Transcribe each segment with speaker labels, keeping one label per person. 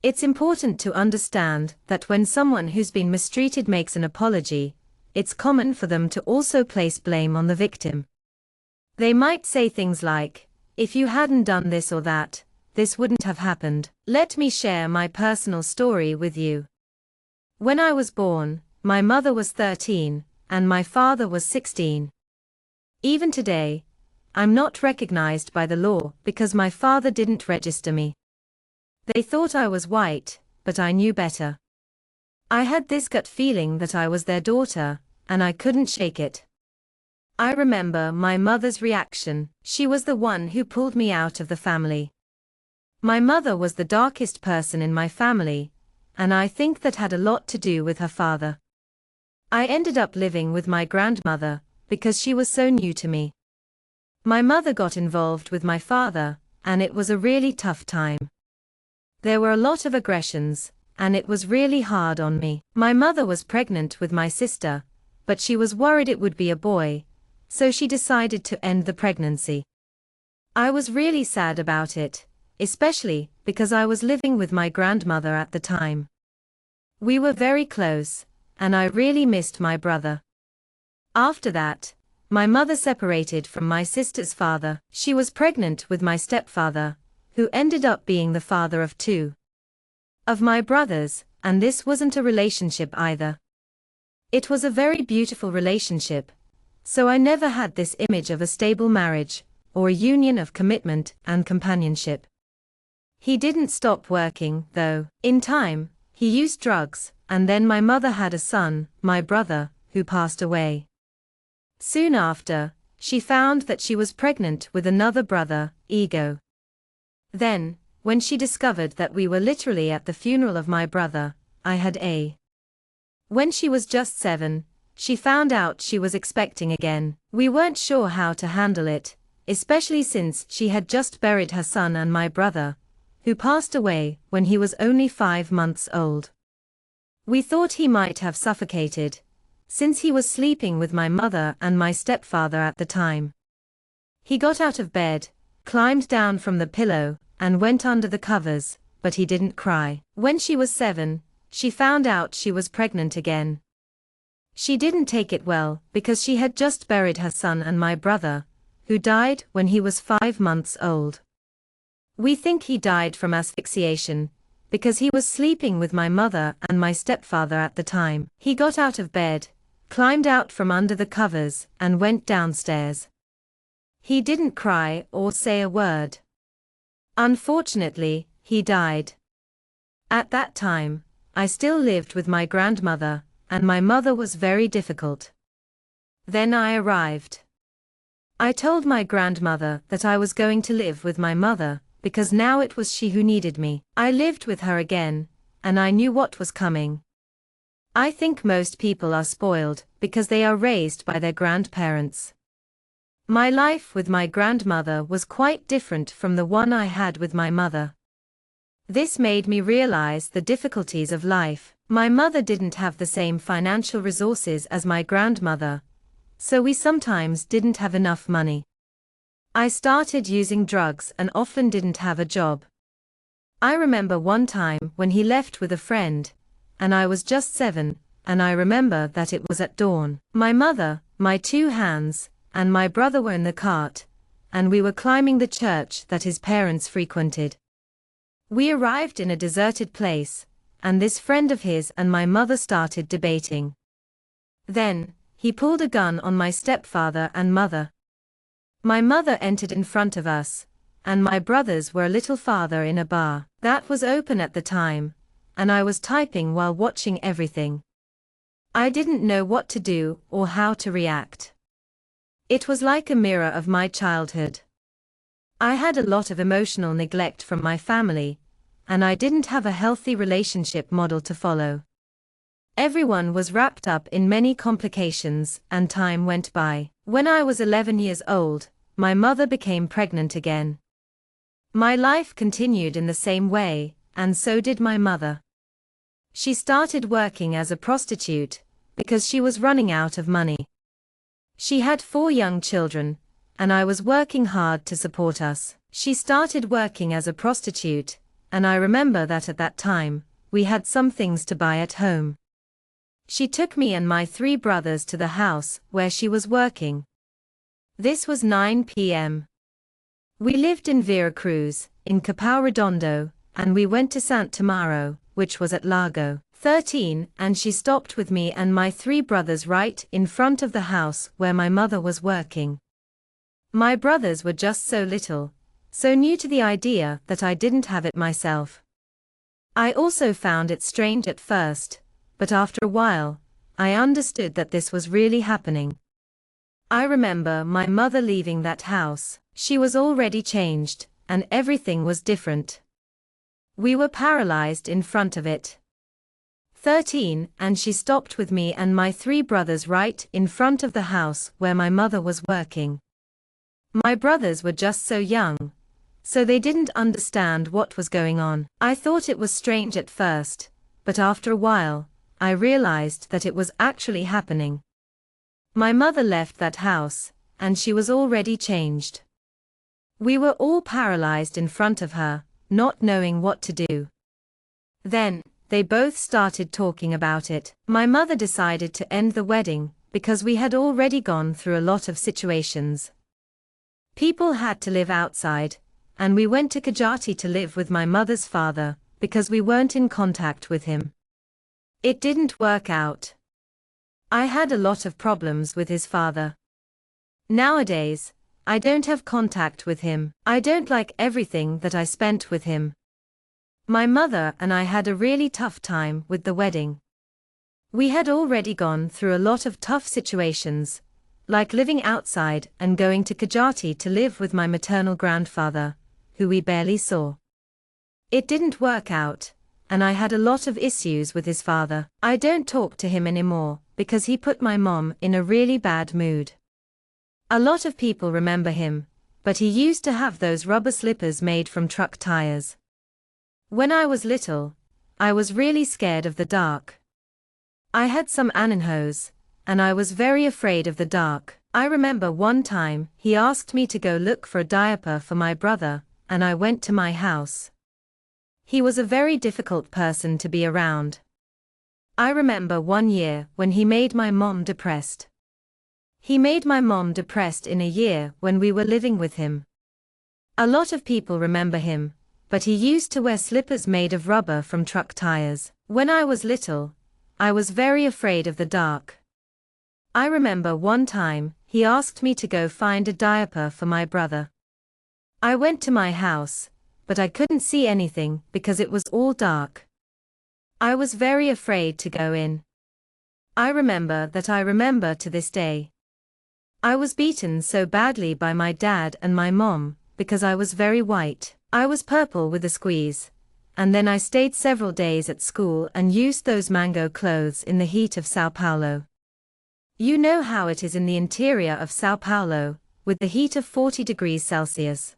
Speaker 1: It's important to understand that when someone who's been mistreated makes an apology, it's common for them to also place blame on the victim. They might say things like, "If you hadn't done this or that, this wouldn't have happened." Let me share my personal story with you. When I was born, my mother was 13, and my father was 16. Even today, I'm not recognized by the law because my father didn't register me. They thought I was white, but I knew better. I had this gut feeling that I was their daughter, and I couldn't shake it. I remember my mother's reaction. She was the one who pulled me out of the family. My mother was the darkest person in my family, and I think that had a lot to do with her father. I ended up living with my grandmother because she was so new to me. My mother got involved with my father, and it was a really tough time. There were a lot of aggressions, and it was really hard on me. My mother was pregnant with my sister, but she was worried it would be a boy, so she decided to end the pregnancy. I was really sad about it, especially because I was living with my grandmother at the time. We were very close, and I really missed my brother. After that, my mother separated from my sister's father. She was pregnant with my stepfather, who ended up being the father of two of my brothers, and this wasn't a relationship either. It was a very beautiful relationship, so I never had this image of a stable marriage, or a union of commitment and companionship. He didn't stop working, though. In time, he used drugs, and then my mother had a son, my brother, who passed away. Soon after, she found that she was pregnant with another brother, Ego. Then, when she discovered that we were literally at the funeral of my brother, I had a. When she was just 7, she found out she was expecting again. We weren't sure how to handle it, especially since she had just buried her son and my brother, who passed away when he was only 5 months old. We thought he might have suffocated, since he was sleeping with my mother and my stepfather at the time. He got out of bed, climbed down from the pillow, and went under the covers, but he didn't cry. When she was 7, she found out she was pregnant again. She didn't take it well, because she had just buried her son and my brother, who died when he was 5 months old. We think he died from asphyxiation, because he was sleeping with my mother and my stepfather at the time. He got out of bed, climbed out from under the covers, and went downstairs. He didn't cry or say a word. Unfortunately, he died. At that time, I still lived with my grandmother, and my mother was very difficult. Then I arrived. I told my grandmother that I was going to live with my mother, because now it was she who needed me. I lived with her again, and I knew what was coming. I think most people are spoiled because they are raised by their grandparents. My life with my grandmother was quite different from the one I had with my mother. This made me realize the difficulties of life. My mother didn't have the same financial resources as my grandmother, so we sometimes didn't have enough money. I started using drugs and often didn't have a job. I remember one time when he left with a friend, and I was just 7, and I remember that it was at dawn. My mother, my 2 hands, and my brother were in the cart, and we were climbing the church that his parents frequented. We arrived in a deserted place, and this friend of his and my mother started debating. Then, he pulled a gun on my stepfather and mother. My mother entered in front of us, and my brothers were a little farther in a bar that was open at the time, and I was typing while watching everything. I didn't know what to do or how to react. It was like a mirror of my childhood. I had a lot of emotional neglect from my family, and I didn't have a healthy relationship model to follow. Everyone was wrapped up in many complications, and time went by. When I was 11 years old, my mother became pregnant again. My life continued in the same way, and so did my mother. She started working as a prostitute, because she was running out of money. She had 4 young children, and I was working hard to support us. She started working as a prostitute, and I remember that at that time, we had some things to buy at home. She took me and my 3 brothers to the house where she was working. This was 9 p.m. We lived in Veracruz, in Capão Redondo, and we went to Sant Tamaro, which was at Lago 13, and she stopped with me and my 3 brothers right in front of the house where my mother was working. My brothers were just so little, so new to the idea that I didn't have it myself. I also found it strange at first, but after a while, I understood that this was really happening. I remember my mother leaving that house. She was already changed, and everything was different. We were paralyzed in front of it. 13, and she stopped with me and my 3 brothers right in front of the house where my mother was working. My brothers were just so young, so they didn't understand what was going on. I thought it was strange at first, but after a while, I realized that it was actually happening. My mother left that house, and she was already changed. We were all paralyzed in front of her, not knowing what to do. Then, they both started talking about it. My mother decided to end the wedding, because we had already gone through a lot of situations. People had to live outside, and we went to Cajati to live with my mother's father, because we weren't in contact with him. It didn't work out. I had a lot of problems with his father. Nowadays, I don't have contact with him. I don't like everything that I spent with him. My mother and I had a really tough time with the wedding. We had already gone through a lot of tough situations, like living outside and going to Cajati to live with my maternal grandfather, who we barely saw. It didn't work out, and I had a lot of issues with his father. I don't talk to him anymore, because he put my mom in a really bad mood. A lot of people remember him, but he used to have those rubber slippers made from truck tires. When I was little, I was really scared of the dark. I had some ananhos, and I was very afraid of the dark. I remember one time he asked me to go look for a diaper for my brother, and I went to my house. He was a very difficult person to be around. I remember one year when he made my mom depressed. He made my mom depressed in a year when we were living with him. A lot of people remember him, but he used to wear slippers made of rubber from truck tires. When I was little, I was very afraid of the dark. I remember one time he asked me to go find a diaper for my brother. I went to my house, but I couldn't see anything because it was all dark. I was very afraid to go in. I remember to this day. I was beaten so badly by my dad and my mom, because I was very white. I was purple with a squeeze. And then I stayed several days at school and used those mango clothes in the heat of Sao Paulo. You know how it is in the interior of Sao Paulo, with the heat of 40 degrees Celsius.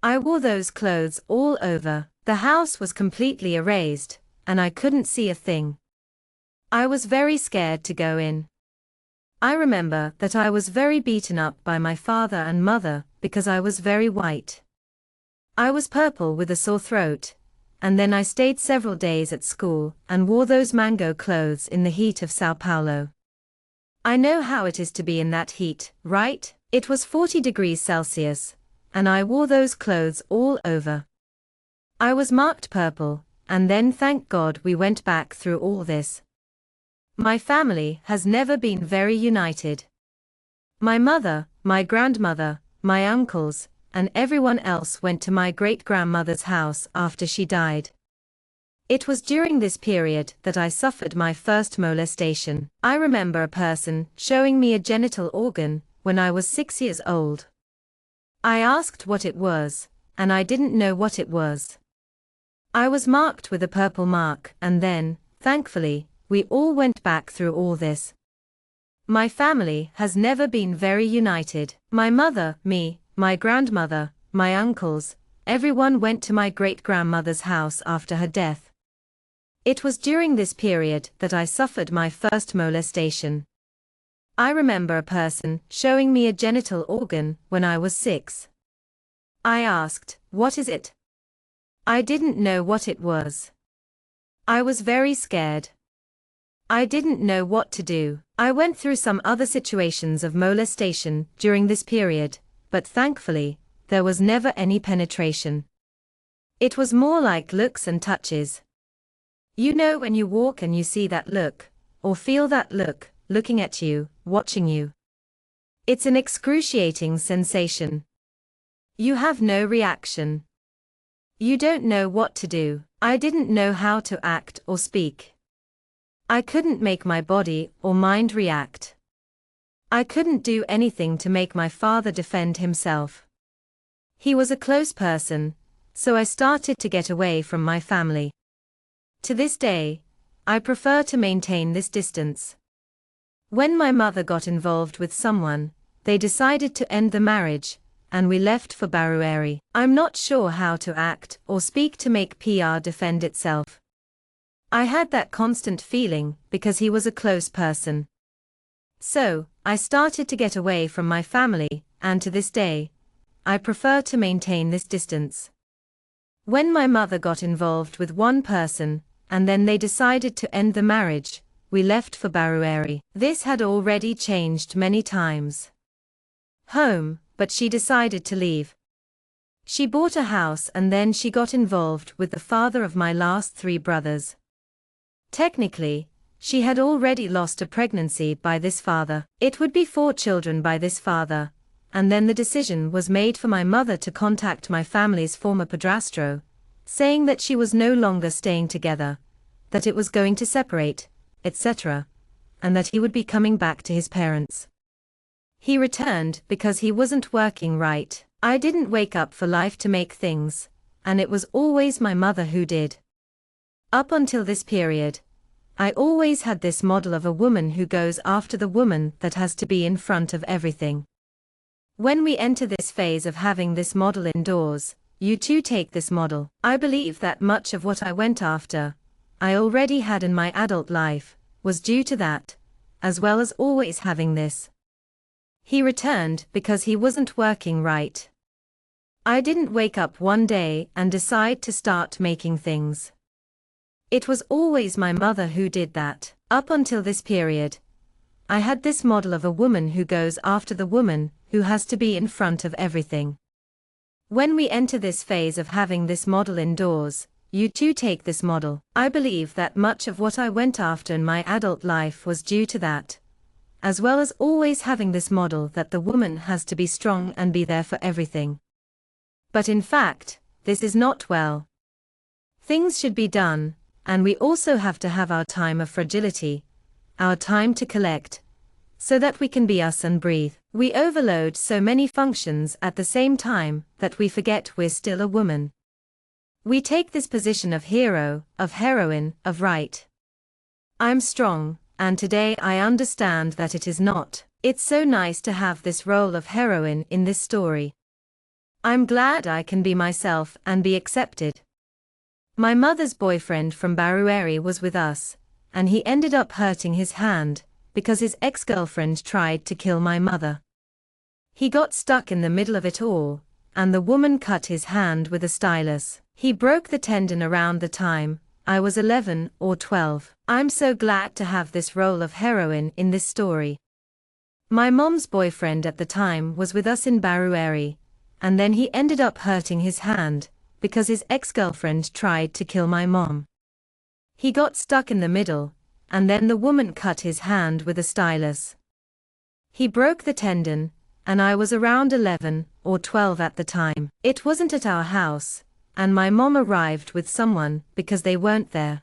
Speaker 1: I wore those clothes all over. The house was completely erased, and I couldn't see a thing. I was very scared to go in. I remember that I was very beaten up by my father and mother, because I was very white. I was purple with a sore throat, and then I stayed several days at school and wore those mango clothes in the heat of Sao Paulo. I know how it is to be in that heat, right? It was 40 degrees Celsius, and I wore those clothes all over. I was marked purple, and then thank God we went back through all this. My family has never been very united. My mother, my grandmother, my uncles, and everyone else went to my great-grandmother's house after she died. It was during this period that I suffered my first molestation. I remember a person showing me a genital organ when I was 6 years old. I asked what it was, and I didn't know what it was. I was marked with a purple mark, and then, thankfully, we all went back through all this. My family has never been very united. My mother, me, my grandmother, my uncles, everyone went to my great-grandmother's house after her death. It was during this period that I suffered my first molestation. I remember a person showing me a genital organ when I was 6. I asked, "What is it?" I didn't know what it was. I was very scared. I didn't know what to do. I went through some other situations of molestation during this period, but thankfully, there was never any penetration. It was more like looks and touches. You know when you walk and you see that look, or feel that look, looking at you, watching you. It's an excruciating sensation. You have no reaction. You don't know what to do. I didn't know how to act or speak. I couldn't make my body or mind react. I couldn't do anything to make my father defend himself. He was a close person, so I started to get away from my family. To this day, I prefer to maintain this distance. When my mother got involved with someone, they decided to end the marriage, and we left for Barueri. I'm not sure how to act or speak to make PR defend itself. I had that constant feeling because he was a close person. So, I started to get away from my family, and to this day, I prefer to maintain this distance. When my mother got involved with one person, and then they decided to end the marriage, we left for Barueri. This had already changed many times. Home, but she decided to leave. She bought a house and then she got involved with the father of my last 3 brothers. Technically, she had already lost a pregnancy by this father. It would be 4 children by this father, and then the decision was made for my mother to contact my family's former padrastro, saying that she was no longer staying together, that it was going to separate, etc., and that he would be coming back to his parents. He returned because he wasn't working right. I didn't wake up for life to make things, and it was always my mother who did. Up until this period, I always had this model of a woman who goes after the woman that has to be in front of everything. When we enter this phase of having this model indoors, you too take this model. I believe that much of what I went after, I already had in my adult life, was due to that, as well as always having this. He returned because he wasn't working right. I didn't wake up one day and decide to start making things. It was always my mother who did that. Up until this period, I had this model of a woman who goes after the woman who has to be in front of everything. When we enter this phase of having this model indoors, you too take this model. I believe that much of what I went after in my adult life was due to that, as well as always having this model that the woman has to be strong and be there for everything. But in fact, this is not well. Things should be done, and we also have to have our time of fragility, our time to collect, so that we can be us and breathe. We overload so many functions at the same time that we forget we're still a woman. We take this position of hero, of heroine, of right. I'm strong, and today I understand that it is not. It's so nice to have this role of heroine in this story. I'm glad I can be myself and be accepted. My mother's boyfriend from Barueri was with us, and he ended up hurting his hand, because his ex-girlfriend tried to kill my mother. He got stuck in the middle of it all, and the woman cut his hand with a stylus. He broke the tendon around the time I was 11 or 12. I'm so glad to have this role of heroine in this story. My mom's boyfriend at the time was with us in Barueri, and then he ended up hurting his hand, because his ex-girlfriend tried to kill my mom. He got stuck in the middle, and then the woman cut his hand with a stylus. He broke the tendon, and I was around 11 or 12 at the time. It wasn't at our house, and my mom arrived with someone because they weren't there.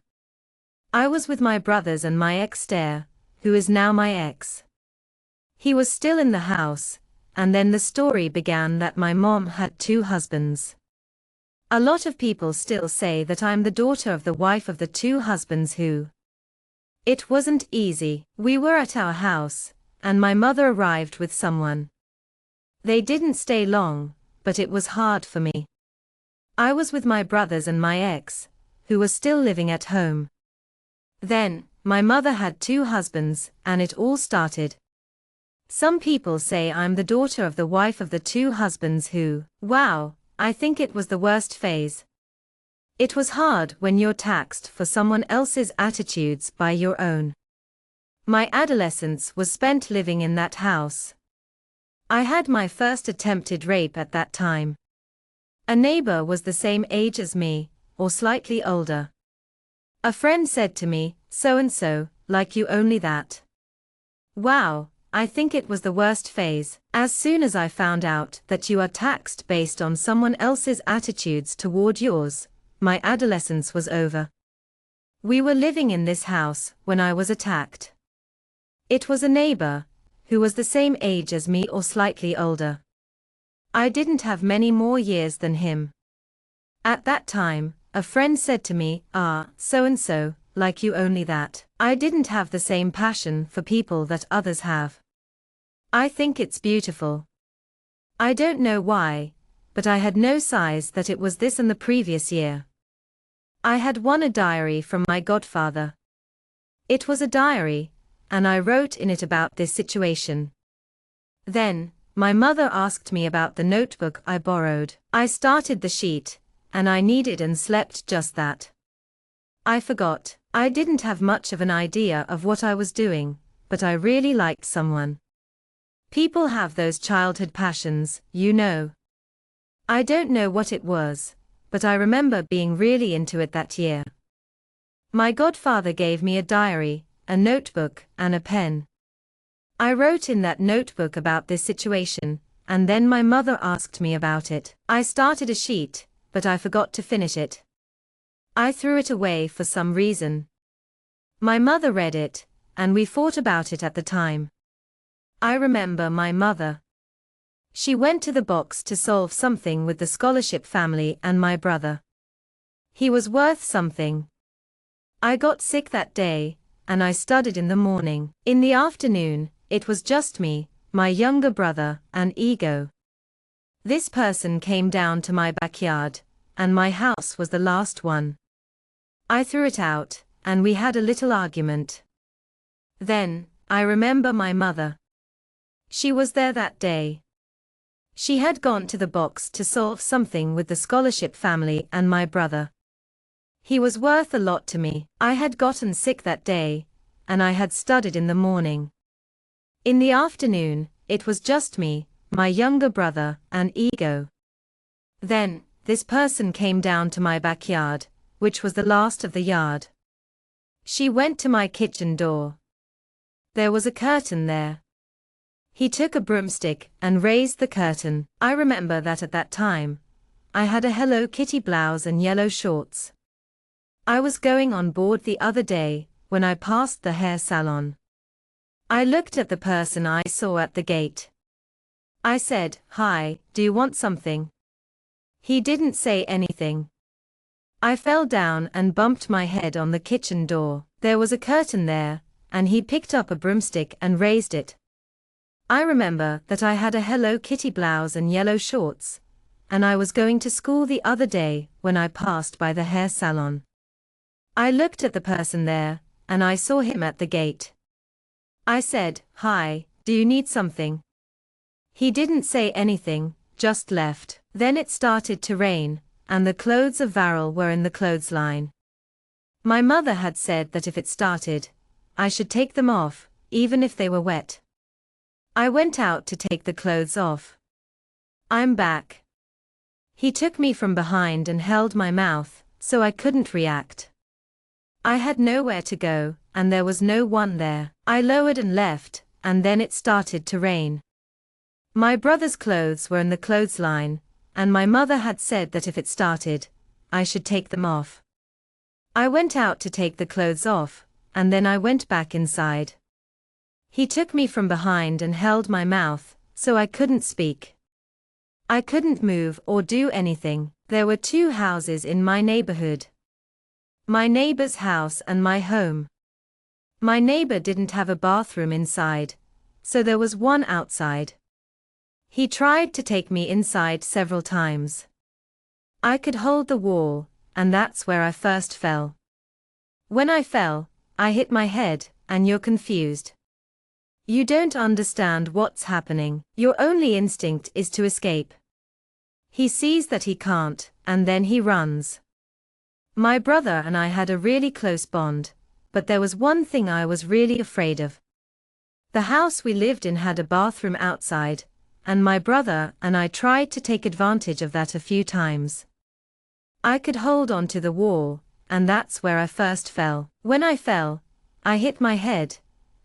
Speaker 1: I was with my brothers and my ex-stare, who is now my ex. He was still in the house, and then the story began that my mom had 2 husbands. A lot of people still say that I'm the daughter of the wife of the 2 husbands who. It wasn't easy. We were at our house, and my mother arrived with someone. They didn't stay long, but it was hard for me. I was with my brothers and my ex, who was still living at home. Then, my mother had 2 husbands, and it all started. Some people say I'm the daughter of the wife of the 2 husbands who. Wow, I think it was the worst phase. It was hard when you're taxed for someone else's attitudes by your own. My adolescence was spent living in that house. I had my first attempted rape at that time. A neighbor was the same age as me, or slightly older. A friend said to me, "So and so, like you only that." Wow, I think it was the worst phase. As soon as I found out that you are taxed based on someone else's attitudes toward yours, my adolescence was over. We were living in this house when I was attacked. It was a neighbor, who was the same age as me or slightly older. I didn't have many more years than him. At that time, a friend said to me, "So and so, like you only that." I didn't have the same passion for people that others have. I think it's beautiful. I don't know why, but I had no size that it was this and the previous year. I had won a diary from my godfather. It was a diary, and I wrote in it about this situation. Then, my mother asked me about the notebook I borrowed. I started the sheet, and I needed and slept just that. I forgot. I didn't have much of an idea of what I was doing, but I really liked someone. People have those childhood passions, you know. I don't know what it was, but I remember being really into it that year. My godfather gave me a diary, a notebook, and a pen. I wrote in that notebook about this situation, and then my mother asked me about it. I started a sheet, but I forgot to finish it. I threw it away for some reason. My mother read it, and we fought about it at the time. I remember my mother. She went to the box to solve something with the scholarship family and my brother. He was worth something. I got sick that day, and I studied in the morning. In the afternoon, it was just me, my younger brother, and Ego. This person came down to my backyard, and my house was the last one. I threw it out, and we had a little argument. Then, I remember my mother. She was there that day. She had gone to the box to solve something with the scholarship family and my brother. He was worth a lot to me. I had gotten sick that day, and I had studied in the morning. In the afternoon, it was just me, my younger brother, and Ego. Then, this person came down to my backyard, which was the last of the yard. She went to my kitchen door. There was a curtain there. He took a broomstick and raised the curtain. I remember that at that time, I had a Hello Kitty blouse and yellow shorts. I was going on board the other day, when I passed the hair salon. I looked at the person I saw at the gate. I said, "Hi, do you want something?" He didn't say anything. I fell down and bumped my head on the kitchen door. There was a curtain there, and he picked up a broomstick and raised it. I remember that I had a Hello Kitty blouse and yellow shorts, and I was going to school the other day when I passed by the hair salon. I looked at the person there, and I saw him at the gate. I said, "Hi, do you need something?" He didn't say anything, just left. Then it started to rain, and the clothes of Varel were in the clothesline. My mother had said that if it started, I should take them off, even if they were wet. I went out to take the clothes off. I'm back. He took me from behind and held my mouth, so I couldn't react. I had nowhere to go, and there was no one there. I lowered and left, and then it started to rain. My brother's clothes were in the clothesline, and my mother had said that if it started, I should take them off. I went out to take the clothes off, and then I went back inside. He took me from behind and held my mouth, so I couldn't speak. I couldn't move or do anything. There were two houses in my neighborhood. My neighbor's house and my home. My neighbor didn't have a bathroom inside, so there was one outside. He tried to take me inside several times. I could hold the wall, and that's where I first fell. When I fell, I hit my head, and you're confused. You don't understand what's happening. Your only instinct is to escape. He sees that he can't, and then he runs. My brother and I had a really close bond, but there was one thing I was really afraid of. The house we lived in had a bathroom outside, and my brother and I tried to take advantage of that a few times. I could hold on to the wall, and that's where I first fell. When I fell, I hit my head,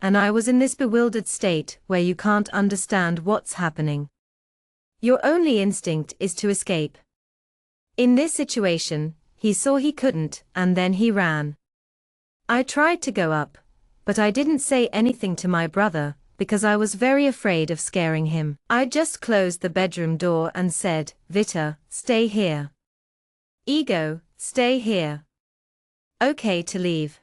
Speaker 1: and I was in this bewildered state where you can't understand what's happening. Your only instinct is to escape. In this situation, he saw he couldn't, and then he ran. I tried to go up, but I didn't say anything to my brother, because I was very afraid of scaring him. I just closed the bedroom door and said, Vita, stay here. Ego, stay here. Okay to leave.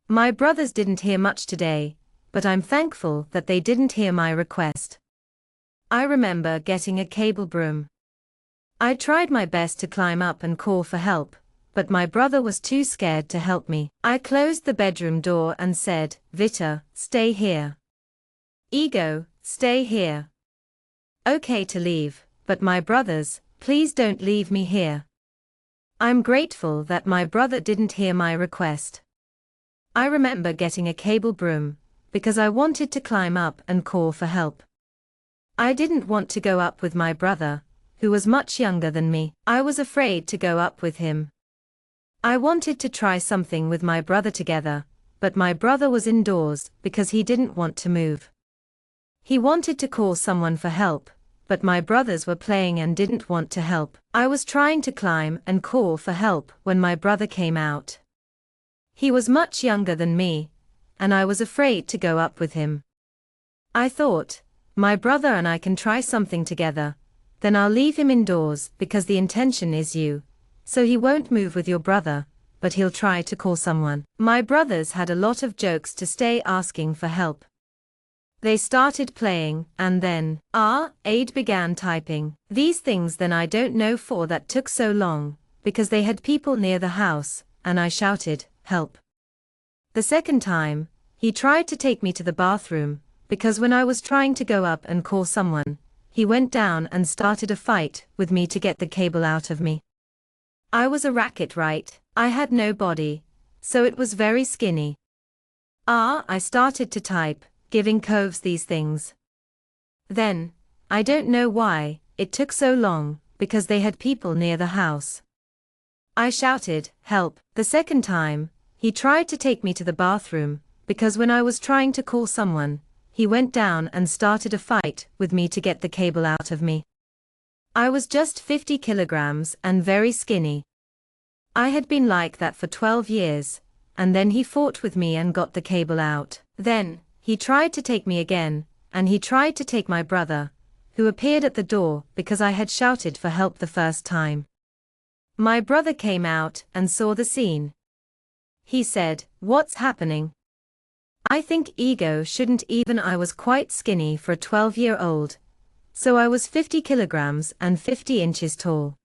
Speaker 1: My brothers didn't hear much today, but I'm thankful that they didn't hear my request. I remember getting a cable broom. I tried my best to climb up and call for help, but my brother was too scared to help me. I closed the bedroom door and said, Vita, stay here. Ego, stay here. Okay to leave, but my brothers, please don't leave me here. I'm grateful that my brother didn't hear my request. I remember getting a cable broom, because I wanted to climb up and call for help. I didn't want to go up with my brother, who was much younger than me. I was afraid to go up with him. I wanted to try something with my brother together, but my brother was indoors because he didn't want to move. He wanted to call someone for help, but my brothers were playing and didn't want to help. I was trying to climb and call for help when my brother came out. He was much younger than me, and I was afraid to go up with him. I thought, my brother and I can try something together, then I'll leave him indoors because the intention is you, so he won't move with your brother, but he'll try to call someone. My brothers had a lot of jokes to stay asking for help. They started playing, and then, Aid began typing. These things then I don't know for that took so long, because they had people near the house, and I shouted, help. The second time, he tried to take me to the bathroom, because when I was trying to go up and call someone, he went down and started a fight with me to get the cable out of me. I was a racket, right? I had no body, so it was very skinny. I started to type, giving Coves these things. Then, I don't know why, it took so long, because they had people near the house. I shouted, help. The second time, he tried to take me to the bathroom, because when I was trying to call someone, he went down and started a fight with me to get the cable out of me. I was just 50 kilograms and very skinny. I had been like that for 12 years, and then he fought with me and got the cable out. Then, he tried to take me again, and he tried to take my brother, who appeared at the door because I had shouted for help the first time. My brother came out and saw the scene. He said, what's happening? I think Ego shouldn't even. I was quite skinny for a 12-year-old, so I was 50 kilograms and 50 inches tall.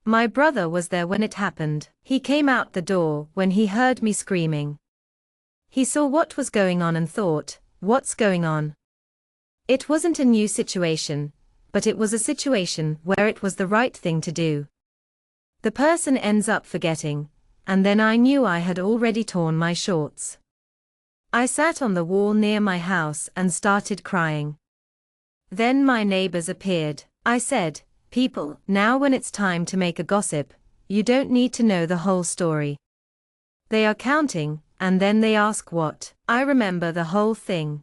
Speaker 1: My brother was there when it happened. He came out the door when he heard me screaming. He saw what was going on and thought, what's going on? It wasn't a new situation, but it was a situation where it was the right thing to do. The person ends up forgetting, and then I knew I had already torn my shorts. I sat on the wall near my house and started crying. Then my neighbors appeared. I said, people, now when it's time to make a gossip, you don't need to know the whole story. They are counting, and then they ask what. I remember the whole thing.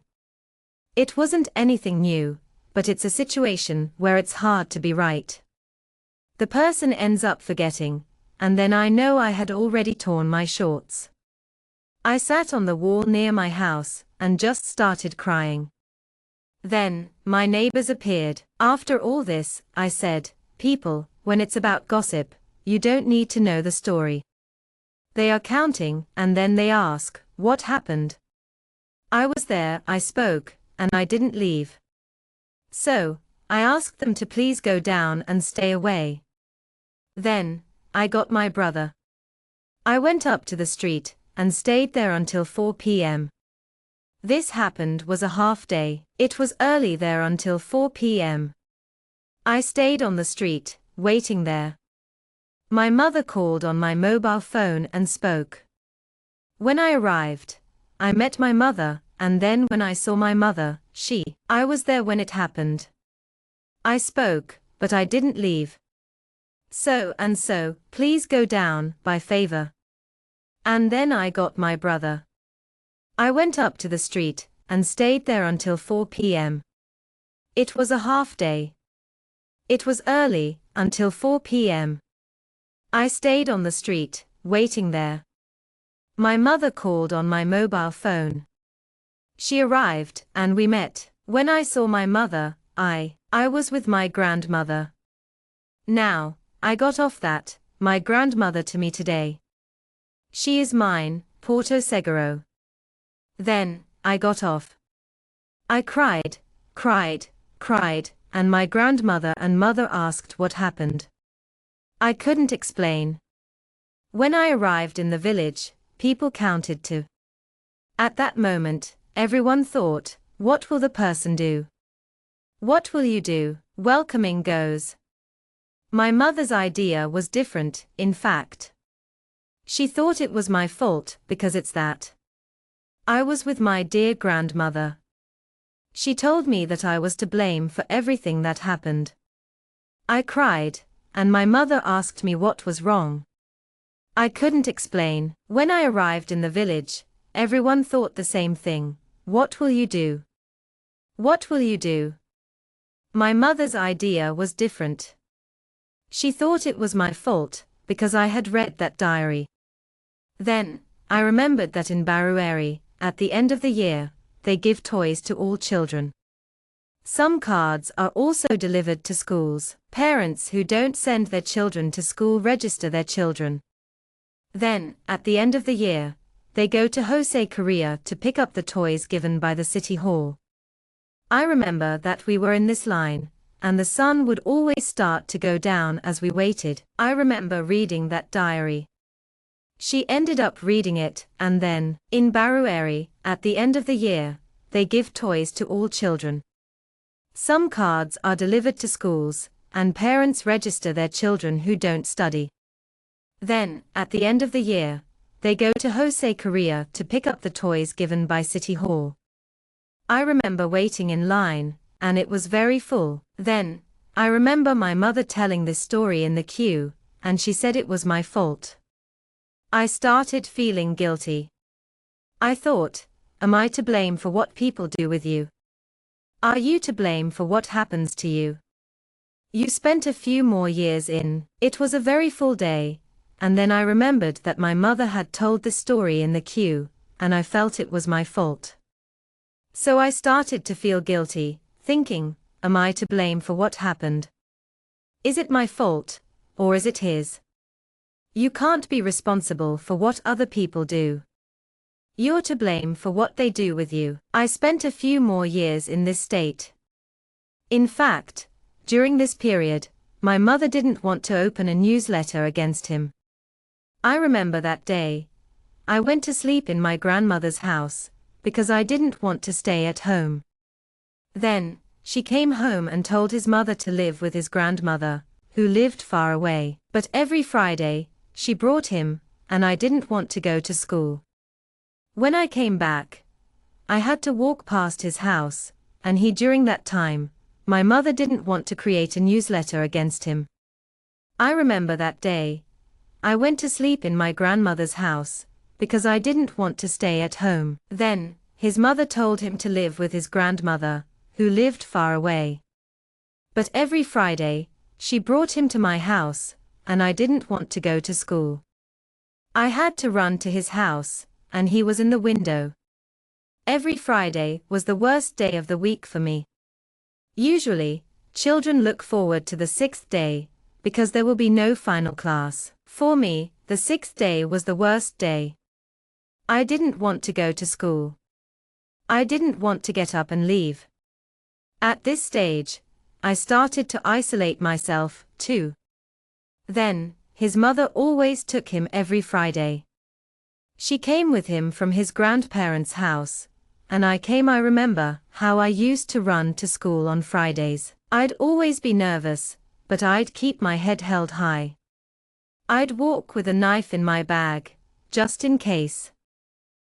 Speaker 1: It wasn't anything new, but it's a situation where it's hard to be right. The person ends up forgetting, and then I know I had already torn my shorts. I sat on the wall near my house, and just started crying. Then, my neighbors appeared. After all this, I said, people, when it's about gossip, you don't need to know the story. They are counting, and then they ask, what happened? I was there, I spoke, and I didn't leave. So, I asked them to please go down and stay away. Then, I got my brother. I went up to the street, and stayed there until 4 p.m. This happened was a half day. It was early there until 4 p.m. I stayed on the street, waiting there. My mother called on my mobile phone and spoke. When I arrived, I met my mother, and then when I saw my mother, I was there when it happened. I spoke, but I didn't leave. So, please go down, by favor. And then I got my brother. I went up to the street, and stayed there until 4 p.m. It was a half day. It was early, until 4 p.m. I stayed on the street, waiting there. My mother called on my mobile phone. She arrived, and we met. When I saw my mother, I was with my grandmother. Now, I got off that, my grandmother to me today. She is mine, Porto Seguro. Then, I got off. I cried, and my grandmother and mother asked what happened. I couldn't explain. When I arrived in the village, people counted to. At that moment, everyone thought, what will the person do? What will you do? Welcoming goes. My mother's idea was different, in fact. She thought it was my fault, because it's that. I was with my dear grandmother. She told me that I was to blame for everything that happened. I cried, and my mother asked me what was wrong. I couldn't explain. When I arrived in the village, everyone thought the same thing. What will you do? What will you do? My mother's idea was different. She thought it was my fault, because I had read that diary. Then, I remembered that in Barueri, at the end of the year, they give toys to all children. Some cards are also delivered to schools. Parents who don't send their children to school register their children. Then, at the end of the year, they go to Jose Correa to pick up the toys given by the city hall. I remember that we were in this line, and the sun would always start to go down as we waited. I remember reading that diary. She ended up reading it, and then, in Barueri, at the end of the year, they give toys to all children. Some cards are delivered to schools, and parents register their children who don't study. Then, at the end of the year, they go to Jose Correa to pick up the toys given by City Hall. I remember waiting in line, and it was very full. Then, I remember my mother telling this story in the queue, and she said it was my fault. I started feeling guilty. I thought, am I to blame for what people do with you? Are you to blame for what happens to you? You spent a few more years in. It was a very full day, and then I remembered that my mother had told the story in the queue, and I felt it was my fault. So I started to feel guilty, thinking, am I to blame for what happened? Is it my fault, or is it his? You can't be responsible for what other people do. You're to blame for what they do with you. I spent a few more years in this state. In fact, during this period, my mother didn't want to open a newsletter against him. I remember that day. I went to sleep in my grandmother's house, because I didn't want to stay at home. Then, she came home and told his mother to live with his grandmother, who lived far away. But every Friday, she brought him, and I didn't want to go to school. When I came back, I had to walk past his house, and during that time, my mother didn't want to create a newsletter against him. I remember that day. I went to sleep in my grandmother's house, because I didn't want to stay at home. Then, his mother told him to live with his grandmother, who lived far away. But every Friday, she brought him to my house, and I didn't want to go to school. I had to run to his house, and he was in the window. Every Friday was the worst day of the week for me. Usually, children look forward to the 6th day, because there will be no final class. For me, the 6th day was the worst day. I didn't want to go to school. I didn't want to get up and leave. At this stage, I started to isolate myself, too. Then, his mother always took him every Friday. She came with him from his grandparents' house, and I remember how I used to run to school on Fridays. I'd always be nervous, but I'd keep my head held high. I'd walk with a knife in my bag, just in case.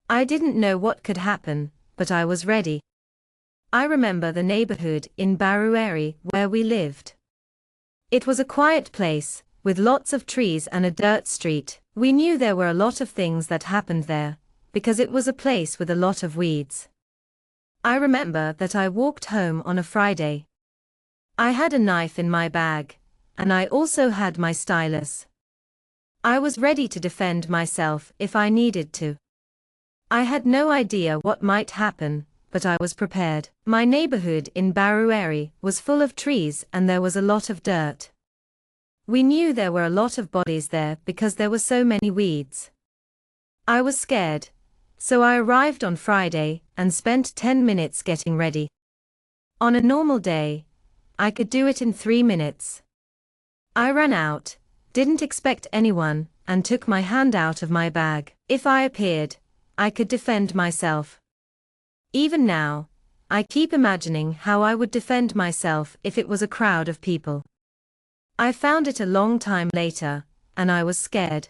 Speaker 1: I didn't know what could happen, but I was ready. I remember the neighborhood in Barueri where we lived. It was a quiet place, with lots of trees and a dirt street. We knew there were a lot of things that happened there, because it was a place with a lot of weeds. I remember that I walked home on a Friday. I had a knife in my bag, and I also had my stylus. I was ready to defend myself if I needed to. I had no idea what might happen, but I was prepared. My neighborhood in Barueri was full of trees and there was a lot of dirt. We knew there were a lot of bodies there because there were so many weeds. I was scared, so I arrived on Friday and spent 10 minutes getting ready. On a normal day, I could do it in 3 minutes. I ran out, didn't expect anyone, and took my hand out of my bag. If I appeared, I could defend myself. Even now, I keep imagining how I would defend myself if it was a crowd of people. I found it a long time later, and I was scared.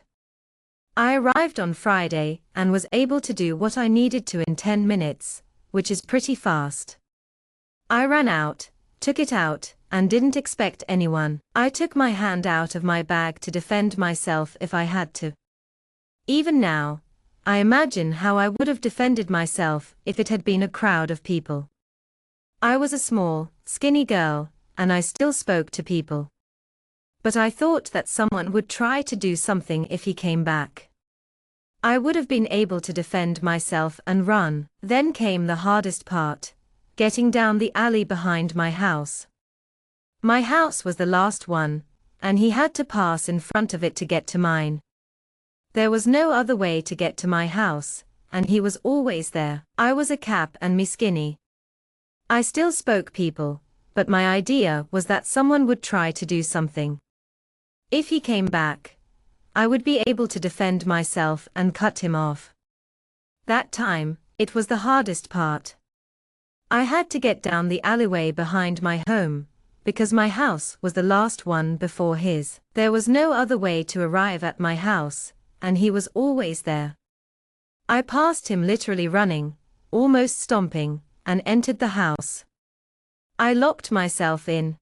Speaker 1: I arrived on Friday and was able to do what I needed to in 10 minutes, which is pretty fast. I ran out, took it out, and didn't expect anyone. I took my hand out of my bag to defend myself if I had to. Even now, I imagine how I would have defended myself if it had been a crowd of people. I was a small, skinny girl, and I still spoke to people. But I thought that someone would try to do something if he came back. I would have been able to defend myself and run. Then came the hardest part, getting down the alley behind my house. My house was the last one, and he had to pass in front of it to get to mine. There was no other way to get to my house, and he was always there. I was a cap and me skinny. I still spoke people, but my idea was that someone would try to do something. If he came back, I would be able to defend myself and cut him off. That time, it was the hardest part. I had to get down the alleyway behind my home, because my house was the last one before his. There was no other way to arrive at my house, and he was always there. I passed him literally running, almost stomping, and entered the house. I locked myself in.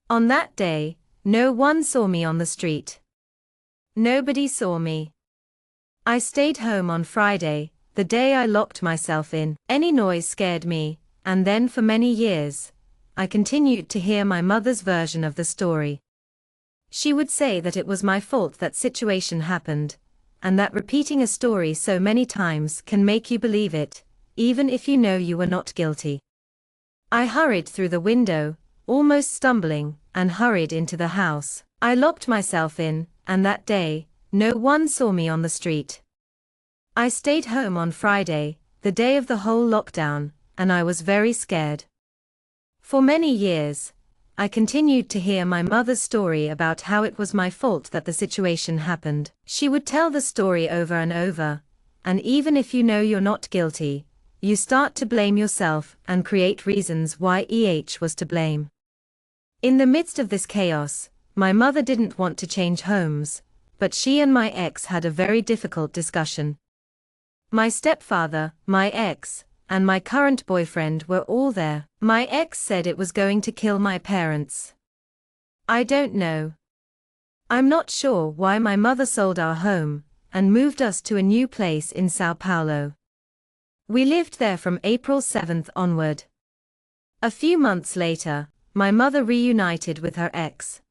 Speaker 1: On that day, no one saw me on the street. Nobody saw me. I stayed home on Friday, the day I locked myself in. Any noise scared me, and then for many years, I continued to hear my mother's version of the story. She would say that it was my fault that situation happened, and that repeating a story so many times can make you believe it, even if you know you were not guilty. I hurried through the window, almost stumbling, and hurried into the house. I locked myself in, and that day, no one saw me on the street. I stayed home on Friday, the day of the whole lockdown, and I was very scared. For many years, I continued to hear my mother's story about how it was my fault that the situation happened. She would tell the story over and over, and even if you know you're not guilty, you start to blame yourself and create reasons why was to blame. In the midst of this chaos, my mother didn't want to change homes, but she and my ex had a very difficult discussion. My stepfather, my ex, and my current boyfriend were all there. My ex said it was going to kill my parents. I don't know. I'm not sure why my mother sold our home and moved us to a new place in Sao Paulo. We lived there from April 7th onward. A few months later, my mother reunited with her ex.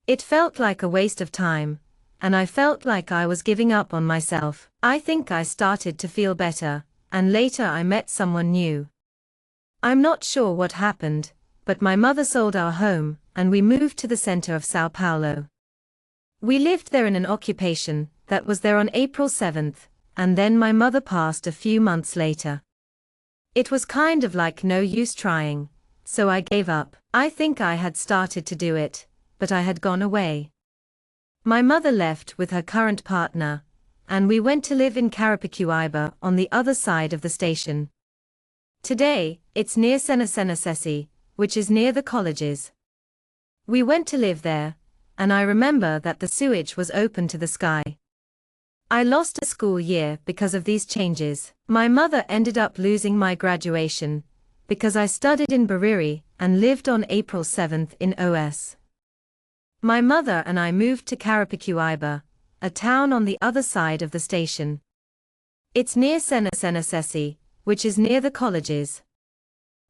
Speaker 1: It felt like a waste of time, and I felt like I was giving up on myself. I think I started to feel better, and later I met someone new. I'm not sure what happened, but my mother sold our home, and we moved to the center of Sao Paulo. We lived there in an occupation that was there on April 7th, and then my mother passed a few months later. It was kind of like no use trying, so I gave up. I think I had started to do it, but I had gone away. My mother left with her current partner, and we went to live in Carapicuíba on the other side of the station. Today, it's near Senasesi, which is near the colleges. We went to live there, and I remember that the sewage was open to the sky. I lost a school year because of these changes. My mother ended up losing my graduation because I studied in Bariri and lived on April 7th in OS. My mother and I moved to Karapicuiba, a town on the other side of the station. It's near Senasesi, which is near the colleges.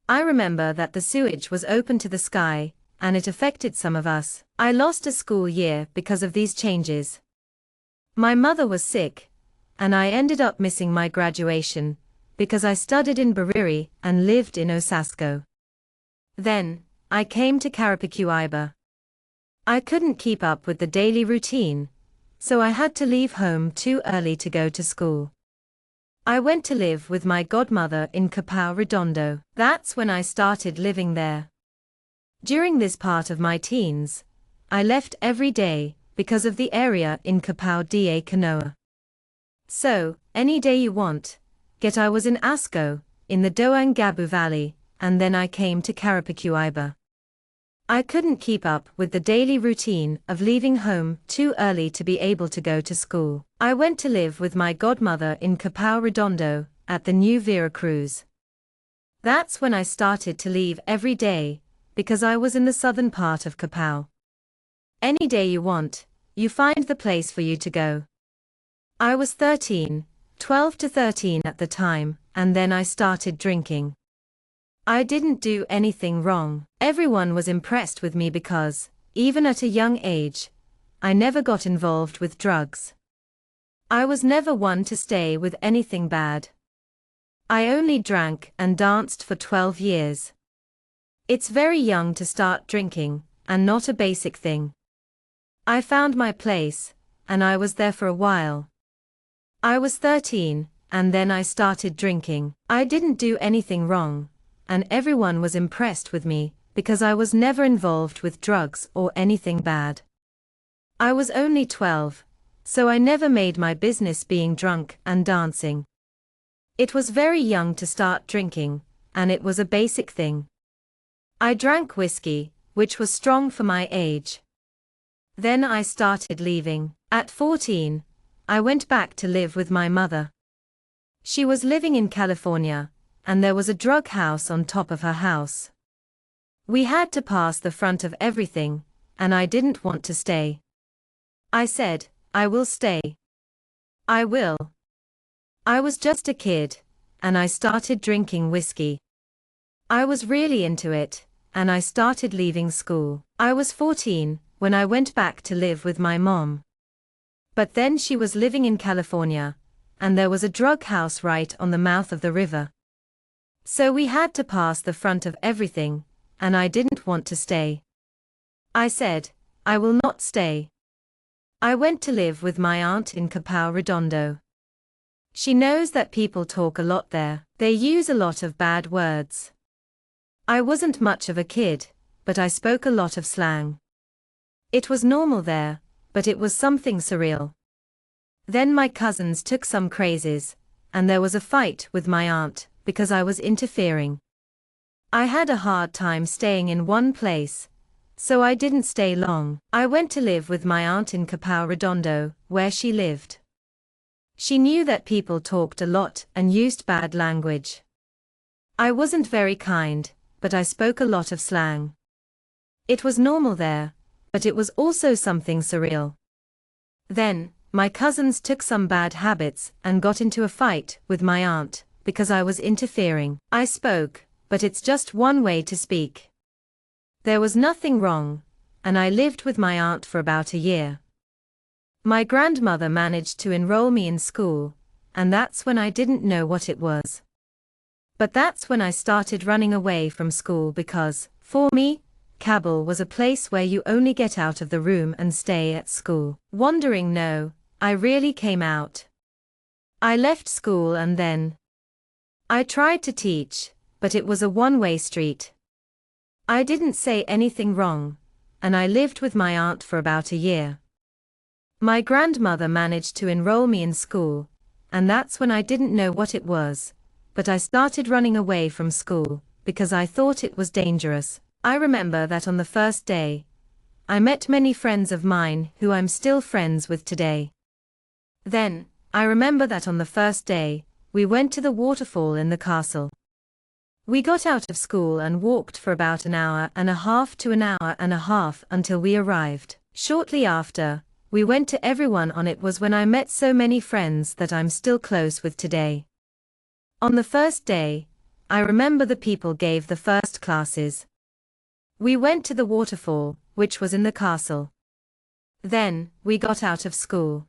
Speaker 1: I remember that the sewage was open to the sky, and it affected some of us. I lost a school year because of these changes. My mother was sick, and I ended up missing my graduation, because I studied in Bariri and lived in Osasco. Then, I came to Karapicuiba. I couldn't keep up with the daily routine, so I had to leave home too early to go to school. I went to live with my godmother in Capão Redondo. That's when I started living there. During this part of my teens, I left every day because of the area in Capão da Canoa. So, any day you want, I was in Asco, in the Doangabu Valley, and then I came to Karapicuiba. I couldn't keep up with the daily routine of leaving home too early to be able to go to school. I went to live with my godmother in Capão Redondo, at the New Vera Cruz. That's when I started to leave every day, because I was in the southern part of Capão. Any day you want, you find the place for you to go. I was 12 to 13 at the time, and then I started drinking. I didn't do anything wrong. Everyone was impressed with me because, even at a young age, I never got involved with drugs. I was never one to stay with anything bad. I only drank and danced for 12 years. It's very young to start drinking, and not a basic thing. I found my place, and I was there for a while. I was 13, and then I started drinking. I didn't do anything wrong, and everyone was impressed with me, because I was never involved with drugs or anything bad. I was only 12, so I never made my business being drunk and dancing. It was very young to start drinking, and it was a basic thing. I drank whiskey, which was strong for my age. Then I started leaving. At 14, I went back to live with my mother. She was living in California, and there was a drug house on top of her house. We had to pass the front of everything, and I didn't want to stay. I said, I will stay. I will. I was just a kid, and I started drinking whiskey. I was really into it, and I started leaving school. I was 14 when I went back to live with my mom. But then she was living in California, and there was a drug house right on the mouth of the river. So we had to pass the front of everything, and I didn't want to stay. I said, I will not stay. I went to live with my aunt in Capão Redondo. She knows that people talk a lot there. They use a lot of bad words. I wasn't much of a kid, but I spoke a lot of slang. It was normal there, but it was something surreal. Then my cousins took some crazes, and there was a fight with my aunt, because I was interfering. I had a hard time staying in one place, so I didn't stay long. I went to live with my aunt in Capão Redondo, where she lived. She knew that people talked a lot and used bad language. I wasn't very kind, but I spoke a lot of slang. It was normal there, but it was also something surreal. Then, my cousins took some bad habits and got into a fight with my aunt, because I was interfering. I spoke, but it's just one way to speak. There was nothing wrong, and I lived with my aunt for about a year. My grandmother managed to enroll me in school, and that's when I didn't know what it was. But that's when I started running away from school because, for me, Cabal was a place where you only get out of the room and stay at school. Wandering, no, I really came out. I left school and then I tried to teach, but it was a one-way street. I didn't say anything wrong, and I lived with my aunt for about a year. My grandmother managed to enroll me in school, and that's when I didn't know what it was, but I started running away from school, because I thought it was dangerous. I remember that on the first day, I met many friends of mine who I'm still friends with today. Then, I remember that on the first day, we went to the waterfall in the castle. We got out of school and walked for about an hour and a half to an hour and a half until we arrived. Shortly after, we went to everyone on it was when I met so many friends that I'm still close with today. On the first day, I remember the people gave the first classes. We went to the waterfall, which was in the castle. Then, we got out of school.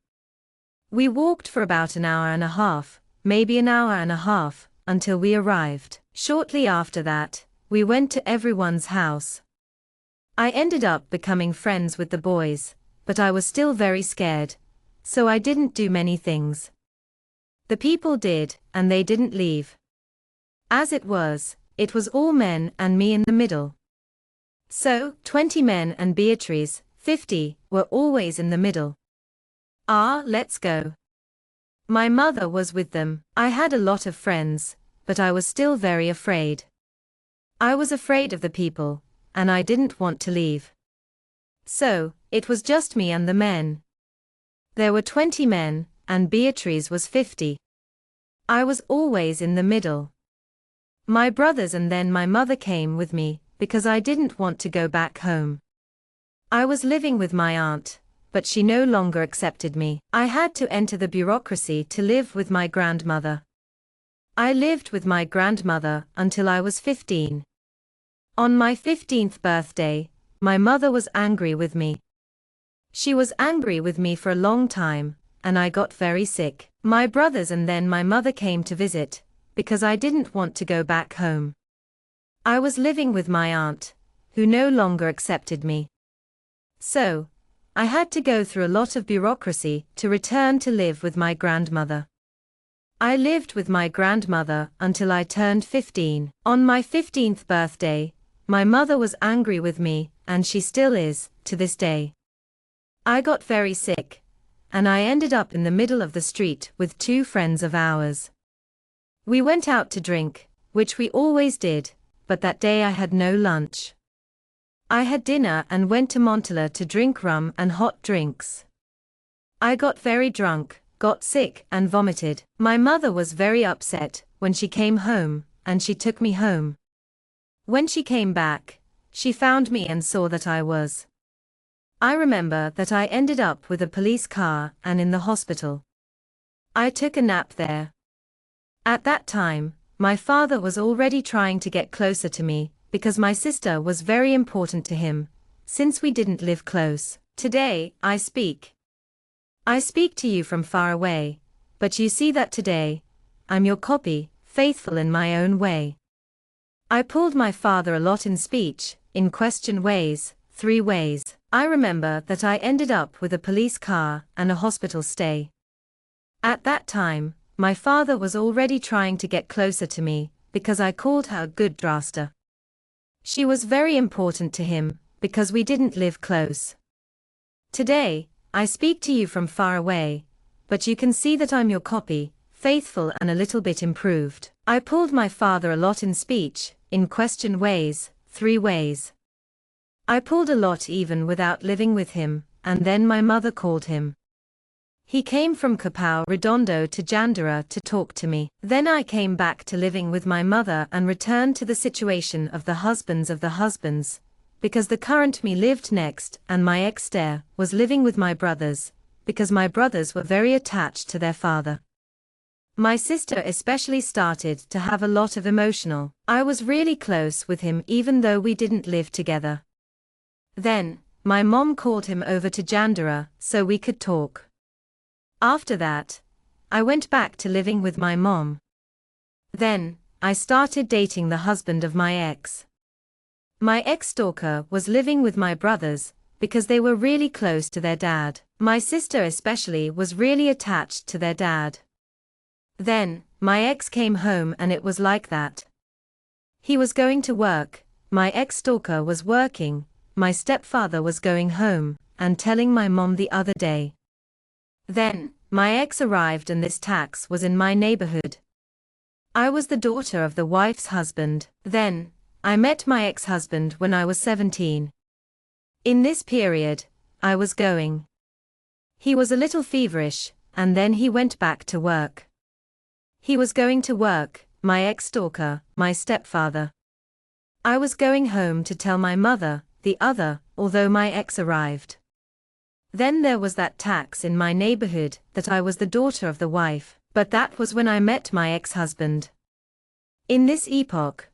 Speaker 1: We walked for about an hour and a half, maybe an hour and a half, until we arrived. Shortly after that, we went to everyone's house. I ended up becoming friends with the boys, but I was still very scared, so I didn't do many things. The people did, and they didn't leave. As it was all men and me in the middle. So, 20 men and Beatrice, 50, were always in the middle. Let's go. My mother was with them. I had a lot of friends, but I was still very afraid. I was afraid of the people, and I didn't want to leave. So, it was just me and the men. There were 20 men, and Beatrice was 50. I was always in the middle. My brothers and then my mother came with me, because I didn't want to go back home. I was living with my aunt, but she no longer accepted me. I had to enter the bureaucracy to live with my grandmother. I lived with my grandmother until I was 15. On my 15th birthday, my mother was angry with me. She was angry with me for a long time, and I got very sick. My brothers and then my mother came to visit, because I didn't want to go back home. I was living with my aunt, who no longer accepted me. So, I had to go through a lot of bureaucracy to return to live with my grandmother. I lived with my grandmother until I turned 15. On my 15th birthday, my mother was angry with me, and she still is, to this day. I got very sick, and I ended up in the middle of the street with 2 friends of ours. We went out to drink, which we always did, but that day I had no lunch. I had dinner and went to Montella to drink rum and hot drinks. I got very drunk, got sick and vomited. My mother was very upset when she came home, and she took me home. When she came back, she found me and saw that I remember that I ended up with a police car and in the hospital. I took a nap there. At that time, my father was already trying to get closer to me, because my sister was very important to him, since we didn't live close. Today, I speak to you from far away, but you see that today, I'm your copy, faithful in my own way. I pulled my father a lot in speech, in question ways, 3 ways. I remember that I ended up with a police car and a hospital stay. At that time, my father was already trying to get closer to me, because I called her good Drasta. She was very important to him, because we didn't live close. Today, I speak to you from far away, but you can see that I'm your copy, faithful and a little bit improved. I pulled my father a lot in speech, in question ways, 3 ways. I pulled a lot even without living with him, and then my mother called him. He came from Capão Redondo to Jandira to talk to me. Then I came back to living with my mother and returned to the situation of the husbands, because the current me lived next and my ex-der was living with my brothers, because my brothers were very attached to their father. My sister especially started to have a lot of emotional. I was really close with him even though we didn't live together. Then, my mom called him over to Jandira so we could talk. After that, I went back to living with my mom. Then, I started dating the husband of my ex. My ex-stalker was living with my brothers, because they were really close to their dad. My sister especially was really attached to their dad. Then, my ex came home and it was like that. He was going to work, my ex-stalker was working, my stepfather was going home, and telling my mom the other day. Then, my ex arrived and this tax was in my neighborhood. I was the daughter of the wife's husband. Then, I met my ex-husband when I was 17. In this period, I was going. He was a little feverish, and then he went back to work. He was going to work, my ex-stalker, my stepfather. I was going home to tell my mother, the other, although my ex arrived. Then there was that tax in my neighborhood that I was the daughter of the wife, but that was when I met my ex-husband. In this epoch,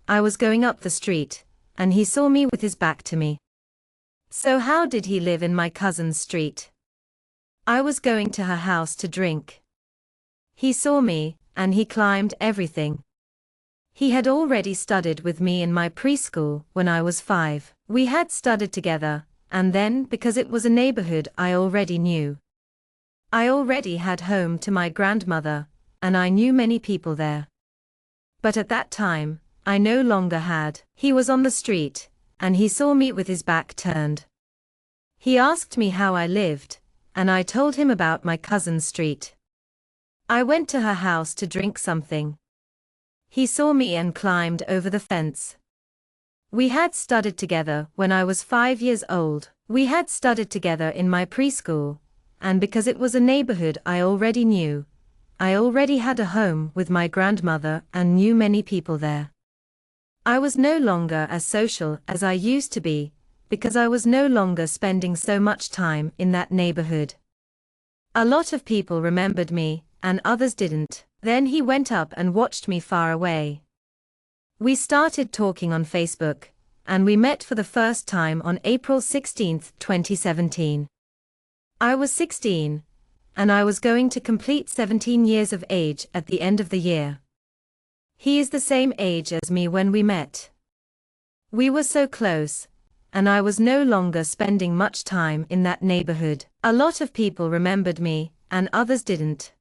Speaker 1: I was going up the street, and he saw me with his back to me. So how did he live in my cousin's street? I was going to her house to drink. He saw me, and he climbed everything. He had already studied with me in my preschool when I was 5. We had studied together, and then because it was a neighborhood I already knew. I already had home to my grandmother, and I knew many people there. But at that time, I no longer had. He was on the street, and he saw me with his back turned. He asked me how I lived, and I told him about my cousin's street. I went to her house to drink something. He saw me and climbed over the fence. We had studied together when I was 5 years old. We had studied together in my preschool, and because it was a neighborhood I already knew, I already had a home with my grandmother and knew many people there. I was no longer as social as I used to be, because I was no longer spending so much time in that neighborhood. A lot of people remembered me, and others didn't. Then he went up and watched me far away. We started talking on Facebook, and we met for the first time on April 16, 2017. I was 16, and I was going to complete 17 years of age at the end of the year. He is the same age as me when we met. We were so close, and I was no longer spending much time in that neighborhood. A lot of people remembered me, and others didn't.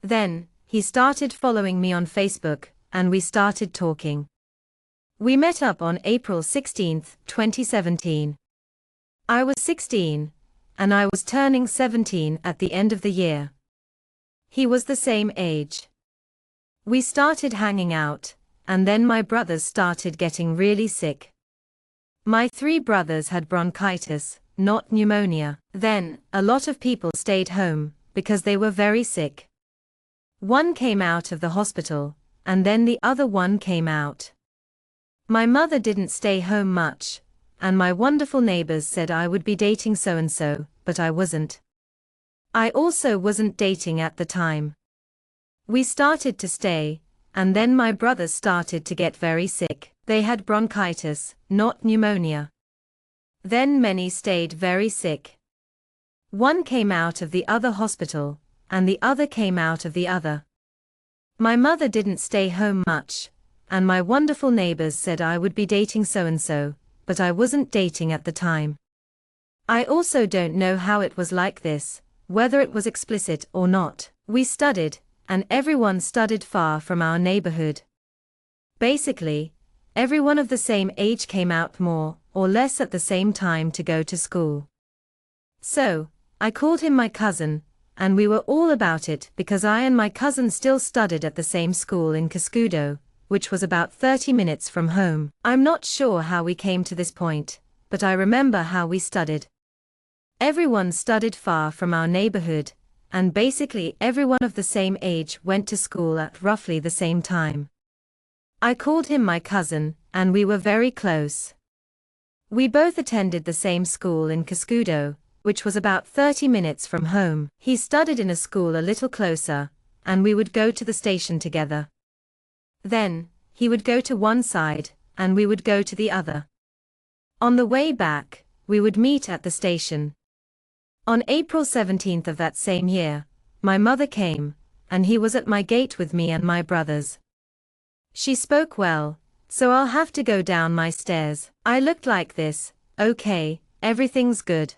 Speaker 1: Then, he started following me on Facebook, and we started talking. We met up on April 16, 2017. I was 16, and I was turning 17 at the end of the year. He was the same age. We started hanging out, and then my brothers started getting really sick. My 3 brothers had bronchitis, not pneumonia. Then, a lot of people stayed home, because they were very sick. One came out of the hospital, and then the other one came out. My mother didn't stay home much, and my wonderful neighbors said I would be dating so-and-so, but I wasn't. I also wasn't dating at the time. We started to stay, and then my brothers started to get very sick. They had bronchitis, not pneumonia. Then many stayed very sick. One came out of the other hospital, and the other came out of the other. My mother didn't stay home much, and my wonderful neighbors said I would be dating so-and-so, but I wasn't dating at the time. I also don't know how it was like this, whether it was explicit or not. We studied, and everyone studied far from our neighborhood. Basically, everyone of the same age came out more or less at the same time to go to school. So, I called him my cousin, and we were all about it because I and my cousin still studied at the same school in Cascudo, which was about 30 minutes from home. I'm not sure how we came to this point, but I remember how we studied. Everyone studied far from our neighborhood, and basically everyone of the same age went to school at roughly the same time. I called him my cousin, and we were very close. We both attended the same school in Cascudo, which was about 30 minutes from home. He studied in a school a little closer, and we would go to the station together. Then, he would go to one side, and we would go to the other. On the way back, we would meet at the station. On April 17th of that same year, my mother came, and he was at my gate with me and my brothers. She spoke well, so I'll have to go down my stairs. I looked like this. Okay, everything's good.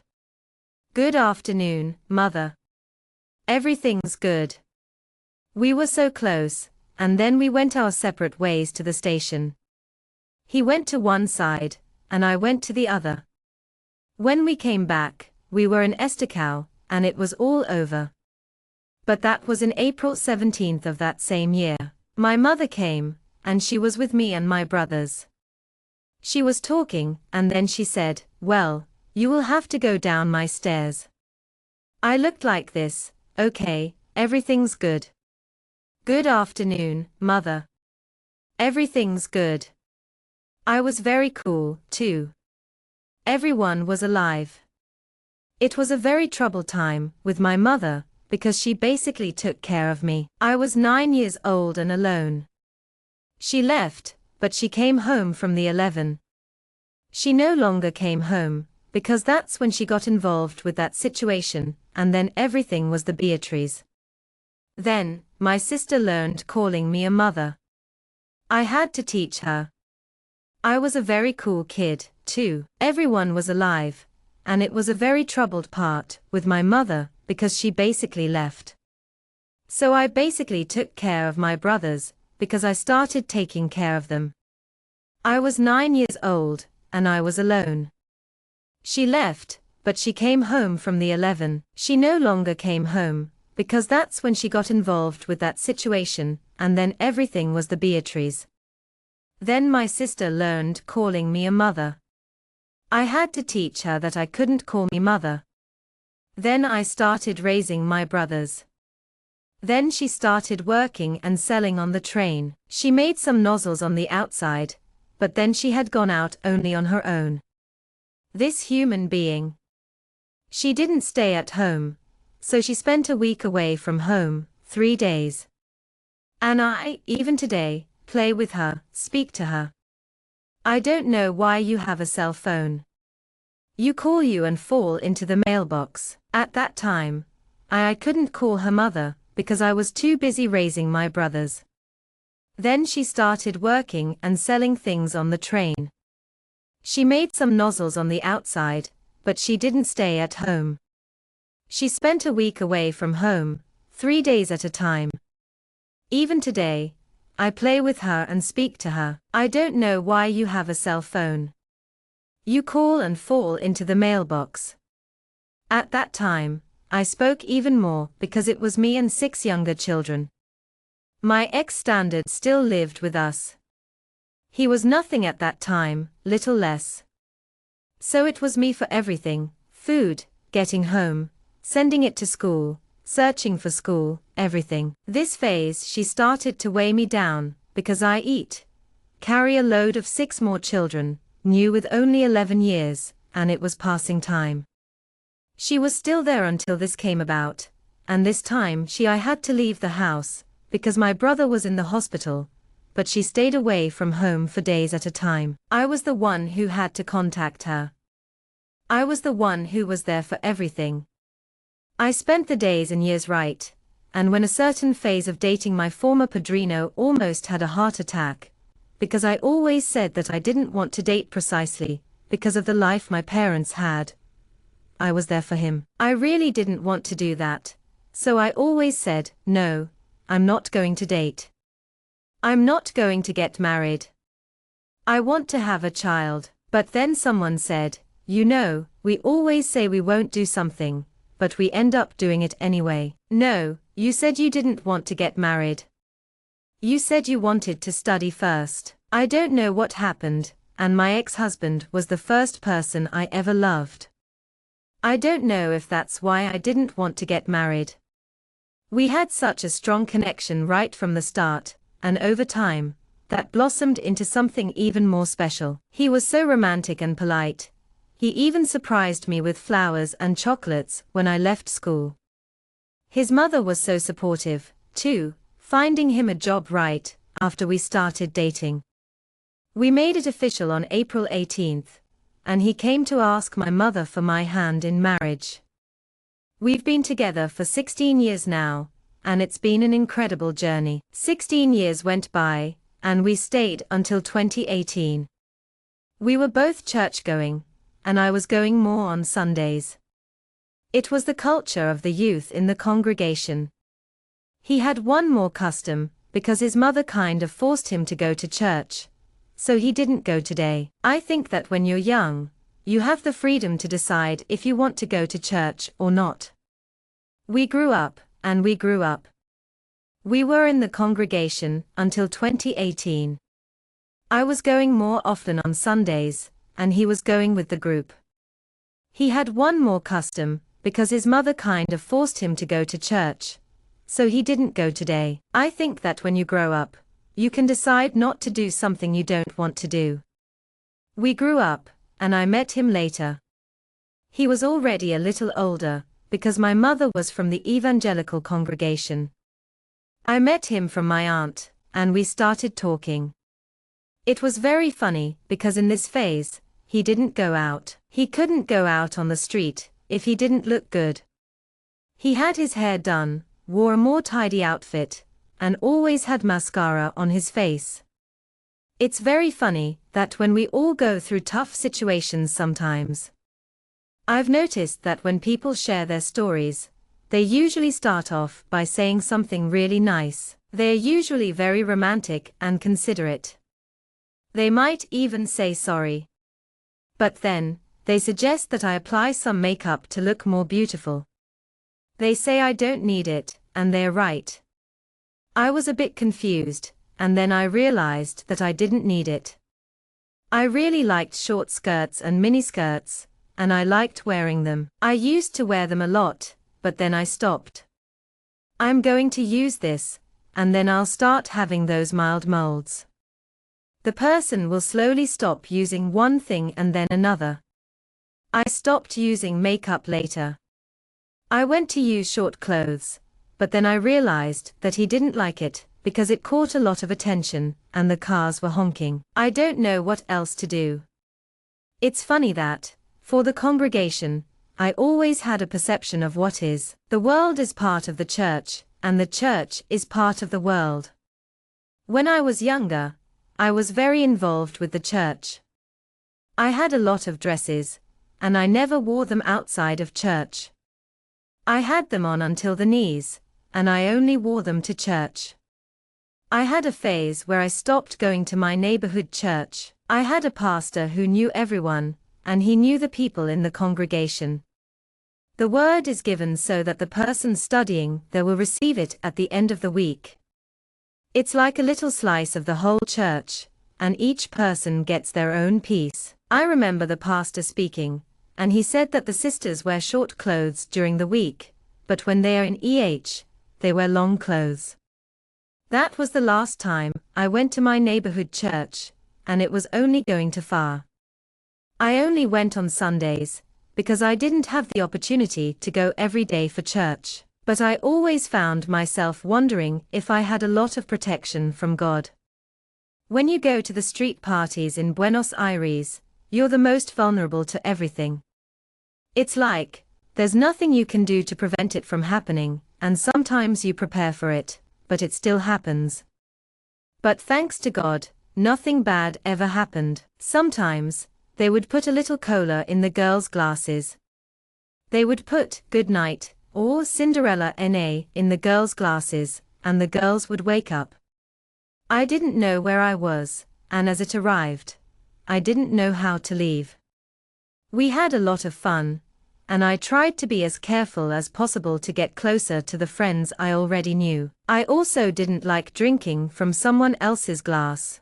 Speaker 1: Good afternoon, Mother. Everything's good. We were so close, and then we went our separate ways to the station. He went to one side, and I went to the other. When we came back, we were in Estacao, and it was all over. But that was in April 17th of that same year. My mother came, and she was with me and my brothers. She was talking, and then she said, "Well, you will have to go down my stairs." I looked like this. "Okay, everything's good." "Good afternoon, Mother." "Everything's good." I was very cool, too. Everyone was alive. It was a very troubled time with my mother, because she basically took care of me. I was 9 years old and alone. She left, but she came home from the 11. She no longer came home, because that's when she got involved with that situation, and then everything was the Beatrice. Then, my sister learned calling me a mother. I had to teach her. I was a very cool kid, too. Everyone was alive, and it was a very troubled part with my mother, because she basically left. So I basically took care of my brothers, because I started taking care of them. I was 9 years old, and I was alone. She left, but she came home from the 11. She no longer came home, because that's when she got involved with that situation, and then everything was the Beatrice. Then my sister learned calling me a mother. I had to teach her that I couldn't call me mother. Then I started raising my brothers. Then she started working and selling on the train. She made some nozzles on the outside, but then she had gone out only on her own. This human being. She didn't stay at home, so she spent a week away from home, 3 days. And I, even today, play with her, speak to her. I don't know why you have a cell phone. You call you and fall into the mailbox. At that time, I couldn't call her mother, because I was too busy raising my brothers. Then she started working and selling things on the train. She made some nozzles on the outside, but she didn't stay at home. She spent a week away from home, 3 days at a time. Even today, I play with her and speak to her. I don't know why you have a cell phone. You call and fall into the mailbox. At that time, I spoke even more because it was me and 6 younger children. My ex-standard still lived with us. He was nothing at that time, little less. So it was me for everything: food, getting home, sending it to school, searching for school, everything. This phase she started to weigh me down, because I carry a load of 6 more children, new with only 11 years, and it was passing time. She was still there until this came about, and this time I had to leave the house, because my brother was in the hospital, but she stayed away from home for days at a time. I was the one who had to contact her. I was the one who was there for everything. I spent the days and years right, and when a certain phase of dating my former padrino almost had a heart attack, because I always said that I didn't want to date precisely, because of the life my parents had. I was there for him. I really didn't want to do that, so I always said, no, I'm not going to date. I'm not going to get married. I want to have a child. But then someone said, you know, we always say we won't do something, but we end up doing it anyway. No, you said you didn't want to get married. You said you wanted to study first. I don't know what happened, and my ex-husband was the first person I ever loved. I don't know if that's why I didn't want to get married. We had such a strong connection right from the start, and over time, that blossomed into something even more special. He was so romantic and polite. He even surprised me with flowers and chocolates when I left school. His mother was so supportive, too, finding him a job right after we started dating. We made it official on April 18th, and he came to ask my mother for my hand in marriage. We've been together for 16 years now, and it's been an incredible journey. 16 years went by, and we stayed until 2018. We were both church-going, and I was going more on Sundays. It was the culture of the youth in the congregation. He had one more custom, because his mother kind of forced him to go to church, so he didn't go today. I think that when you're young, you have the freedom to decide if you want to go to church or not. We grew up, and we grew up. We were in the congregation until 2018. I was going more often on Sundays, and he was going with the group. He had one more custom, because his mother kind of forced him to go to church. So he didn't go today. I think that when you grow up, you can decide not to do something you don't want to do. We grew up, and I met him later. He was already a little older, because my mother was from the evangelical congregation. I met him from my aunt, and we started talking. It was very funny, because in this phase, he didn't go out. He couldn't go out on the street if he didn't look good. He had his hair done, wore a more tidy outfit, and always had mascara on his face. It's very funny that when we all go through tough situations sometimes, I've noticed that when people share their stories, they usually start off by saying something really nice. They're usually very romantic and considerate. They might even say sorry. But then, they suggest that I apply some makeup to look more beautiful. They say I don't need it, and they're right. I was a bit confused, and then I realized that I didn't need it. I really liked short skirts and miniskirts, and I liked wearing them. I used to wear them a lot, but then I stopped. I'm going to use this, and then I'll start having those mild molds. The person will slowly stop using one thing and then another. I stopped using makeup later. I went to use short clothes, but then I realized that he didn't like it, because it caught a lot of attention, and the cars were honking. I don't know what else to do. It's funny that, for the congregation, I always had a perception of what is. The world is part of the church, and the church is part of the world. When I was younger, I was very involved with the church. I had a lot of dresses, and I never wore them outside of church. I had them on until the knees, and I only wore them to church. I had a phase where I stopped going to my neighborhood church. I had a pastor who knew everyone, and he knew the people in the congregation. The word is given so that the person studying there will receive it at the end of the week. It's like a little slice of the whole church, and each person gets their own piece. I remember the pastor speaking, and he said that the sisters wear short clothes during the week, but when they are in they wear long clothes. That was the last time I went to my neighborhood church, and it was only going too far. I only went on Sundays, because I didn't have the opportunity to go every day for church, but I always found myself wondering if I had a lot of protection from God. When you go to the street parties in Buenos Aires, you're the most vulnerable to everything. It's like, there's nothing you can do to prevent it from happening, and sometimes you prepare for it, but it still happens. But thanks to God, nothing bad ever happened. Sometimes, they would put a little cola in the girls' glasses. They would put "Good Night" or "Cinderella N.A." in the girls' glasses, and the girls would wake up. I didn't know where I was, and as it arrived, I didn't know how to leave. We had a lot of fun, and I tried to be as careful as possible to get closer to the friends I already knew. I also didn't like drinking from someone else's glass.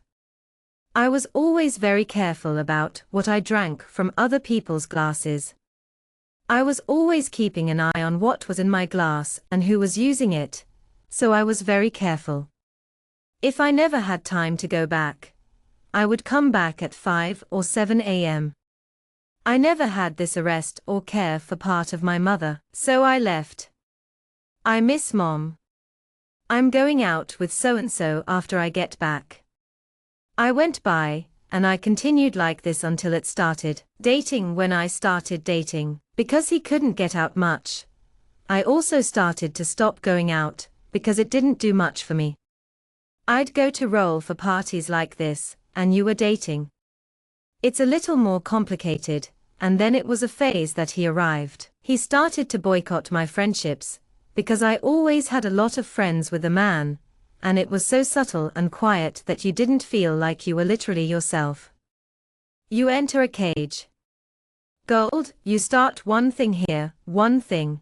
Speaker 1: I was always very careful about what I drank from other people's glasses. I was always keeping an eye on what was in my glass and who was using it, so I was very careful. If I never had time to go back, I would come back at 5 or 7 a.m. I never had this arrest or care for part of my mother, so I left. I miss Mom. I'm going out with so-and-so after I get back. I went by, and I continued like this until it started dating. When I started dating, because he couldn't get out much, I also started to stop going out, because it didn't do much for me. I'd go to roll for parties like this, and you were dating. It's a little more complicated, and then it was a phase that he arrived. He started to boycott my friendships, because I always had a lot of friends with a man, and it was so subtle and quiet that you didn't feel like you were literally yourself. You enter a cage. Gold, you start one thing here, one thing.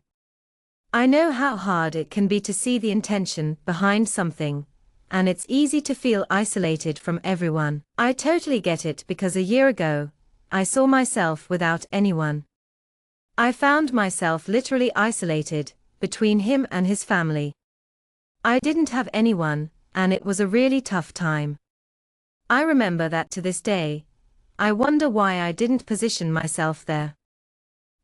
Speaker 1: I know how hard it can be to see the intention behind something, and it's easy to feel isolated from everyone. I totally get it because a year ago, I saw myself without anyone. I found myself literally isolated between him and his family. I didn't have anyone, and it was a really tough time. I remember that to this day. I wonder why I didn't position myself there.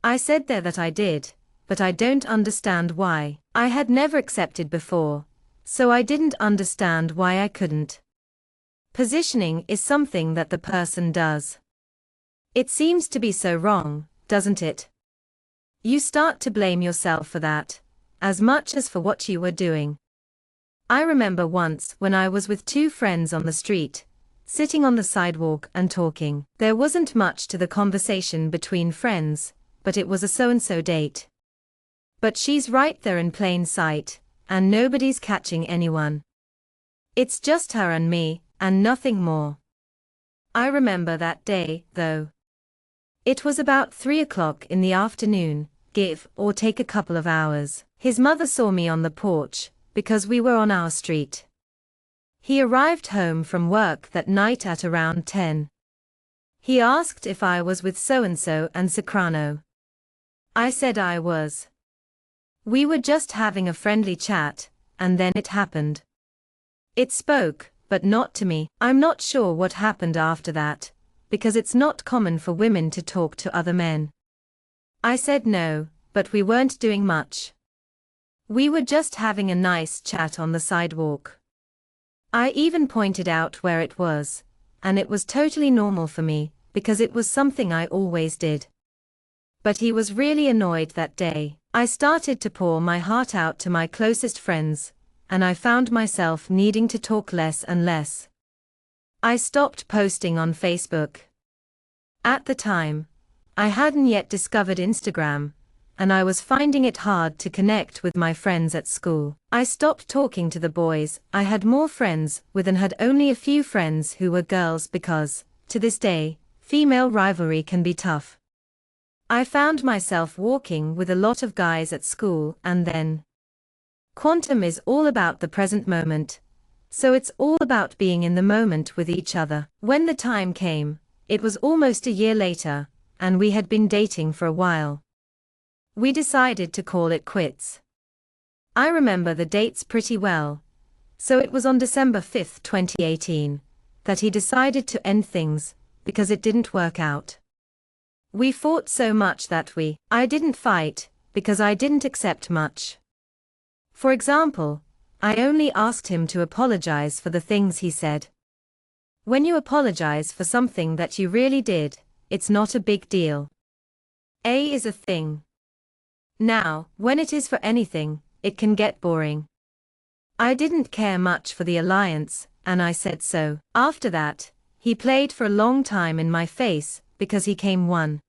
Speaker 1: I said there that I did, but I don't understand why. I had never accepted before, so I didn't understand why I couldn't. Positioning is something that the person does. It seems to be so wrong, doesn't it? You start to blame yourself for that, as much as for what you were doing. I remember once when I was with two friends on the street, sitting on the sidewalk and talking. There wasn't much to the conversation between friends, but it was a so-and-so date. But she's right there in plain sight, and nobody's catching anyone. It's just her and me, and nothing more. I remember that day, though. It was about 3 o'clock in the afternoon, give or take a couple of hours. His mother saw me on the porch, because we were on our street. He arrived home from work that night at around 10. He asked if I was with so-and-so and Soprano. I said I was. We were just having a friendly chat, and then it happened. It spoke, but not to me. I'm not sure what happened after that, because it's not common for women to talk to other men. I said no, but we weren't doing much. We were just having a nice chat on the sidewalk. I even pointed out where it was, and it was totally normal for me, because it was something I always did. But he was really annoyed that day. I started to pour my heart out to my closest friends, and I found myself needing to talk less and less. I stopped posting on Facebook. At the time, I hadn't yet discovered Instagram, and I was finding it hard to connect with my friends at school. I stopped talking to the boys I had more friends with and had only a few friends who were girls because, to this day, female rivalry can be tough. I found myself walking with a lot of guys at school and then. Quantum is all about the present moment, so it's all about being in the moment with each other. When the time came, it was almost a year later, and we had been dating for a while. We decided to call it quits. I remember the dates pretty well, so it was on December 5, 2018, that he decided to end things, because it didn't work out. We fought so much that I didn't fight, because I didn't accept much. For example, I only asked him to apologize for the things he said. When you apologize for something that you really did, it's not a big deal. A is a thing. Now, when it is for anything, it can get boring. I didn't care much for the alliance, and I said so. After that, he played for a long time in my face, because he came one.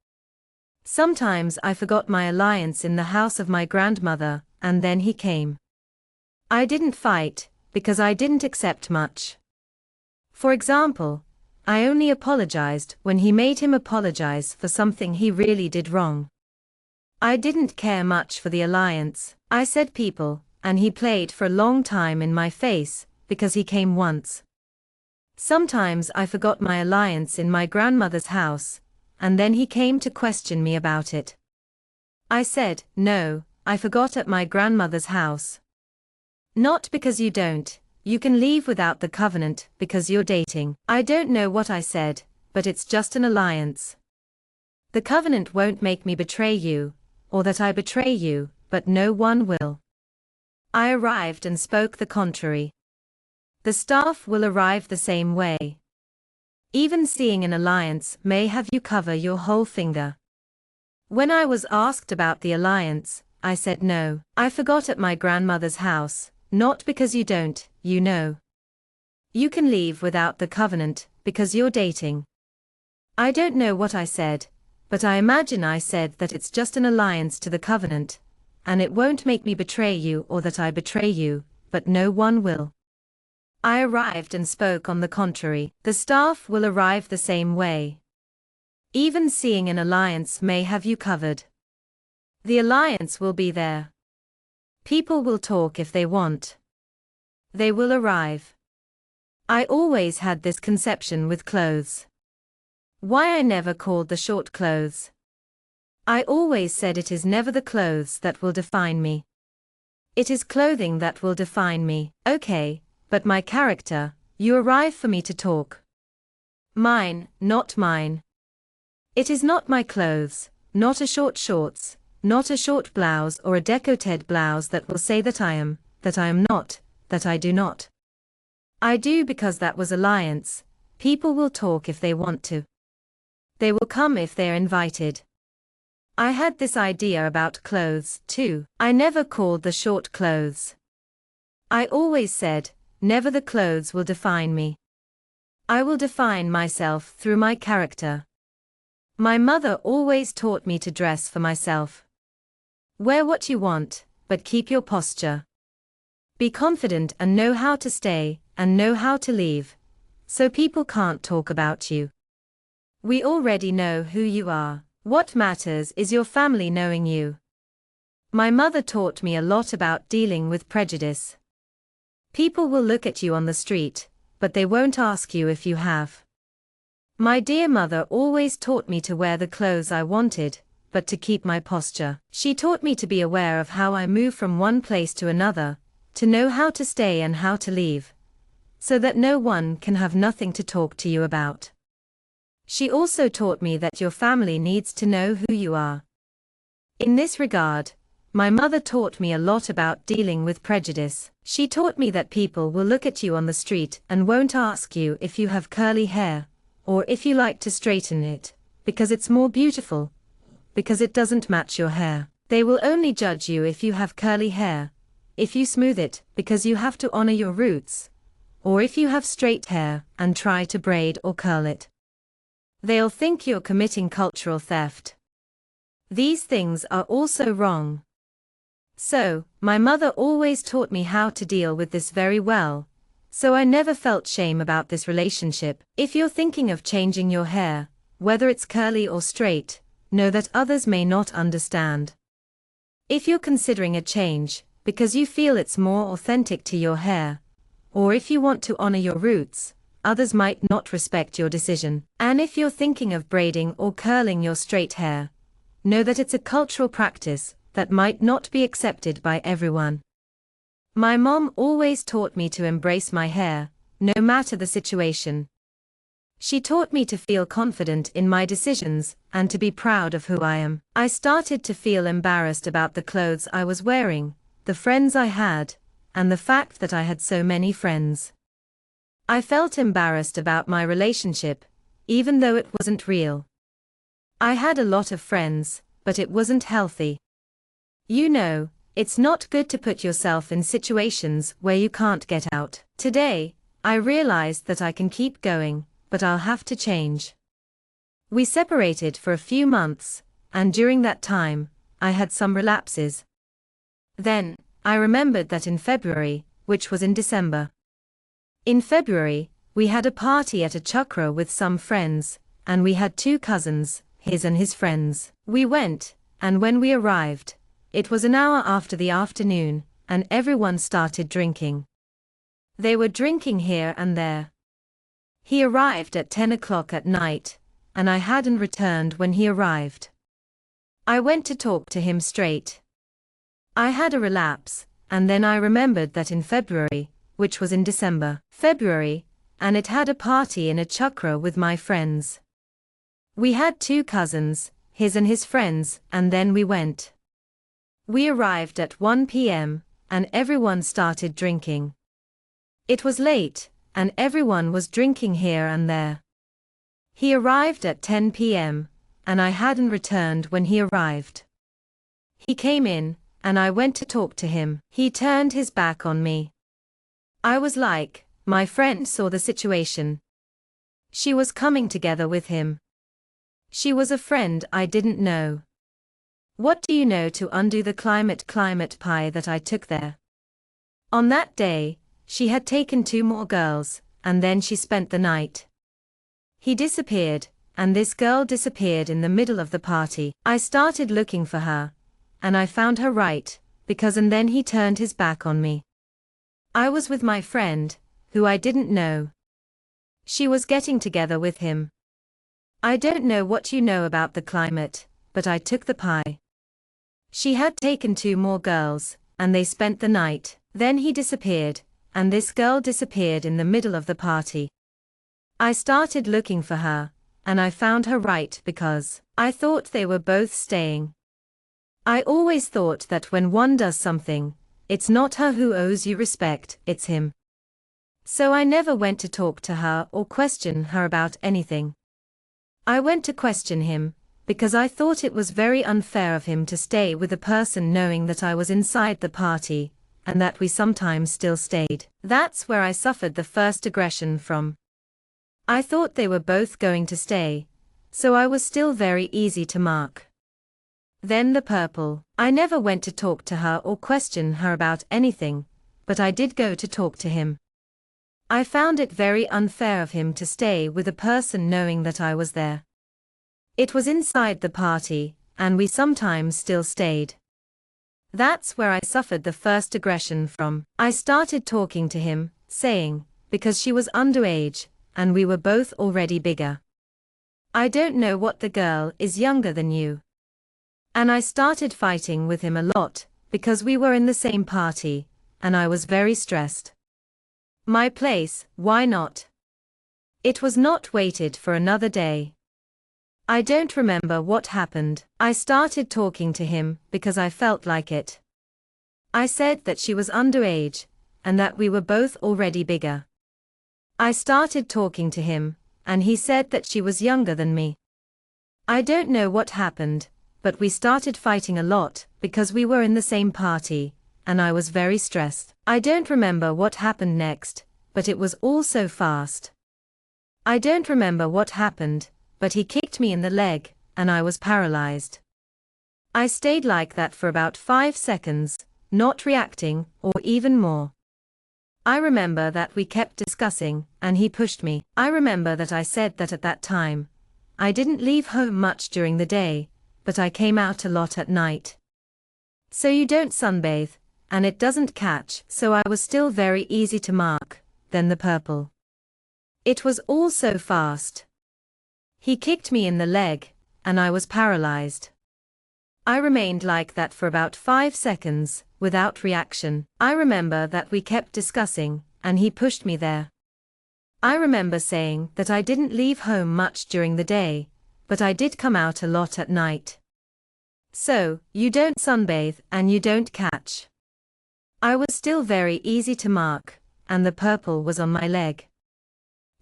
Speaker 1: Sometimes I forgot my alliance in the house of my grandmother, and then he came. I didn't fight, because I didn't accept much. For example, I only apologized when he made him apologize for something he really did wrong. I didn't care much for the alliance. I said people, and he played for a long time in my face, because he came once. Sometimes I forgot my alliance in my grandmother's house, and then he came to question me about it. I said, no, I forgot at my grandmother's house. Not because you don't, you can leave without the covenant, because you're dating. I don't know what I said, but it's just an alliance. The covenant won't make me betray you, or that I betray you, but no one will. I arrived and spoke the contrary. The staff will arrive the same way. Even seeing an alliance may have you cover your whole finger. When I was asked about the alliance, I said no. I forgot at my grandmother's house, not because you don't, you know. You can leave without the covenant, because you're dating. I don't know what I said, but I imagine I said that it's just an alliance to the covenant, and it won't make me betray you or that I betray you, but no one will. I arrived and spoke on the contrary. The staff will arrive the same way. Even seeing an alliance may have you covered. The alliance will be there. People will talk if they want. They will arrive. I always had this conception with clothes. Why I never called the short clothes. I always said it is never the clothes that will define me. It is clothing that will define me. Okay, but my character, you arrive for me to talk. Mine, not mine. It is not my clothes, not a short shorts, not a short blouse or a décolleté blouse that will say that I am not, that I do not. I do because that was alliance. People will talk if they want to. They will come if they are invited. I had this idea about clothes, too. I never called the short clothes. I always said, never the clothes will define me. I will define myself through my character. My mother always taught me to dress for myself. Wear what you want, but keep your posture. Be confident and know how to stay, and know how to leave, so people can't talk about you. We already know who you are. What matters is your family knowing you. My mother taught me a lot about dealing with prejudice. People will look at you on the street, but they won't ask you if you have. My dear mother always taught me to wear the clothes I wanted, but to keep my posture. She taught me to be aware of how I move from one place to another, to know how to stay and how to leave, so that no one can have nothing to talk to you about. She also taught me that your family needs to know who you are. In this regard, my mother taught me a lot about dealing with prejudice. She taught me that people will look at you on the street and won't ask you if you have curly hair, or if you like to straighten it, because it's more beautiful, because it doesn't match your hair. They will only judge you if you have curly hair, if you smooth it, because you have to honor your roots, or if you have straight hair and try to braid or curl it. They'll think you're committing cultural theft. These things are also wrong. So, my mother always taught me how to deal with this very well, so I never felt shame about this relationship. If you're thinking of changing your hair, whether it's curly or straight, know that others may not understand. If you're considering a change, because you feel it's more authentic to your hair, or if you want to honor your roots, others might not respect your decision. And if you're thinking of braiding or curling your straight hair, know that it's a cultural practice that might not be accepted by everyone. My mom always taught me to embrace my hair, no matter the situation. She taught me to feel confident in my decisions and to be proud of who I am. I started to feel embarrassed about the clothes I was wearing, the friends I had, and the fact that I had so many friends. I felt embarrassed about my relationship, even though it wasn't real. I had a lot of friends, but it wasn't healthy. You know, it's not good to put yourself in situations where you can't get out. Today, I realized that I can keep going, but I'll have to change. We separated for a few months, and during that time, I had some relapses. Then, I remembered that in February, which was in December. In February, we had a party at a chakra with some friends, and we had 2 cousins, his and his friends. We went, and when we arrived, it was an hour after the afternoon, and everyone started drinking. They were drinking here and there. He arrived at 10 o'clock at night, and I hadn't returned when he arrived. I went to talk to him straight. I had a relapse, and then I remembered that in February, which was in February, and it had a party in a chakra with my friends. We had 2 cousins, his and his friends, and then we went. We arrived at 1 p.m., and everyone started drinking. It was late, and everyone was drinking here and there. He arrived at 10 p.m., and I hadn't returned when he arrived. He came in, and I went to talk to him. He turned his back on me. I was like, my friend saw the situation. She was coming together with him. She was a friend I didn't know. What do you know to undo the climate pie that I took there? On that day, she had taken 2 more girls, and then she spent the night. He disappeared, and this girl disappeared in the middle of the party. I started looking for her, and I found her right, and then he turned his back on me. I was with my friend, who I didn't know. She was getting together with him. I don't know what you know about the climate, but I took the pie. She had taken 2 more girls, and they spent the night. Then he disappeared, and this girl disappeared in the middle of the party. I started looking for her, and I found her right because I thought they were both staying. I always thought that when one does something, it's not her who owes you respect, it's him. So I never went to talk to her or question her about anything. I went to question him, because I thought it was very unfair of him to stay with a person knowing that I was inside the party, and that we sometimes still stayed. That's where I suffered the first aggression from. I thought they were both going to stay, so I was still very easy to mark. Then the purple. I never went to talk to her or question her about anything, but I did go to talk to him. I found it very unfair of him to stay with a person knowing that I was there. It was inside the party, and we sometimes still stayed. That's where I suffered the first aggression from. I started talking to him, saying, because she was underage, and we were both already bigger. I don't know what the girl is younger than you. And I started fighting with him a lot, because we were in the same party, and I was very stressed. My place, why not? It was not waited for another day. I don't remember what happened. I started talking to him because I felt like it. I said that she was underage, and that we were both already bigger. I started talking to him, and he said that she was younger than me. I don't know what happened, but we started fighting a lot, because we were in the same party, and I was very stressed. I don't remember what happened next, but it was all so fast. I don't remember what happened, but he kicked me in the leg, and I was paralyzed. I stayed like that for about 5 seconds, not reacting, or even more. I remember that we kept discussing, and he pushed me. I remember that I said that at that time, I didn't leave home much during the day, but I came out a lot at night. So you don't sunbathe, and it doesn't catch, so I was still very easy to mark. Then the purple. It was all so fast. He kicked me in the leg, and I was paralyzed. I remained like that for about 5 seconds, without reaction. I remember that we kept discussing, and he pushed me there. I remember saying that I didn't leave home much during the day, but I did come out a lot at night. So, you don't sunbathe, and you don't catch. I was still very easy to mark, and the purple was on my leg.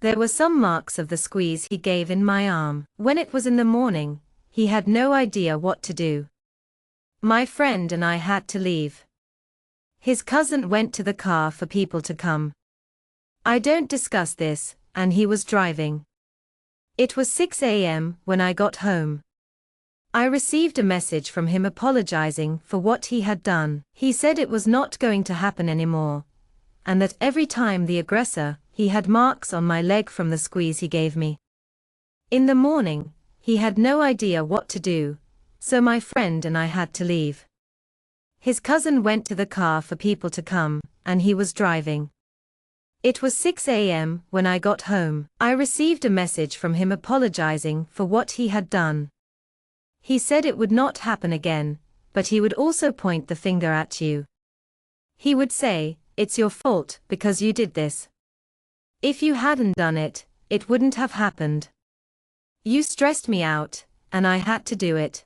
Speaker 1: There were some marks of the squeeze he gave in my arm. When it was in the morning, he had no idea what to do. My friend and I had to leave. His cousin went to the car for people to come. I don't discuss this, and he was driving. It was 6 a.m. when I got home. I received a message from him apologizing for what he had done. He said it was not going to happen anymore, and that every time the aggressor, he had marks on my leg from the squeeze he gave me. In the morning, he had no idea what to do, so my friend and I had to leave. His cousin went to the car for people to come, and he was driving. It was 6 a.m. when I got home. I received a message from him apologizing for what he had done. He said it would not happen again, but he would also point the finger at you. He would say, "It's your fault because you did this. If you hadn't done it, it wouldn't have happened. You stressed me out, and I had to do it.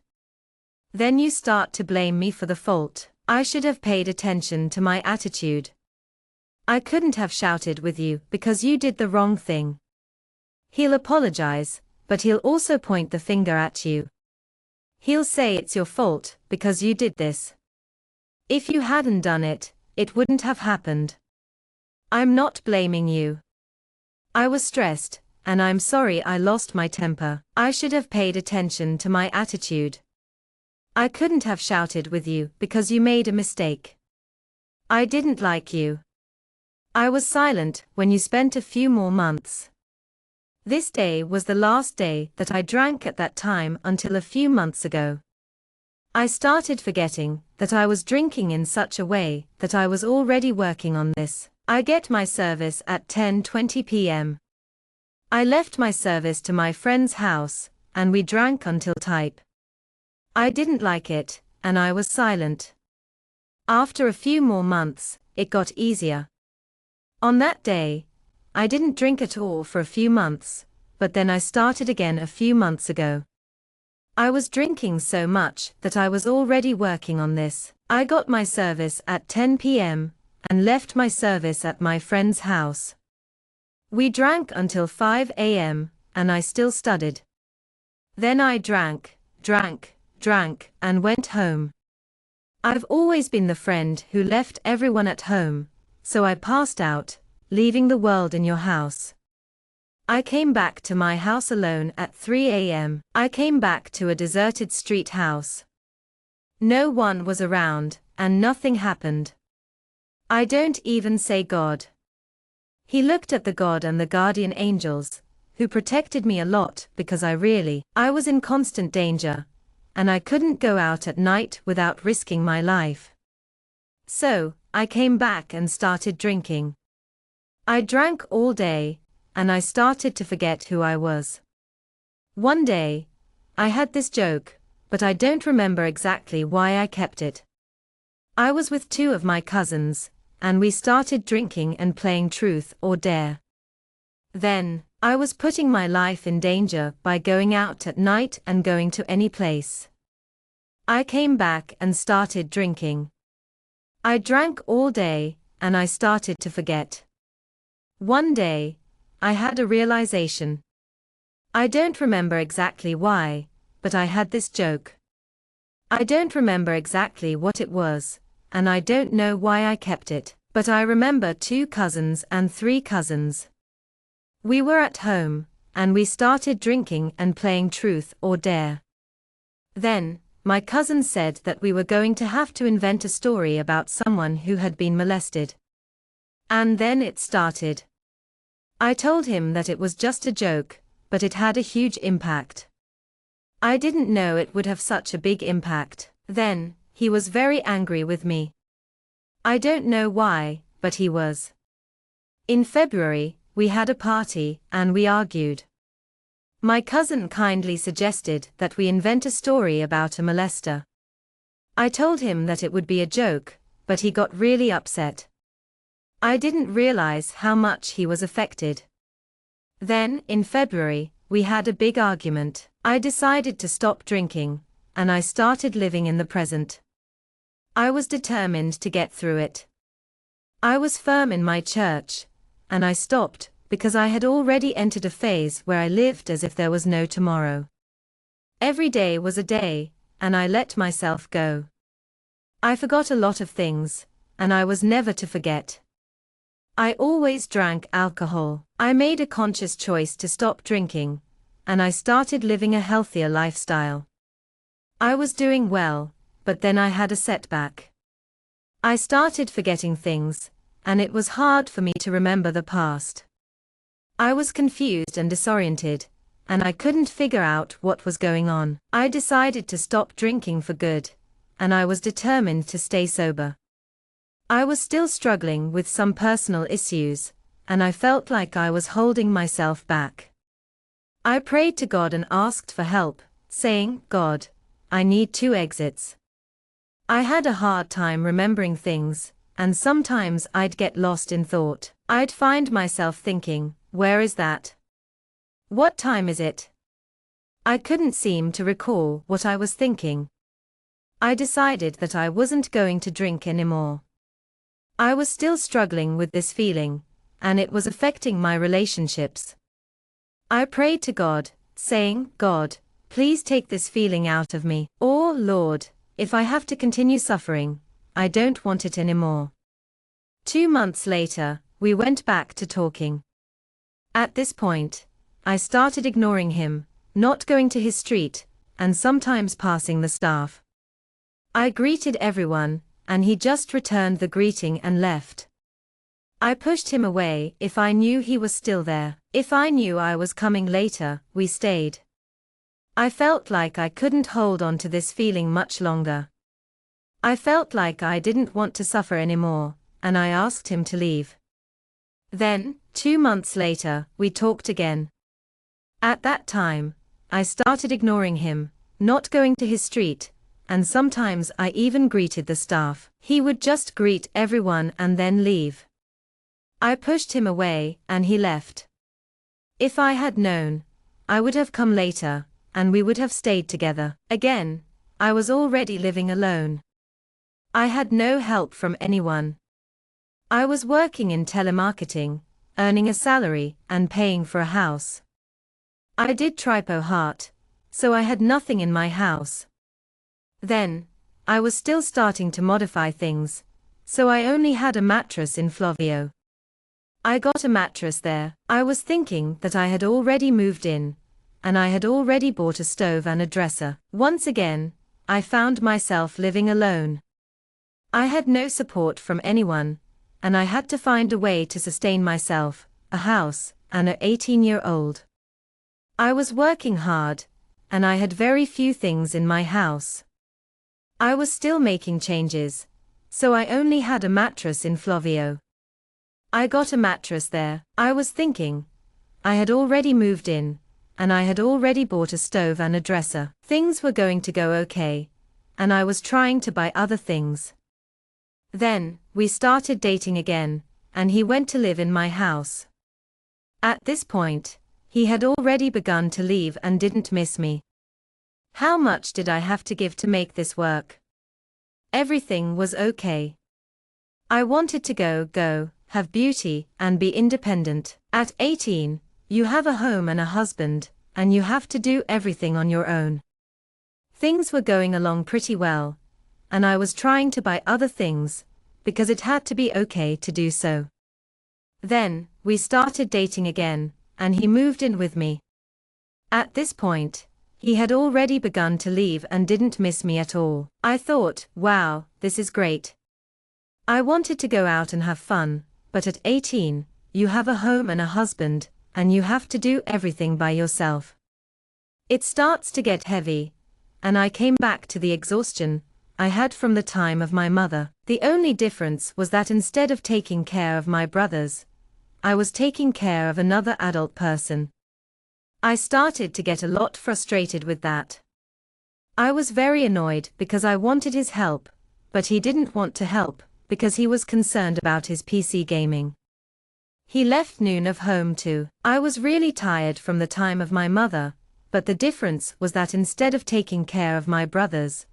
Speaker 1: Then you start to blame me for the fault. I should have paid attention to my attitude. I couldn't have shouted with you because you did the wrong thing." He'll apologize, but he'll also point the finger at you. He'll say it's your fault because you did this. If you hadn't done it, it wouldn't have happened. I'm not blaming you. I was stressed, and I'm sorry I lost my temper. I should have paid attention to my attitude. I couldn't have shouted with you because you made a mistake. I didn't like you. I was silent when you spent a few more months. This day was the last day that I drank at that time until a few months ago. I started forgetting that I was drinking in such a way that I was already working on this. I get my service at 10:20 p.m. I left my service to my friend's house, and we drank until type. I didn't like it, and I was silent. After a few more months, it got easier. On that day, I didn't drink at all for a few months, but then I started again a few months ago. I was drinking so much that I was already working on this. I got my service at 10 p.m. and left my service at my friend's house. We drank until 5 a.m., and I still studied. Then I drank, and went home. I've always been the friend who left everyone at home, so I passed out, leaving the world in your house. I came back to my house alone at 3 a.m. I came back to a deserted street house. No one was around, and nothing happened. I don't even say God. He looked at the God and the guardian angels, who protected me a lot because I was in constant danger, and I couldn't go out at night without risking my life. So, I came back and started drinking. I drank all day, and I started to forget who I was. One day, I had this joke, but I don't remember exactly why I kept it. I was with two of my cousins, and we started drinking and playing truth or dare. Then, I was putting my life in danger by going out at night and going to any place. I came back and started drinking. I drank all day, and I started to forget. One day, I had a realization. I don't remember exactly why, but I had this joke. I don't remember exactly what it was, and I don't know why I kept it, but I remember 2 cousins and 3 cousins. We were at home, and we started drinking and playing truth or dare. Then, my cousin said that we were going to have to invent a story about someone who had been molested. And then it started. I told him that it was just a joke, but it had a huge impact. I didn't know it would have such a big impact. Then, he was very angry with me. I don't know why, but he was. In February, we had a party, and we argued. My cousin kindly suggested that we invent a story about a molester. I told him that it would be a joke, but he got really upset. I didn't realize how much he was affected. Then, in February, we had a big argument. I decided to stop drinking, and I started living in the present. I was determined to get through it. I was firm in my church, and I stopped because I had already entered a phase where I lived as if there was no tomorrow. Every day was a day, and I let myself go. I forgot a lot of things, and I was never to forget. I always drank alcohol. I made a conscious choice to stop drinking, and I started living a healthier lifestyle. I was doing well, but then I had a setback. I started forgetting things, and it was hard for me to remember the past. I was confused and disoriented, and I couldn't figure out what was going on. I decided to stop drinking for good, and I was determined to stay sober. I was still struggling with some personal issues, and I felt like I was holding myself back. I prayed to God and asked for help, saying, "God, I need 2 exits." I had a hard time remembering things, and sometimes I'd get lost in thought. I'd find myself thinking, "Where is that? What time is it?" I couldn't seem to recall what I was thinking. I decided that I wasn't going to drink anymore. I was still struggling with this feeling, and it was affecting my relationships. I prayed to God, saying, "God, please take this feeling out of me. Or, Lord, if I have to continue suffering, I don't want it anymore." 2 months later, we went back to talking. At this point, I started ignoring him, not going to his street, and sometimes passing the staff. I greeted everyone, and he just returned the greeting and left. I pushed him away if I knew he was still there. If I knew I was coming later, we stayed. I felt like I couldn't hold on to this feeling much longer. I felt like I didn't want to suffer anymore, and I asked him to leave. Then, 2 months later, we talked again. At that time, I started ignoring him, not going to his street, and sometimes I even greeted the staff. He would just greet everyone and then leave. I pushed him away, and he left. If I had known, I would have come later, and we would have stayed together. Again, I was already living alone. I had no help from anyone. I was working in telemarketing, earning a salary, and paying for a house. I did tripo heart, so I had nothing in my house. Then, I was still starting to modify things, so I only had a mattress in Flovio. I got a mattress there. I was thinking that I had already moved in, and I had already bought a stove and a dresser. Once again, I found myself living alone. I had no support from anyone, and I had to find a way to sustain myself, a house, and an 18-year-old. I was working hard, and I had very few things in my house. I was still making changes, so I only had a mattress in Flovio. I got a mattress there. I was thinking, I had already moved in, and I had already bought a stove and a dresser. Things were going to go okay, and I was trying to buy other things. Then, we started dating again, and he went to live in my house. At this point, he had already begun to leave and didn't miss me. How much did I have to give to make this work? Everything was okay. I wanted to go, have beauty, and be independent. At 18, you have a home and a husband, and you have to do everything on your own. Things were going along pretty well, and I was trying to buy other things, because it had to be okay to do so. Then, we started dating again, and he moved in with me. At this point, he had already begun to leave and didn't miss me at all. I thought, wow, this is great. I wanted to go out and have fun, but at 18, you have a home and a husband, and you have to do everything by yourself. It starts to get heavy, and I came back to the exhaustion I had from the time of my mother. The only difference was that instead of taking care of my brothers, I was taking care of another adult person. I started to get a lot frustrated with that. I was very annoyed because I wanted his help, but he didn't want to help because he was concerned about his PC gaming. He left noon of home too. I was really tired from the time of my mother, but the difference was that instead of taking care of my brothers,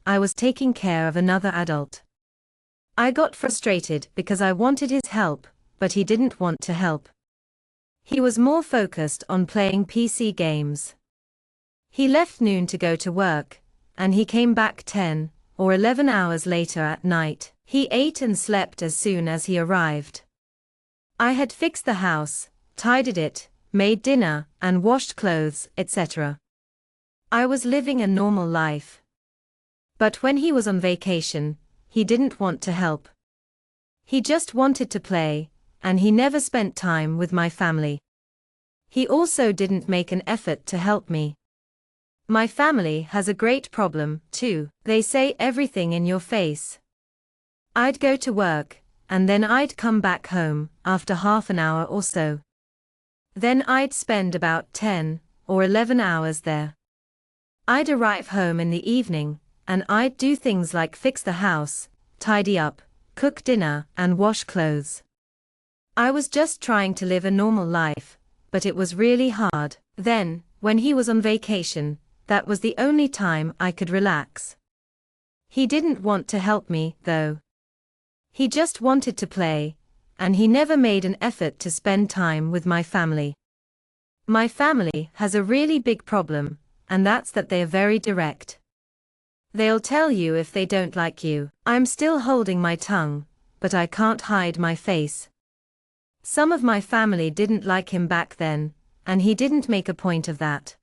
Speaker 1: I was taking care of another adult. I got frustrated because I wanted his help, but he didn't want to help. He was more focused on playing PC games. He left noon to go to work, and he came back 10 or 11 hours later at night. He ate and slept as soon as he arrived. I had fixed the house, tidied it, made dinner, and washed clothes, etc. I was living a normal life. But when he was on vacation, he didn't want to help. He just wanted to play, and he never spent time with my family. He also didn't make an effort to help me. My family has a great problem, too. They say everything in your face. I'd go to work, and then I'd come back home after half an hour or so. Then I'd spend about 10 or 11 hours there. I'd arrive home in the evening, and I'd do things like fix the house, tidy up, cook dinner, and wash clothes. I was just trying to live a normal life, but it was really hard. Then, when he was on vacation, that was the only time I could relax. He didn't want to help me, though. He just wanted to play, and he never made an effort to spend time with my family. My family has a really big problem, and that's that they're very direct. They'll tell you if they don't like you. I'm still holding my tongue, but I can't hide my face. Some of my family didn't like him back then, and he didn't make a point of that.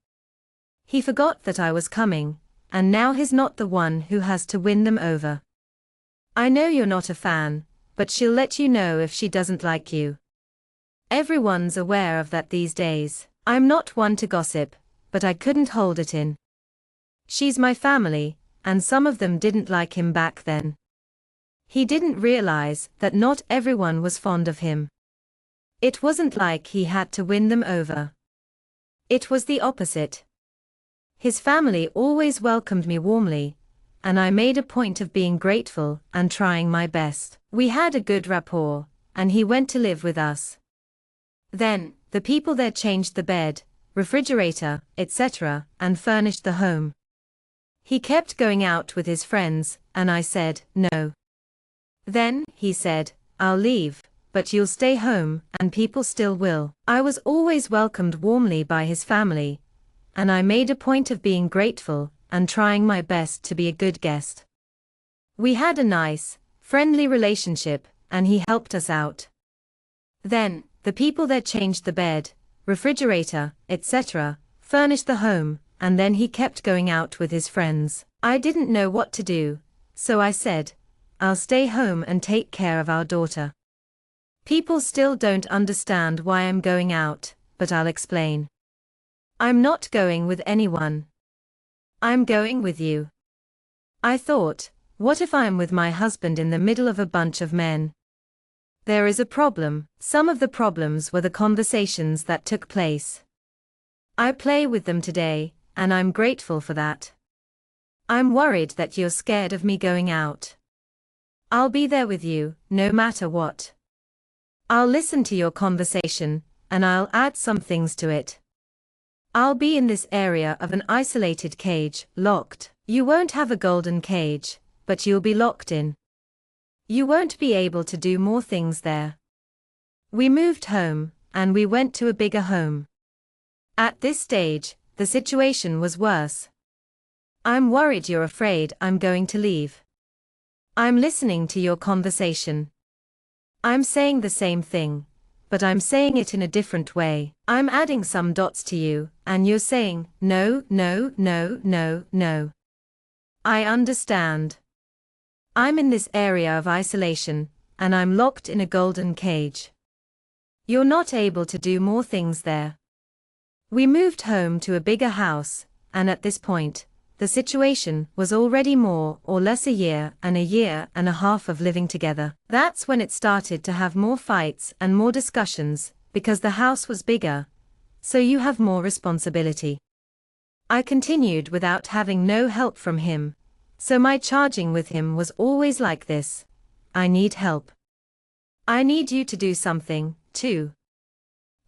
Speaker 1: He forgot that I was coming, and now he's not the one who has to win them over. I know you're not a fan, but she'll let you know if she doesn't like you. Everyone's aware of that these days. I'm not one to gossip, but I couldn't hold it in. She's my family, and some of them didn't like him back then. He didn't realize that not everyone was fond of him. It wasn't like he had to win them over. It was the opposite. His family always welcomed me warmly, and I made a point of being grateful and trying my best. We had a good rapport, and he went to live with us. Then, the people there changed the bed, refrigerator, etc., and furnished the home. He kept going out with his friends, and I said, no. Then, he said, I'll leave, but you'll stay home, and people still will. I was always welcomed warmly by his family, and I made a point of being grateful and trying my best to be a good guest. We had a nice, friendly relationship, and he helped us out. Then, the people there changed the bed, refrigerator, etc., furnished the home, and then he kept going out with his friends. I didn't know what to do, so I said, I'll stay home and take care of our daughter. People still don't understand why I'm going out, but I'll explain. I'm not going with anyone. I'm going with you. I thought, what if I'm with my husband in the middle of a bunch of men? There is a problem. Some of the problems were the conversations that took place. I play with them today, and I'm grateful for that. I'm worried that you're scared of me going out. I'll be there with you, no matter what. I'll listen to your conversation, and I'll add some things to it. I'll be in this area of an isolated cage, locked. You won't have a golden cage, but you'll be locked in. You won't be able to do more things there. We moved home, and we went to a bigger home. At this stage, the situation was worse. I'm worried you're afraid I'm going to leave. I'm listening to your conversation. I'm saying the same thing, but I'm saying it in a different way. I'm adding some dots to you, and you're saying, no, no, no, no, no. I understand. I'm in this area of isolation, and I'm locked in a golden cage. You're not able to do more things there. We moved home to a bigger house, and at this point, the situation was already more or less a year and a half of living together. That's when it started to have more fights and more discussions, because the house was bigger, so you have more responsibility. I continued without having no help from him, so my charging with him was always like this: I need help. I need you to do something, too.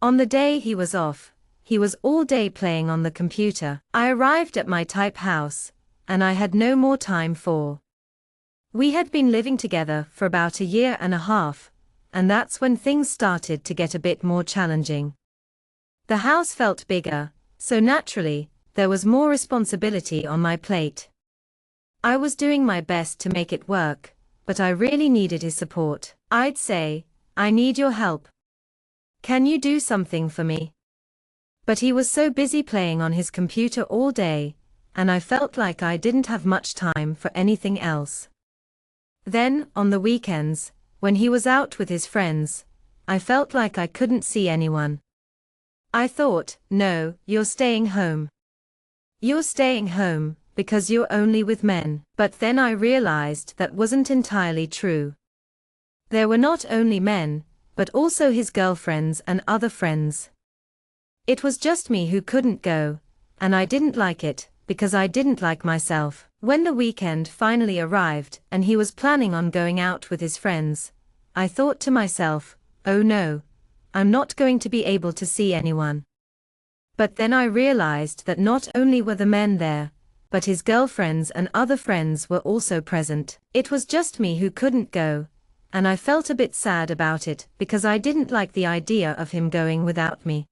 Speaker 1: On the day he was off, he was all day playing on the computer. I arrived at my type house, and I had no more time for. We had been living together for about a year and a half, and that's when things started to get a bit more challenging. The house felt bigger, so naturally, there was more responsibility on my plate. I was doing my best to make it work, but I really needed his support. I'd say, I need your help. Can you do something for me? But he was so busy playing on his computer all day, and I felt like I didn't have much time for anything else. Then, on the weekends, when he was out with his friends, I felt like I couldn't see anyone. I thought, no, you're staying home. You're staying home, because you're only with men. But then I realized that wasn't entirely true. There were not only men, but also his girlfriends and other friends. It was just me who couldn't go, and I didn't like it, because I didn't like myself. When the weekend finally arrived and he was planning on going out with his friends, I thought to myself, oh no, I'm not going to be able to see anyone. But then I realized that not only were the men there, but his girlfriends and other friends were also present. It was just me who couldn't go, and I felt a bit sad about it because I didn't like the idea of him going without me.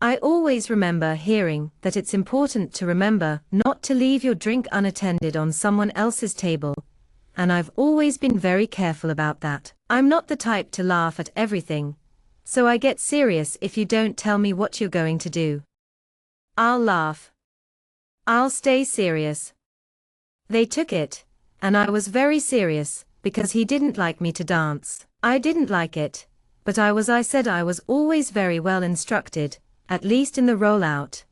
Speaker 1: I always remember hearing that it's important to remember not to leave your drink unattended on someone else's table, and I've always been very careful about that. I'm not the type to laugh at everything, so I get serious if you don't tell me what you're going to do. I'll laugh. I'll stay serious. They took it, and I was very serious, because he didn't like me to dance. I didn't like it, but I said I was always very well instructed, at least in the rollout.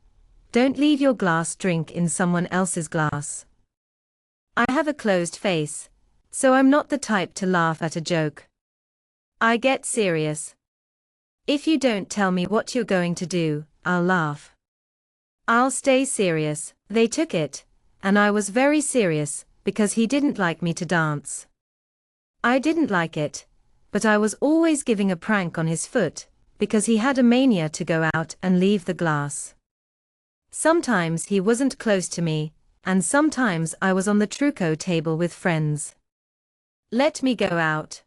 Speaker 1: Don't leave your glass drink in someone else's glass. I have a closed face, so I'm not the type to laugh at a joke. I get serious. If you don't tell me what you're going to do, I'll laugh. I'll stay serious. They took it, and I was very serious, because he didn't like me to dance. I didn't like it, but I was always giving a prank on his foot, because he had a mania to go out and leave the glass. Sometimes he wasn't close to me, and sometimes I was on the Truco table with friends. Let me go out.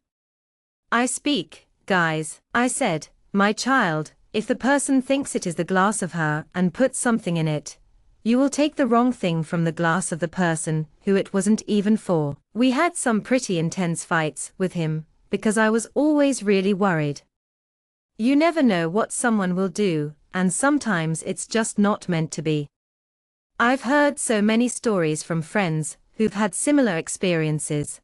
Speaker 1: I speak, guys, I said, my child, if the person thinks it is the glass of her and puts something in it, you will take the wrong thing from the glass of the person who it wasn't even for. We had some pretty intense fights with him, because I was always really worried. You never know what someone will do, and sometimes it's just not meant to be. I've heard so many stories from friends who've had similar experiences.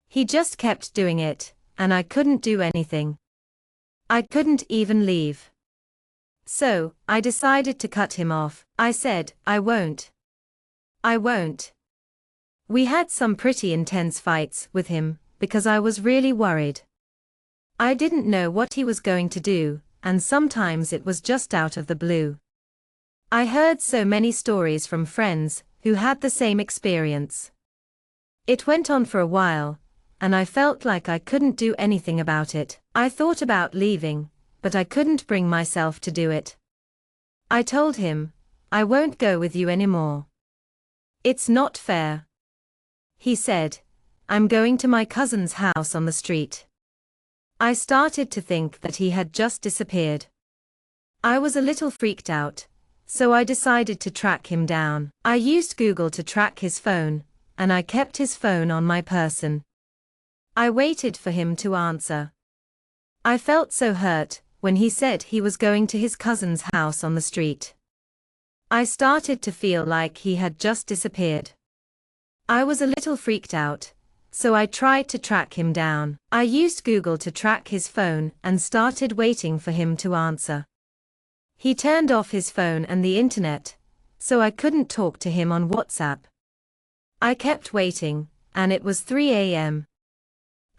Speaker 1: He just kept doing it, and I couldn't do anything. I couldn't even leave. So, I decided to cut him off. I said, I won't. I won't. We had some pretty intense fights with him, because I was really worried. I didn't know what he was going to do, and sometimes it was just out of the blue. I heard so many stories from friends who had the same experience. It went on for a while, and I felt like I couldn't do anything about it. I thought about leaving, but I couldn't bring myself to do it. I told him, I won't go with you anymore. It's not fair. He said, I'm going to my cousin's house on the street. I started to think that he had just disappeared. I was a little freaked out, so I decided to track him down. I used Google to track his phone, and I kept his phone on my person. I waited for him to answer. I felt so hurt when he said he was going to his cousin's house on the street. I started to feel like he had just disappeared. I was a little freaked out, so I tried to track him down. I used Google to track his phone and started waiting for him to answer. He turned off his phone and the internet, so I couldn't talk to him on WhatsApp. I kept waiting, and it was 3 a.m.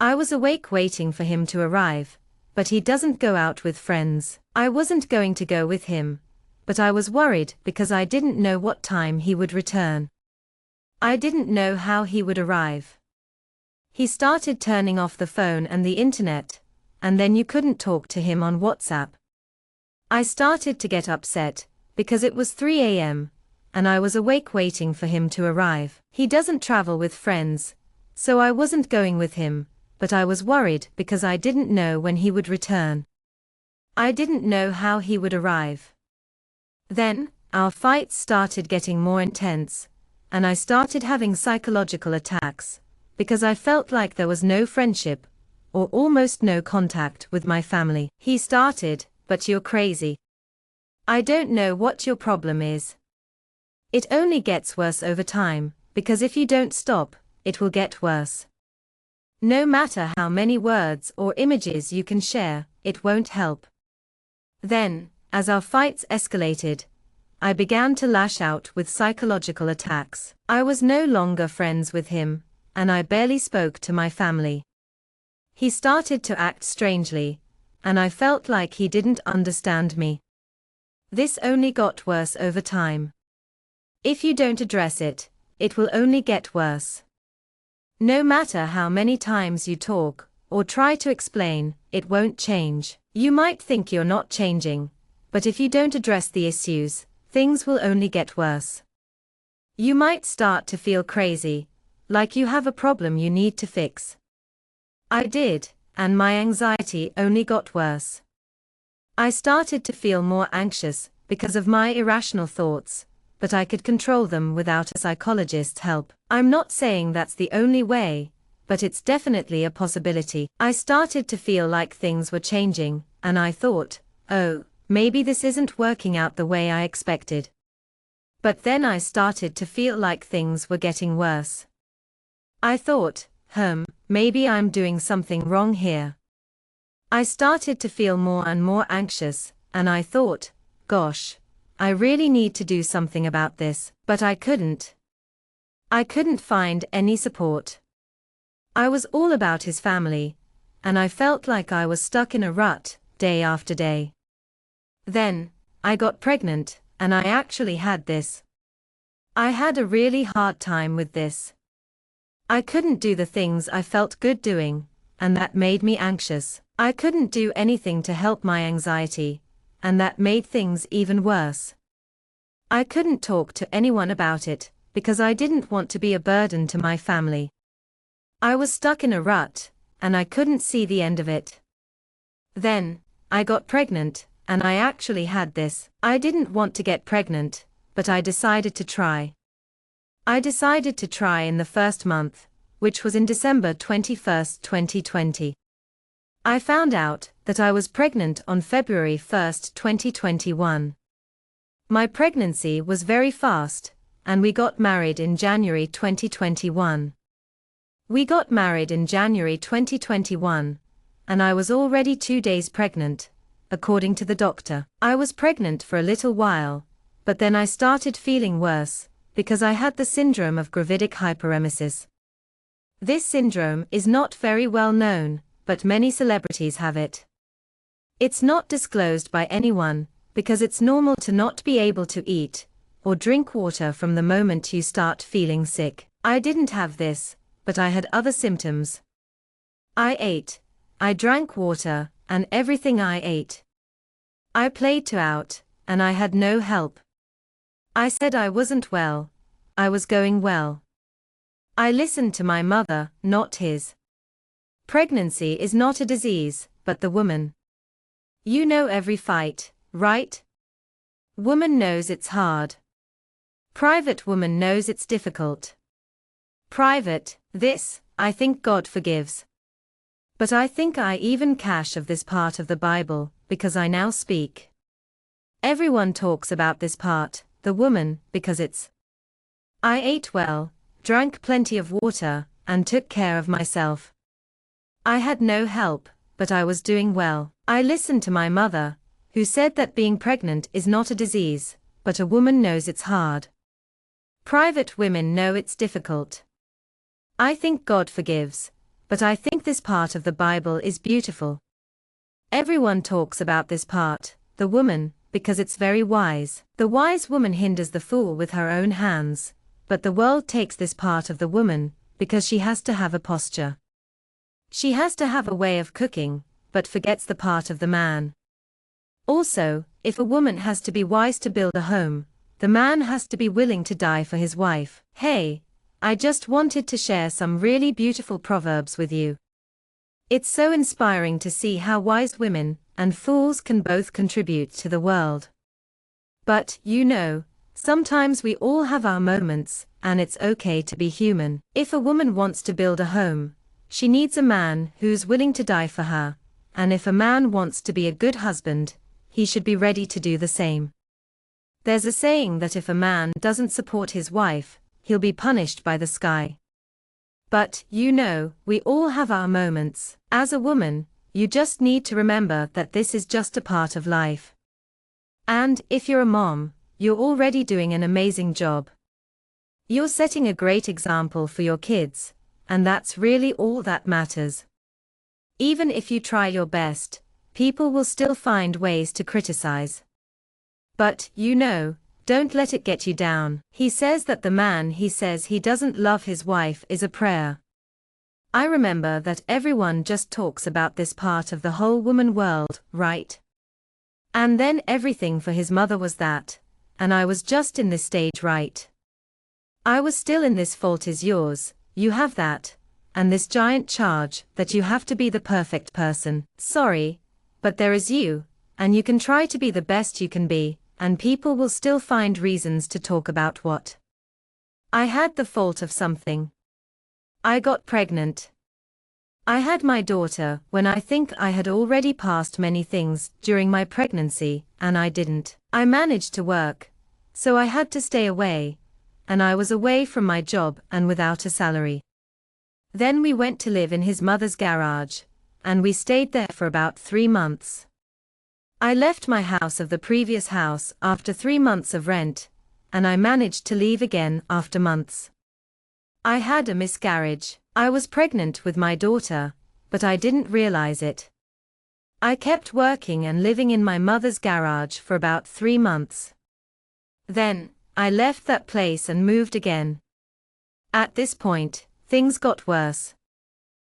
Speaker 1: I was awake waiting for him to arrive, but he doesn't go out with friends. I wasn't going to go with him, but I was worried because I didn't know what time he would return. I didn't know how he would arrive. He started turning off the phone and the internet, and then you couldn't talk to him on WhatsApp. I started to get upset, because it was 3 a.m., and I was awake waiting for him to arrive. He doesn't travel with friends, so I wasn't going with him, but I was worried because I didn't know when he would return. I didn't know how he would arrive. Then, our fights started getting more intense, and I started having psychological attacks, because I felt like there was no friendship, or almost no contact with my family. He started, but you're crazy. I don't know what your problem is. It only gets worse over time, because if you don't stop, it will get worse. No matter how many words or images you can share, it won't help. Then, as our fights escalated, I began to lash out with psychological attacks. I was no longer friends with him, and I barely spoke to my family. He started to act strangely, and I felt like he didn't understand me. This only got worse over time. If you don't address it, it will only get worse. No matter how many times you talk, or try to explain, it won't change. You might think you're not changing, but if you don't address the issues, things will only get worse. You might start to feel crazy, like you have a problem you need to fix. I did, and my anxiety only got worse. I started to feel more anxious because of my irrational thoughts, but I could control them without a psychologist's help. I'm not saying that's the only way, but it's definitely a possibility. I started to feel like things were changing, and I thought, oh, maybe this isn't working out the way I expected. But then I started to feel like things were getting worse. I thought, maybe I'm doing something wrong here. I started to feel more and more anxious, and I thought, gosh, I really need to do something about this, but I couldn't. I couldn't find any support. I was all about his family, and I felt like I was stuck in a rut, day after day. Then, I got pregnant, and I actually had this. I had a really hard time with this. I couldn't do the things I felt good doing, and that made me anxious. I couldn't do anything to help my anxiety, and that made things even worse. I couldn't talk to anyone about it, because I didn't want to be a burden to my family. I was stuck in a rut, and I couldn't see the end of it. Then, I got pregnant, and I actually had this. I didn't want to get pregnant, but I decided to try. I decided to try in the first month, which was in December 21st, 2020. I found out that I was pregnant on February 1st, 2021. My pregnancy was very fast, and we got married in January 2021. We got married in January 2021, and I was already 2 days pregnant, according to the doctor. I was pregnant for a little while, but then I started feeling worse, because I had the syndrome of gravidic hyperemesis. This syndrome is not very well known, but many celebrities have it. It's not disclosed by anyone, because it's normal to not be able to eat or drink water from the moment you start feeling sick. I didn't have this, but I had other symptoms. I ate, I drank water, and everything I ate. I played too out, and I had no help. I said I wasn't well. I was going well. I listened to my mother, not his. Pregnancy is not a disease, but the woman. You know every fight, right? Woman knows it's hard. Private woman knows it's difficult. Private, this, I think God forgives. But I think I even cash of this part of the Bible, because I now speak. Everyone talks about this part, the woman, because it's. I ate well, drank plenty of water, and took care of myself. I had no help, but I was doing well. I listened to my mother, who said that being pregnant is not a disease, but a woman knows it's hard. Private women know it's difficult. I think God forgives, but I think this part of the Bible is beautiful. Everyone talks about this part, the woman, because it's very wise. The wise woman hinders the fool with her own hands, but the world takes this part of the woman, because she has to have a posture. She has to have a way of cooking, but forgets the part of the man. Also, if a woman has to be wise to build a home, the man has to be willing to die for his wife. Hey, I just wanted to share some really beautiful proverbs with you. It's so inspiring to see how wise women and fools can both contribute to the world. But, you know, sometimes we all have our moments, and it's okay to be human. If a woman wants to build a home, she needs a man who's willing to die for her, and if a man wants to be a good husband, he should be ready to do the same. There's a saying that if a man doesn't support his wife, he'll be punished by the sky. But, you know, we all have our moments. As a woman, you just need to remember that this is just a part of life. And, if you're a mom, you're already doing an amazing job. You're setting a great example for your kids, and that's really all that matters. Even if you try your best, people will still find ways to criticize. But, you know, don't let it get you down. He says that the man he says he doesn't love his wife is a prayer. I remember that everyone just talks about this part of the whole woman world, right? And then everything for his mother was that, and I was just in this stage, right? I was still in this fault is yours, you have that, and this giant charge that you have to be the perfect person. Sorry, but there is you, and you can try to be the best you can be, and people will still find reasons to talk about what. I had the fault of something. I got pregnant. I had my daughter when I think I had already passed many things during my pregnancy, and I didn't. I managed to work, so I had to stay away, and I was away from my job and without a salary. Then we went to live in his mother's garage, and we stayed there for about 3 months. I left my house of the previous house after 3 months of rent, and I managed to leave again after months. I had a miscarriage. I was pregnant with my daughter, but I didn't realize it. I kept working and living in my mother's garage for about 3 months. Then, I left that place and moved again. At this point, things got worse.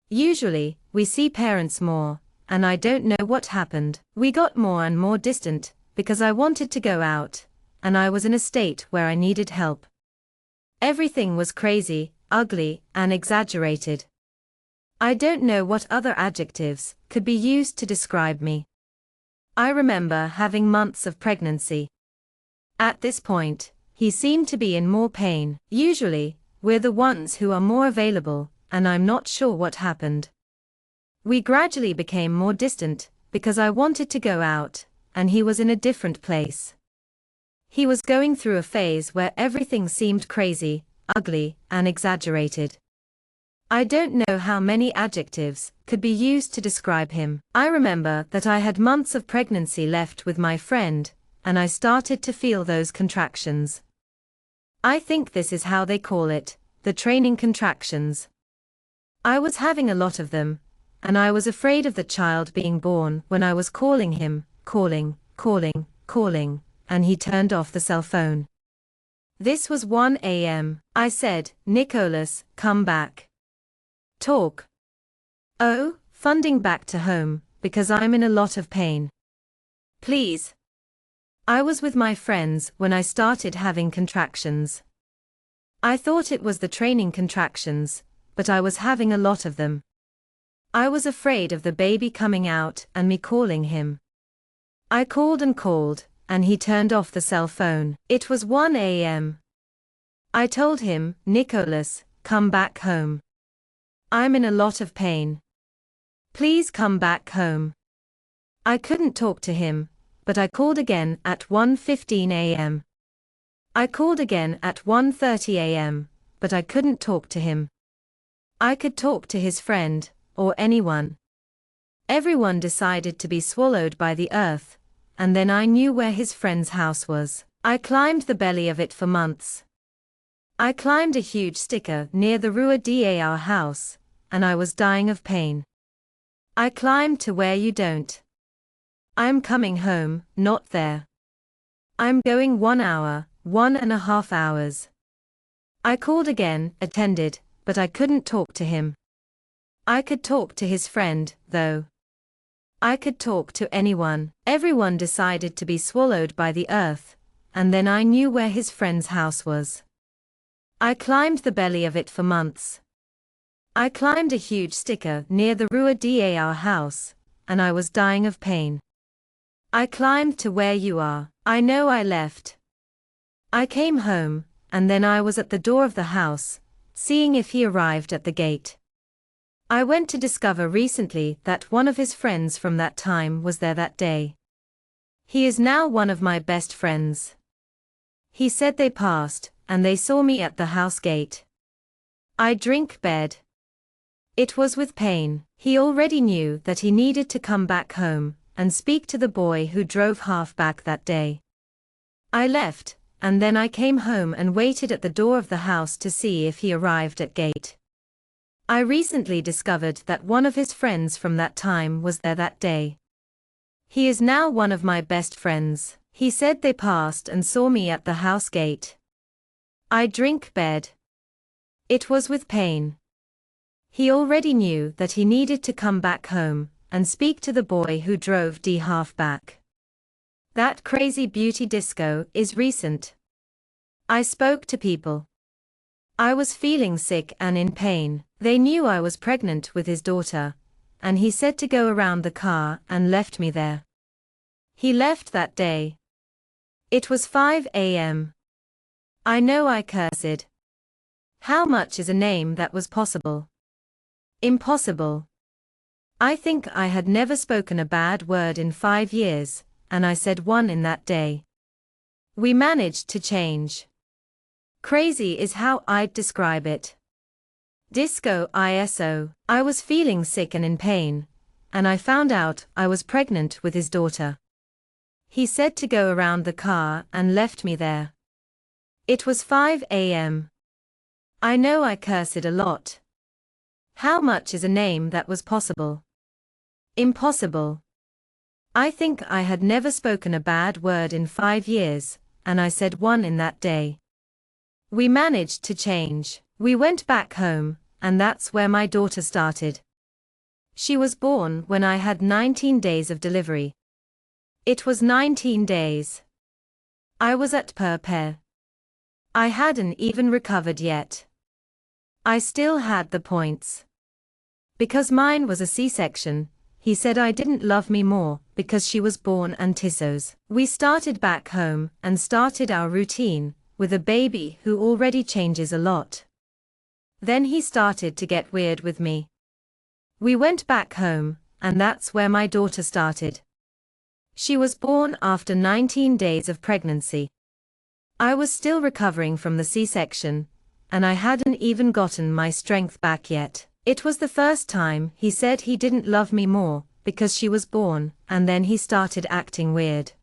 Speaker 1: Usually, we see parents more, and I don't know what happened. We got more and more distant, because I wanted to go out, and I was in a state where I needed help. Everything was crazy, ugly, and exaggerated. I don't know what other adjectives could be used to describe me. I remember having months of pregnancy. At this point, he seemed to be in more pain. Usually, we're the ones who are more available, and I'm not sure what happened. We gradually became more distant, because I wanted to go out, and he was in a different place. He was going through a phase where everything seemed crazy, ugly, and exaggerated. I don't know how many adjectives could be used to describe him. I remember that I had months of pregnancy left with my friend, and I started to feel those contractions. I think this is how they call it, the training contractions. I was having a lot of them, and I was afraid of the child being born when I was calling him, calling, and he turned off the cell phone. This was 1 a.m. I said, "Nicholas, come back. Talk." "Oh, funding back to home, because I'm in a lot of pain. Please." I was with my friends when I started having contractions. I thought it was the training contractions, but I was having a lot of them. I was afraid of the baby coming out and me calling him. I called, and he turned off the cell phone. It was 1 a.m. I told him, "Nicholas, come back home. I'm in a lot of pain. Please come back home." I couldn't talk to him, but I called again at 1:15 a.m. I called again at 1:30 a.m., but I couldn't talk to him. I could talk to his friend, or anyone. Everyone decided to be swallowed by the earth, and then I knew where his friend's house was. I climbed the belly of it for months. I climbed a huge sticker near the Rua Dar house, and I was dying of pain. I climbed to where you don't. I'm coming home, not there. I'm going 1 hour, 1.5 hours. I called again, attended, but I couldn't talk to him. I could talk to his friend, though. I could talk to anyone. Everyone decided to be swallowed by the earth, and then I knew where his friend's house was. I climbed the belly of it for months. I climbed a huge sticker near the Rua Dar house, and I was dying of pain. I climbed to where you are. I know I left. I came home, and then I was at the door of the house, seeing if he arrived at the gate. I went to discover recently that one of his friends from that time was there that day. He is now one of my best friends. He said they passed, and they saw me at the house gate. I drink bed. It was with pain. He already knew that he needed to come back home and speak to the boy who drove half back that day. I left, and then I came home and waited at the door of the house to see if he arrived at gate. I recently discovered that one of his friends from that time was there that day. He is now one of my best friends. He said they passed and saw me at the house gate. I drink bed. It was with pain. He already knew that he needed to come back home and speak to the boy who drove D half back. That crazy beauty disco is recent. I spoke to people. I was feeling sick and in pain. They knew I was pregnant with his daughter, and he said to go around the car and left me there. He left that day. It was 5 a.m. I know I cursed. How much is a name that was possible? Impossible. I think I had never spoken a bad word in 5 years, and I said one in that day. We managed to change. Crazy is how I'd describe it. Disco ISO. I was feeling sick and in pain, and I found out I was pregnant with his daughter. He said to go around the car and left me there. It was 5 a.m. I know I cursed a lot. How much is a name that was possible? Impossible. I think I had never spoken a bad word in 5 years, and I said 1 in that day. We managed to change. We went back home, and that's where my daughter started. She was born when I had 19 days of delivery. It was 19 days. I was at puerperal. I hadn't even recovered yet. I still had the points. Because mine was a C-section, he said I didn't love me more because she was born antissos. We started back home and started our routine with a baby who already changes a lot. Then he started to get weird with me. We went back home, and that's where my daughter started. She was born after 19 days of pregnancy. I was still recovering from the C-section, and I hadn't even gotten my strength back yet. It was the first time he said he didn't love me more because she was born, and then he started acting weird.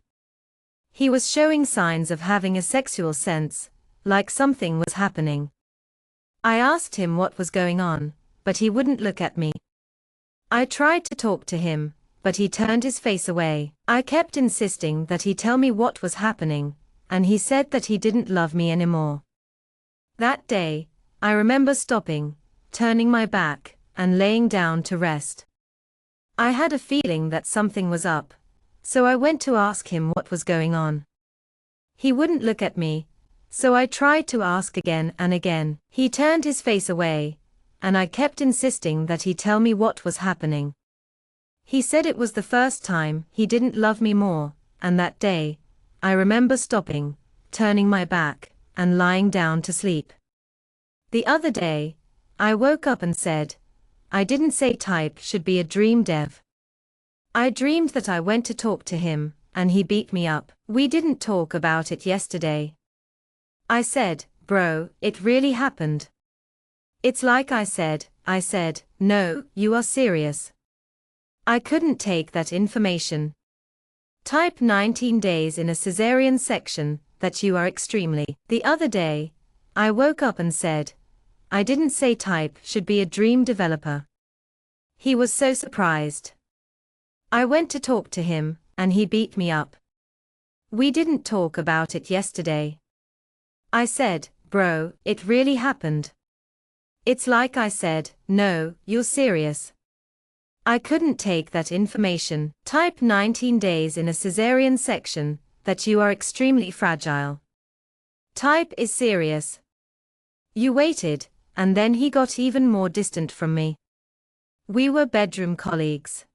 Speaker 1: He was showing signs of having a sexual sense, like something was happening. I asked him what was going on, but he wouldn't look at me. I tried to talk to him, but he turned his face away. I kept insisting that he tell me what was happening, and he said that he didn't love me anymore. That day, I remember stopping, turning my back, and laying down to rest. I had a feeling that something was up, so I went to ask him what was going on. He wouldn't look at me, so I tried to ask again and again. He turned his face away, and I kept insisting that he tell me what was happening. He said it was the first time he didn't love me more, and that day, I remember stopping, turning my back, and lying down to sleep. The other day, I woke up and said, I didn't say type should be a dream dev. I dreamed that I went to talk to him, and he beat me up. We didn't talk about it yesterday. I said, bro, it really happened. It's like I said, no, you are serious. I couldn't take that information. Type 19 days in a cesarean section, that you are extremely. The other day, I woke up and said, I didn't say type should be a dream developer. He was so surprised. I went to talk to him, and he beat me up. We didn't talk about it yesterday. I said, bro, it really happened. It's like I said, no, you're serious. I couldn't take that information. Type 19 days in a cesarean section, that you are extremely fragile. Type is serious. You waited, and then he got even more distant from me. We were bedroom colleagues.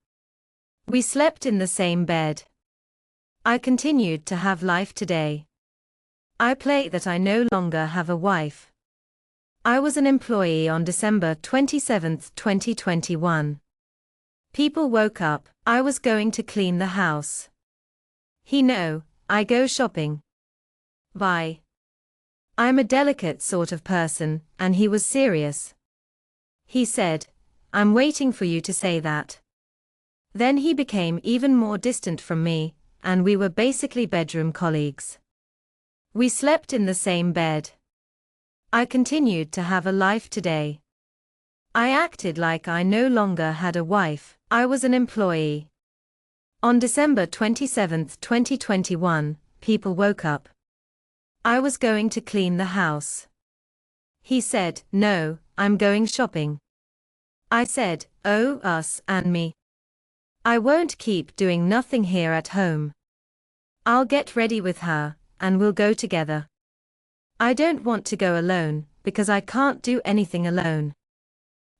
Speaker 1: We slept in the same bed. I continued to have life today. I play that I no longer have a wife. I was an employee on December 27, 2021. People woke up, I was going to clean the house. He know, I go shopping. Bye. I'm a delicate sort of person, and he was serious. He said, I'm waiting for you to say that. Then he became even more distant from me, and we were basically bedroom colleagues. We slept in the same bed. I continued to have a life today. I acted like I no longer had a wife, I was an employee. On December 27, 2021, people woke up. I was going to clean the house. He said, no, I'm going shopping. I said, oh, us and me. I won't keep doing nothing here at home. I'll get ready with her, and we'll go together. I don't want to go alone, because I can't do anything alone.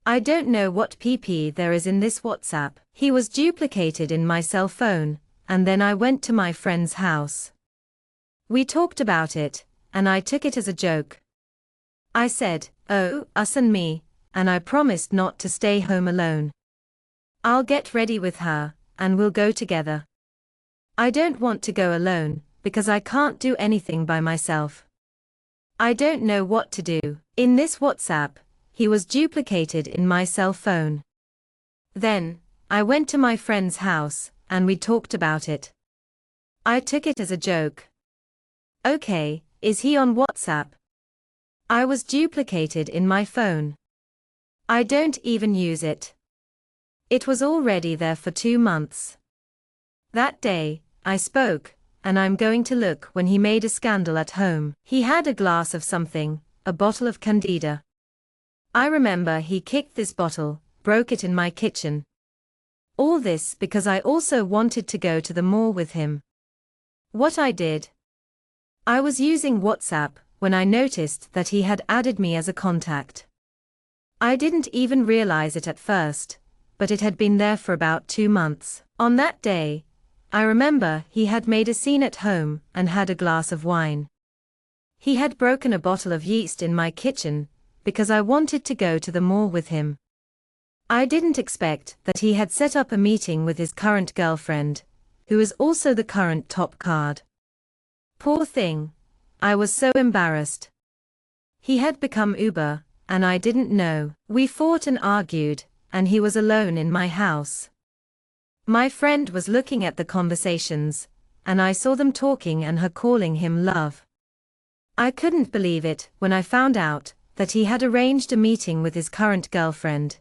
Speaker 1: I don't know what PP there is in this WhatsApp. He was duplicated in my cell phone, and then I went to my friend's house. We talked about it, and I took it as a joke. I said, oh, us and me, and I promised not to stay home alone. I'll get ready with her, and we'll go together. I don't want to go alone, because I can't do anything by myself. I don't know what to do. In this WhatsApp, he was duplicated in my cell phone. Then, I went to my friend's house, and we talked about it. I took it as a joke. Okay, is he on WhatsApp? I was duplicated in my phone. I don't even use it. It was already there for 2 months. That day, I spoke, and I'm going to look when he made a scandal at home. He had a glass of something, a bottle of Candida. I remember he kicked this bottle, broke it in my kitchen. All this because I also wanted to go to the mall with him. What I did? I was using WhatsApp when I noticed that he had added me as a contact. I didn't even realize it at first, but it had been there for about 2 months. On that day, I remember he had made a scene at home and had a glass of wine. He had broken a bottle of yeast in my kitchen because I wanted to go to the mall with him. I didn't expect that he had set up a meeting with his current girlfriend, who is also the current top card. Poor thing. I was so embarrassed. He had become Uber, and I didn't know. We fought and argued, and he was alone in my house. My friend was looking at the conversations, and I saw them talking and her calling him love. I couldn't believe it when I found out that he had arranged a meeting with his current girlfriend,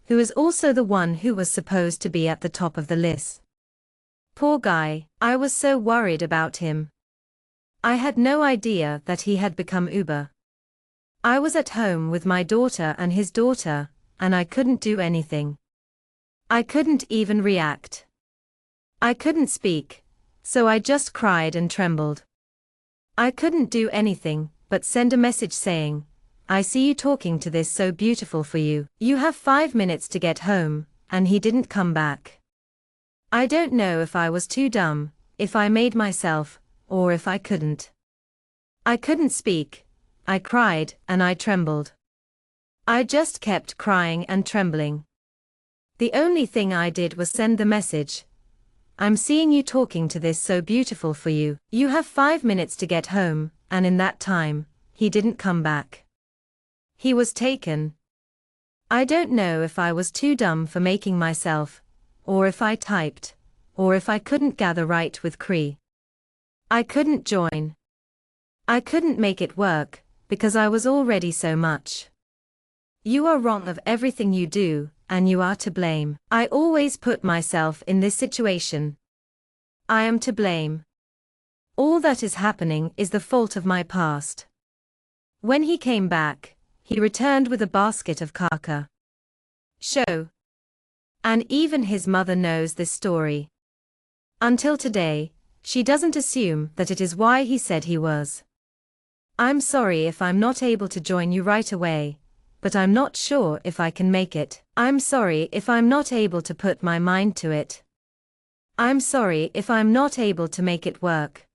Speaker 1: who is also the one who was supposed to be at the top of the list. Poor guy, I was so worried about him. I had no idea that he had become Uber. I was at home with my daughter and his daughter, and I couldn't do anything. I couldn't even react. I couldn't speak, so I just cried and trembled. I couldn't do anything but send a message saying, "I see you talking to this so beautiful for you. You have 5 minutes to get home," and he didn't come back. I don't know if I was too dumb, if I made myself, or if I couldn't. I couldn't speak. I cried and I trembled. I just kept crying and trembling. The only thing I did was send the message. "I'm seeing you talking to this so beautiful for you. You have 5 minutes to get home," and in that time, he didn't come back. He was taken. I don't know if I was too dumb for making myself, or if I typed, or if I couldn't gather right with Cree. I couldn't join. I couldn't make it work, because I was already so much. You are wrong of everything you do, and you are to blame. I always put myself in this situation. I am to blame. All that is happening is the fault of my past. When he came back, he returned with a basket of caca. Show. And even his mother knows this story. Until today, she doesn't assume that it is why he said he was. I'm sorry if I'm not able to join you right away, but I'm not sure if I can make it. I'm sorry if I'm not able to put my mind to it. I'm sorry if I'm not able to make it work.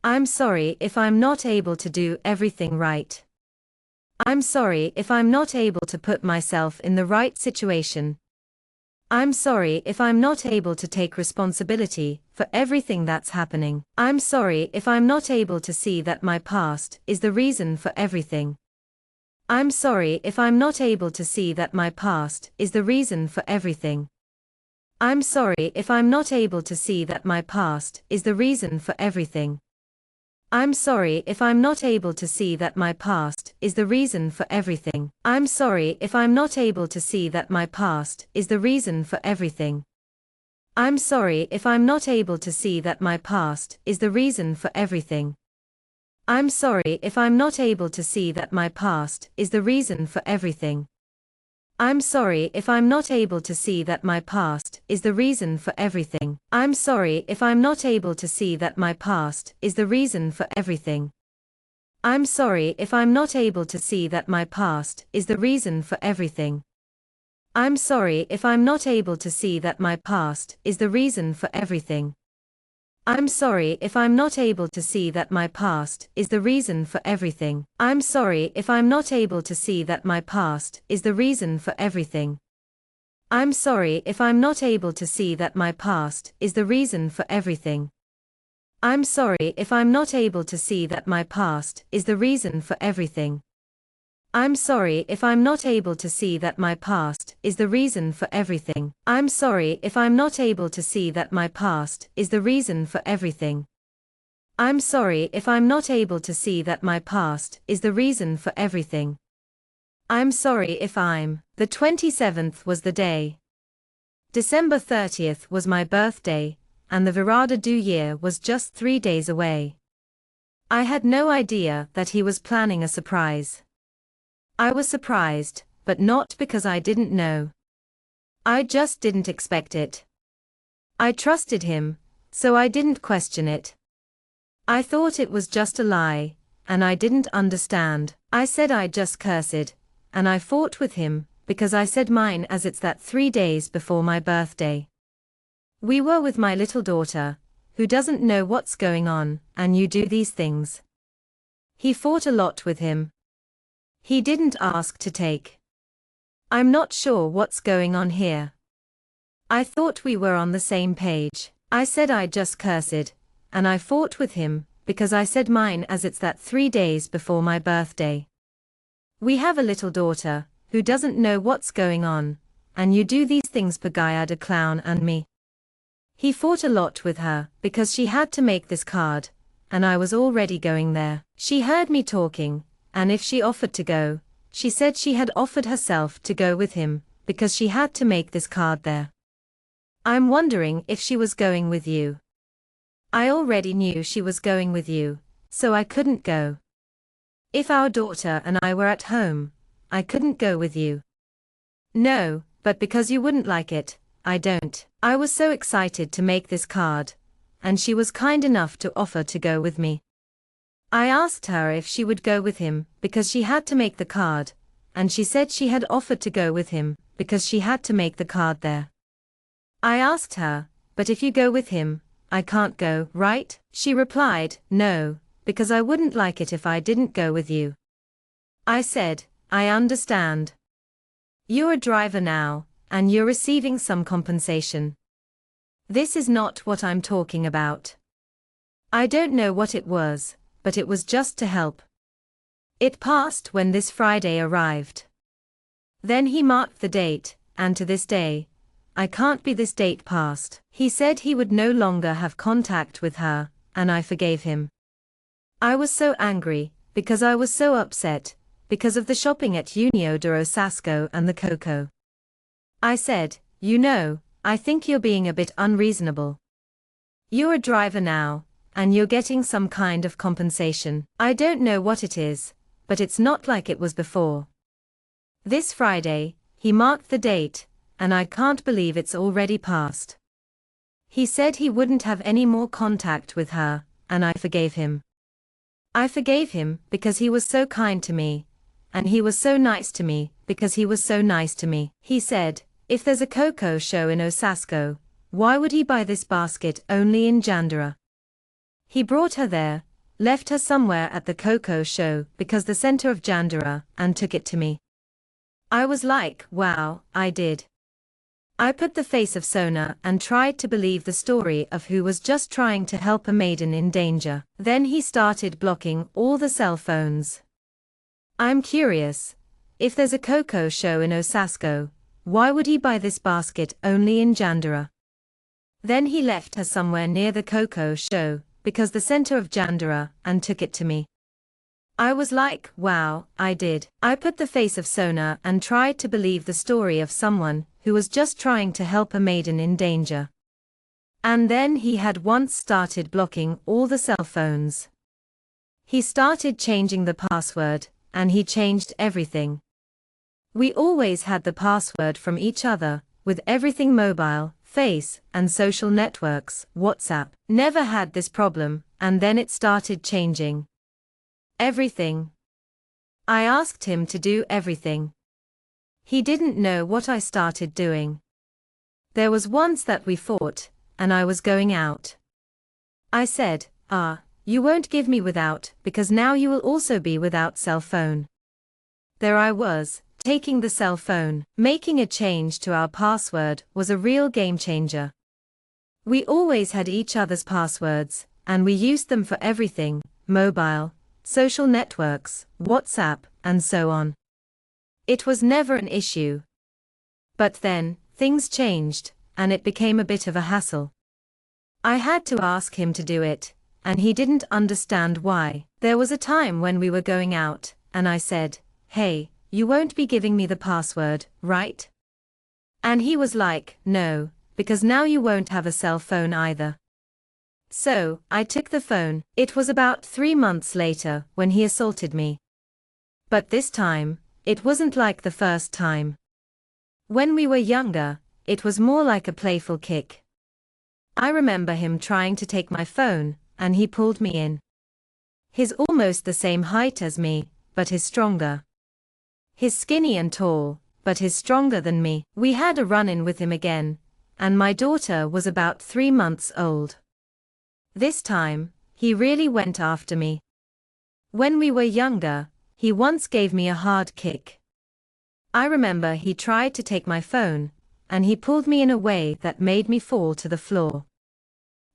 Speaker 1: I'm sorry if I'm not able to do everything right. I'm sorry if I'm not able to put myself in the right situation. I'm sorry if I'm not able to take responsibility for everything that's happening. I'm sorry if I'm not able to see that my past is the reason for everything. I'm sorry if I'm not able to see that my past is the reason for everything. I'm sorry if I'm not able to see that my past is the reason for everything. I'm sorry if I'm not able to see that my past is the reason for everything. I'm sorry if I'm not able to see that my past is the reason for everything. I'm sorry if I'm not able to see that my past is the reason for everything. I'm sorry if I'm not able to see that my past is the reason for everything. I'm sorry if I'm not able to see that my past is the reason for everything. I'm sorry if I'm not able to see that my past is the reason for everything. I'm sorry if I'm not able to see that my past is the reason for everything. I'm sorry if I'm not able to see that my past is the reason for everything. I'm sorry if I'm not able to see that my past is the reason for everything. I'm sorry if I'm not able to see that my past is the reason for everything. I'm sorry if I'm not able to see that my past is the reason for everything. I'm sorry if I'm not able to see that my past is the reason for everything. I'm sorry if I'm not able to see that my past is the reason for everything. I'm sorry if I'm not able to see that my past is the reason for everything. I'm sorry if I'm not able to see that my past is the reason for everything. I'm sorry if the 27th was the day. December 30th was my birthday, and the Virada do year was just 3 days away. I had no idea that he was planning a surprise. I was surprised, but not because I didn't know. I just didn't expect it. I trusted him, so I didn't question it. I thought it was just a lie, and I didn't understand. I said I'd just cursed, and I fought with him, because I said mine as it's that 3 days before my birthday. We were with my little daughter, who doesn't know what's going on, and you do these things. He fought a lot with him. He didn't ask to take. I'm not sure what's going on here. I thought we were on the same page. I said I'd just cursed, and I fought with him, because I said mine as it's that 3 days before my birthday. We have a little daughter, who doesn't know what's going on, and you do these things Pagaya the clown and me. He fought a lot with her, because she had to make this card, and I was already going there. She heard me talking, and if she offered to go, she said she had offered herself to go with him, because she had to make this card there. I'm wondering if she was going with you. I already knew she was going with you, so I couldn't go. If our daughter and I were at home, I couldn't go with you. No, but because you wouldn't like it, I don't. I was so excited to make this card, and she was kind enough to offer to go with me. I asked her if she would go with him, because she had to make the card, and she said she had offered to go with him, because she had to make the card there. I asked her, but if you go with him, I can't go, right? She replied, no, because I wouldn't like it if I didn't go with you. I said, I understand. You're a driver now, and you're receiving some compensation. This is not what I'm talking about. I don't know what it was, but it was just to help. It passed when this Friday arrived. Then he marked the date, and to this day, I can't be this date passed. He said he would no longer have contact with her, and I forgave him. I was so angry, because I was so upset, because of the shopping at Unio de Osasco and the cocoa. I said, you know, I think you're being a bit unreasonable. You're a driver now, and you're getting some kind of compensation. I don't know what it is, but it's not like it was before. This Friday, he marked the date, and I can't believe it's already passed. He said he wouldn't have any more contact with her, and I forgave him. I forgave him because he was so kind to me, and he was so nice to me because he was so nice to me. He said, if there's a cocoa show in Osasco, why would he buy this basket only in Jandara? He brought her there, left her somewhere at the cocoa show because the center of Jandara, and took it to me. I was like, wow, I did. I put the face of Sona and tried to believe the story of who was just trying to help a maiden in danger. Then he started blocking all the cell phones. I'm curious. If there's a cocoa show in Osasco, why would he buy this basket only in Jandara? Then he left her somewhere near the cocoa show, because the center of Jandara, and took it to me. I was like, wow, I did. I put the face of Sona and tried to believe the story of someone who was just trying to help a maiden in danger. And then he had once started blocking all the cell phones. He started changing the password, and he changed everything. We always had the password from each other, with everything mobile, face, and social networks, WhatsApp. Never had this problem, and then it started changing. Everything. I asked him to do everything. He didn't know what I started doing. There was once that we fought, and I was going out. I said, you won't give me without, because now you will also be without cell phone. There I was, taking the cell phone. Making a change to our password was a real game changer. We always had each other's passwords, and we used them for everything, mobile, social networks, WhatsApp, and so on. It was never an issue. But then, things changed, and it became a bit of a hassle. I had to ask him to do it, and he didn't understand why. There was a time when we were going out, and I said, hey, you won't be giving me the password, right? And he was like, no, because now you won't have a cell phone either. So, I took the phone. It was about 3 months later when he assaulted me. But this time, it wasn't like the first time. When we were younger, it was more like a playful kick. I remember him trying to take my phone, and he pulled me in. He's almost the same height as me, but he's stronger. He's skinny and tall, but he's stronger than me. We had a run-in with him again, and my daughter was about 3 months old. This time, he really went after me. When we were younger, he once gave me a hard kick. I remember he tried to take my phone, and he pulled me in a way that made me fall to the floor.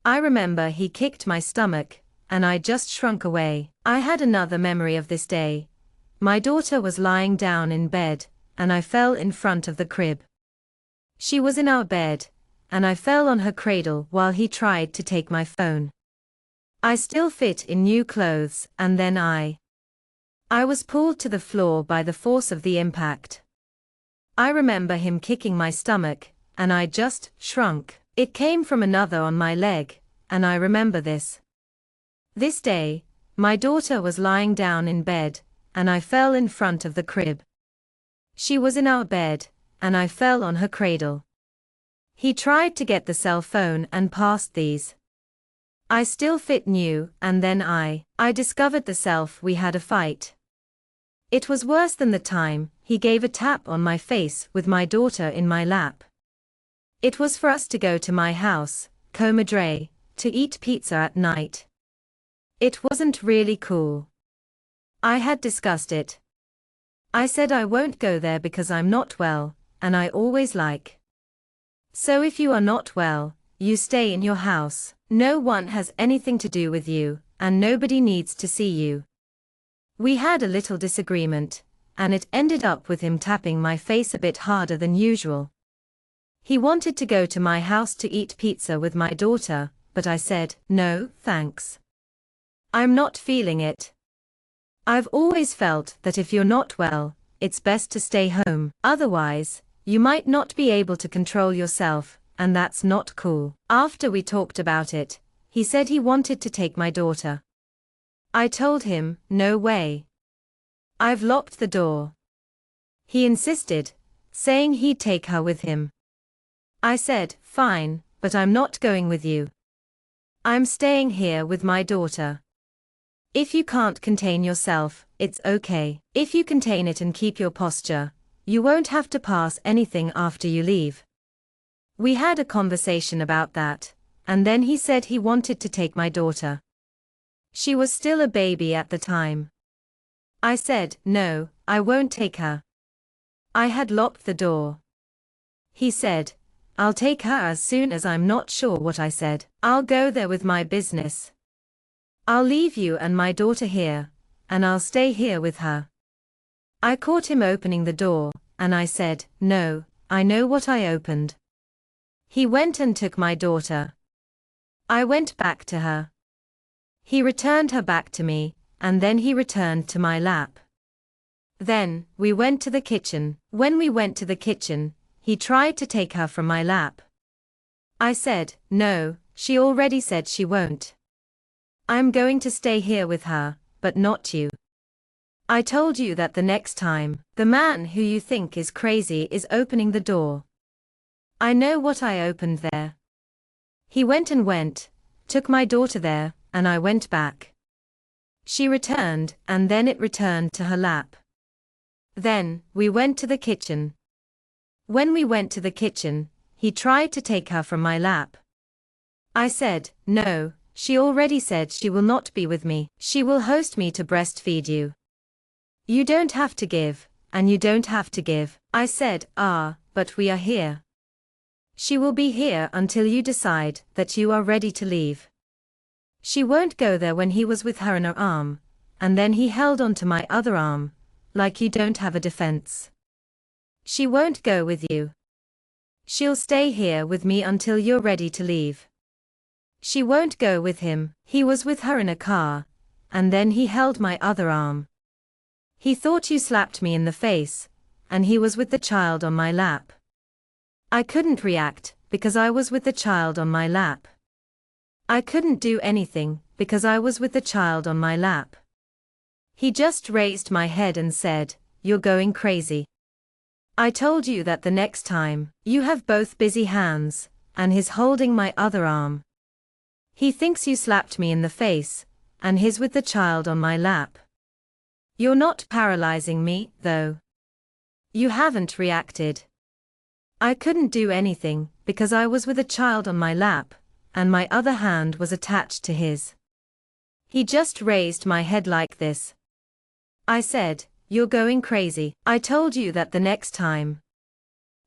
Speaker 1: I remember he kicked my stomach, and I just shrunk away. I had another memory of this day. My daughter was lying down in bed, and I fell in front of the crib. She was in our bed, and I fell on her cradle while he tried to take my phone. I still fit in new clothes, and then I was pulled to the floor by the force of the impact. I remember him kicking my stomach, and I just shrunk. It came from another on my leg, and I remember this. This day, my daughter was lying down in bed, and I fell in front of the crib. She was in our bed, and I fell on her cradle. He tried to get the cell phone and passed these. I still fit new, and then I discovered the self we had a fight. It was worse than the time he gave a tap on my face with my daughter in my lap. It was for us to go to my house, Comadre, to eat pizza at night. It wasn't really cool. I had discussed it. I said I won't go there because I'm not well, and I always like. So if you are not well, you stay in your house. No one has anything to do with you, and nobody needs to see you. We had a little disagreement, and it ended up with him tapping my face a bit harder than usual. He wanted to go to my house to eat pizza with my daughter, but I said, no, thanks. I'm not feeling it. I've always felt that if you're not well, it's best to stay home. Otherwise, you might not be able to control yourself, and that's not cool. After we talked about it, he said he wanted to take my daughter. I told him, no way. I've locked the door. He insisted, saying he'd take her with him. I said, fine, but I'm not going with you. I'm staying here with my daughter. If you can't contain yourself, it's okay. If you contain it and keep your posture, you won't have to pass anything after you leave. We had a conversation about that, and then he said he wanted to take my daughter. She was still a baby at the time. I said, no, I won't take her. I had locked the door. He said, I'll take her as soon as I'm not sure what I said. I'll go there with my business. I'll leave you and my daughter here, and I'll stay here with her. I caught him opening the door, and I said, no, I know what I opened. He went and took my daughter. I went back to her. He returned her back to me, and then he returned to my lap. Then, we went to the kitchen. When we went to the kitchen, he tried to take her from my lap. I said, no, she already said she won't. I'm going to stay here with her, but not you. I told you that the next time, the man who you think is crazy is opening the door. I know what I opened there. He went, took my daughter there, and I went back. She returned, and then it returned to her lap. Then, we went to the kitchen. When we went to the kitchen, he tried to take her from my lap. I said, no, she already said she will not be with me. She will host me to breastfeed you. You don't have to give, and you don't have to give. I said, but we are here. She will be here until you decide that you are ready to leave. She won't go there when he was with her in her arm, and then he held onto my other arm, like you don't have a defense. She won't go with you. She'll stay here with me until you're ready to leave. She won't go with him. He was with her in a car, and then he held my other arm. He thought you slapped me in the face, and he was with the child on my lap. I couldn't react, because I was with the child on my lap. I couldn't do anything, because I was with the child on my lap. He just raised my head and said, "You're going crazy. I told you that the next time, you have both busy hands," and he's holding my other arm. He thinks you slapped me in the face, and he's with the child on my lap. You're not paralyzing me, though. You haven't reacted. I couldn't do anything, because I was with a child on my lap, and my other hand was attached to his. He just raised my head like this. I said, "You're going crazy. I told you that the next time."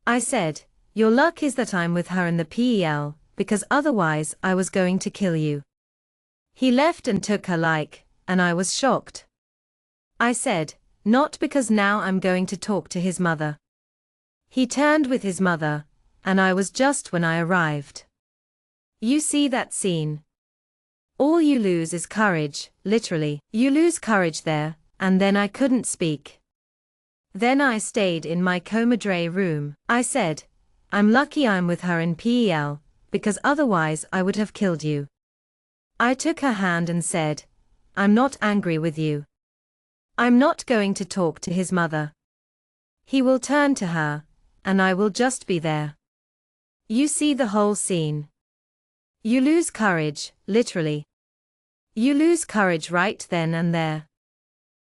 Speaker 1: I said, "Your luck is that I'm with her in the PEL, because otherwise I was going to kill you." He left and took her and I was shocked. I said, "Not because now I'm going to talk to his mother." He turned with his mother, and I was just when I arrived. You see that scene? All you lose is courage, literally. You lose courage there, and then I couldn't speak. Then I stayed in my comadre room. I said, "I'm lucky I'm with her in PEL, because otherwise I would have killed you." I took her hand and said, "I'm not angry with you. I'm not going to talk to his mother. He will turn to her, and I will just be there." You see the whole scene. You lose courage, literally. You lose courage right then and there.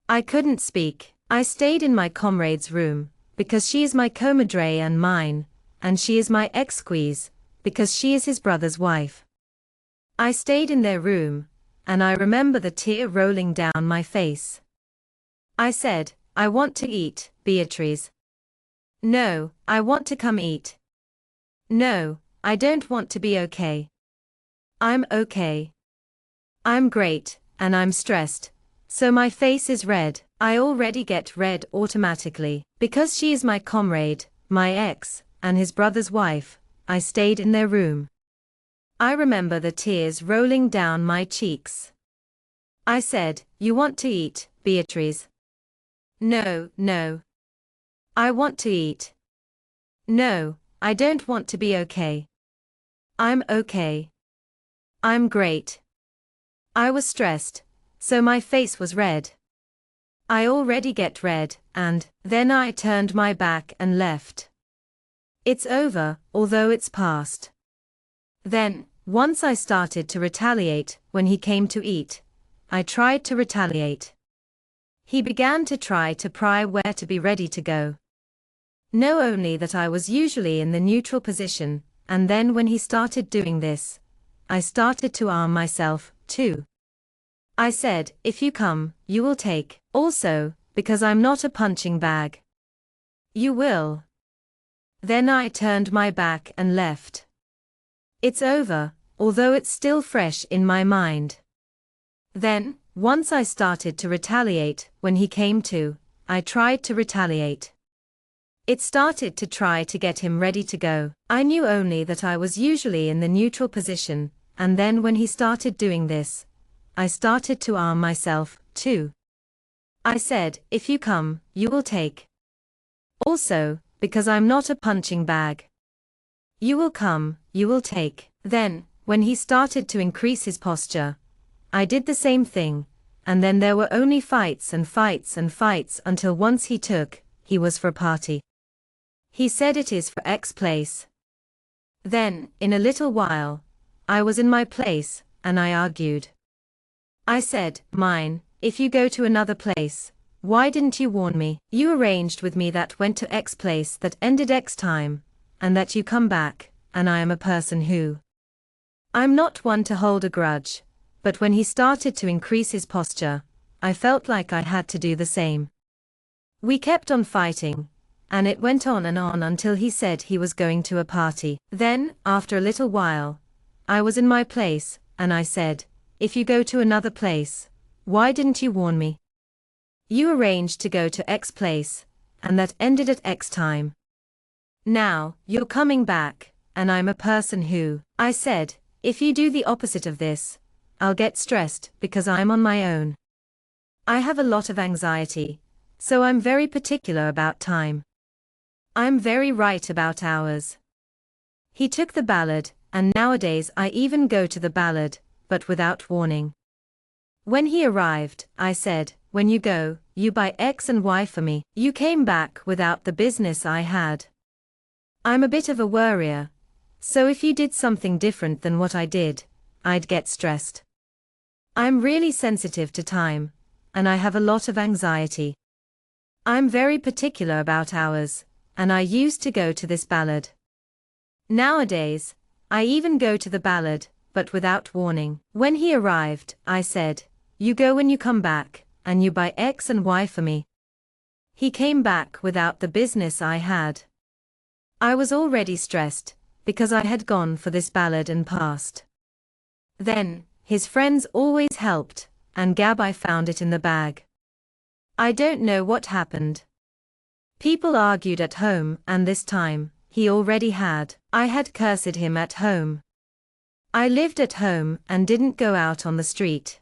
Speaker 1: I couldn't speak. I stayed in my comrade's room, because she is my comadre and mine, and she is my ex-squeeze, because she is his brother's wife. I stayed in their room, and I remember the tear rolling down my face. I said, "I want to eat, Beatrice." "No, I want to come eat." "No, I don't want to be okay." "I'm okay. I'm great, and I'm stressed, so my face is red." I already get red automatically. Because she is my comrade, my ex, and his brother's wife, I stayed in their room. I remember the tears rolling down my cheeks. I said, "You want to eat, Beatrice?" "No, no. I want to eat." "No, I don't want to be okay." "I'm okay. I'm great." I was stressed, so my face was red. I already get red, and then I turned my back and left. It's over, although it's past. Then, once I started to retaliate, when he came to eat, I tried to retaliate. He began to try to pry where to be ready to go. Know only that I was usually in the neutral position, and then when he started doing this, I started to arm myself, too. I said, "If you come, you will take." Also, because I'm not a punching bag. You will. Then I turned my back and left. It's over, although it's still fresh in my mind. Then, once I started to retaliate, when he came to, I tried to retaliate. It started to try to get him ready to go. I knew only that I was usually in the neutral position, and then when he started doing this, I started to arm myself, too. I said, "If you come, you will take." Also, because I'm not a punching bag. You will come, you will take. Then, when he started to increase his posture, I did the same thing, and then there were only fights and fights and fights until once he was for a party. He said it is for X place. Then, in a little while, I was in my place, and I argued. I said, "Mine, if you go to another place, why didn't you warn me? You arranged with me that went to X place that ended X time, and that you come back, and I am a person who. I'm not one to hold a grudge, but when he started to increase his posture, I felt like I had to do the same. We kept on fighting, and it went on and on until he said he was going to a party. Then, after a little while, I was in my place, and I said, "If you go to another place, why didn't you warn me? You arranged to go to X place, and that ended at X time. Now, you're coming back, and I'm a person who." I said, "If you do the opposite of this, I'll get stressed because I'm on my own. I have a lot of anxiety, so I'm very particular about time. I'm very right about hours. He took the ballad, and nowadays I even go to the ballad, but without warning. When he arrived, I said, when you go, you buy X and Y for me. You came back without the business I had. I'm a bit of a worrier, so if you did something different than what I did, I'd get stressed. I'm really sensitive to time, and I have a lot of anxiety. I'm very particular about hours, and I used to go to this ballad. Nowadays, I even go to the ballad, but without warning. When he arrived, I said, you go when you come back, and you buy X and Y for me. He came back without the business I had. I was already stressed, because I had gone for this ballad and passed. Then, his friends always helped, and Gabby found it in the bag. I don't know what happened. People argued at home, and this time, he already had. I had cursed him at home. I lived at home and didn't go out on the street.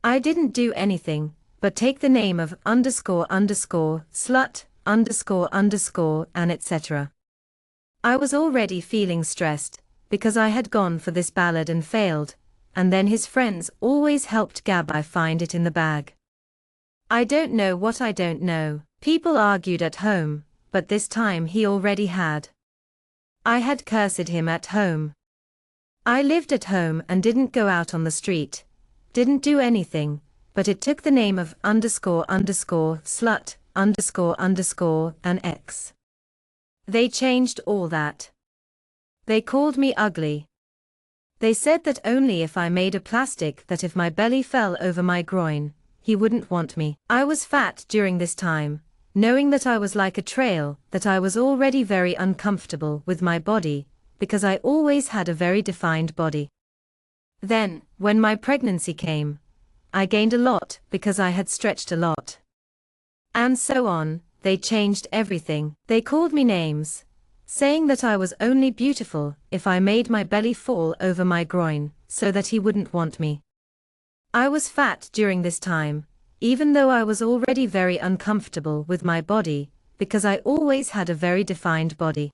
Speaker 1: I didn't do anything, but take the name of __, slut, __, and etc. I was already feeling stressed, because I had gone for this ballad and failed, and then his friends always helped Gabby find it in the bag. I don't know what I don't know. People argued at home, but this time he already had. I had cursed him at home. I lived at home and didn't go out on the street, didn't do anything, but it took the name of __, slut, __, and X. They changed all that. They called me ugly. They said that only if I made a plastic, that if my belly fell over my groin, he wouldn't want me. I was fat during this time, knowing that I was like a trail, that I was already very uncomfortable with my body, because I always had a very defined body. Then, when my pregnancy came, I gained a lot because I had stretched a lot. And so on, they changed everything. They called me names, saying that I was only beautiful if I made my belly fall over my groin, so that he wouldn't want me. I was fat during this time, even though I was already very uncomfortable with my body, because I always had a very defined body.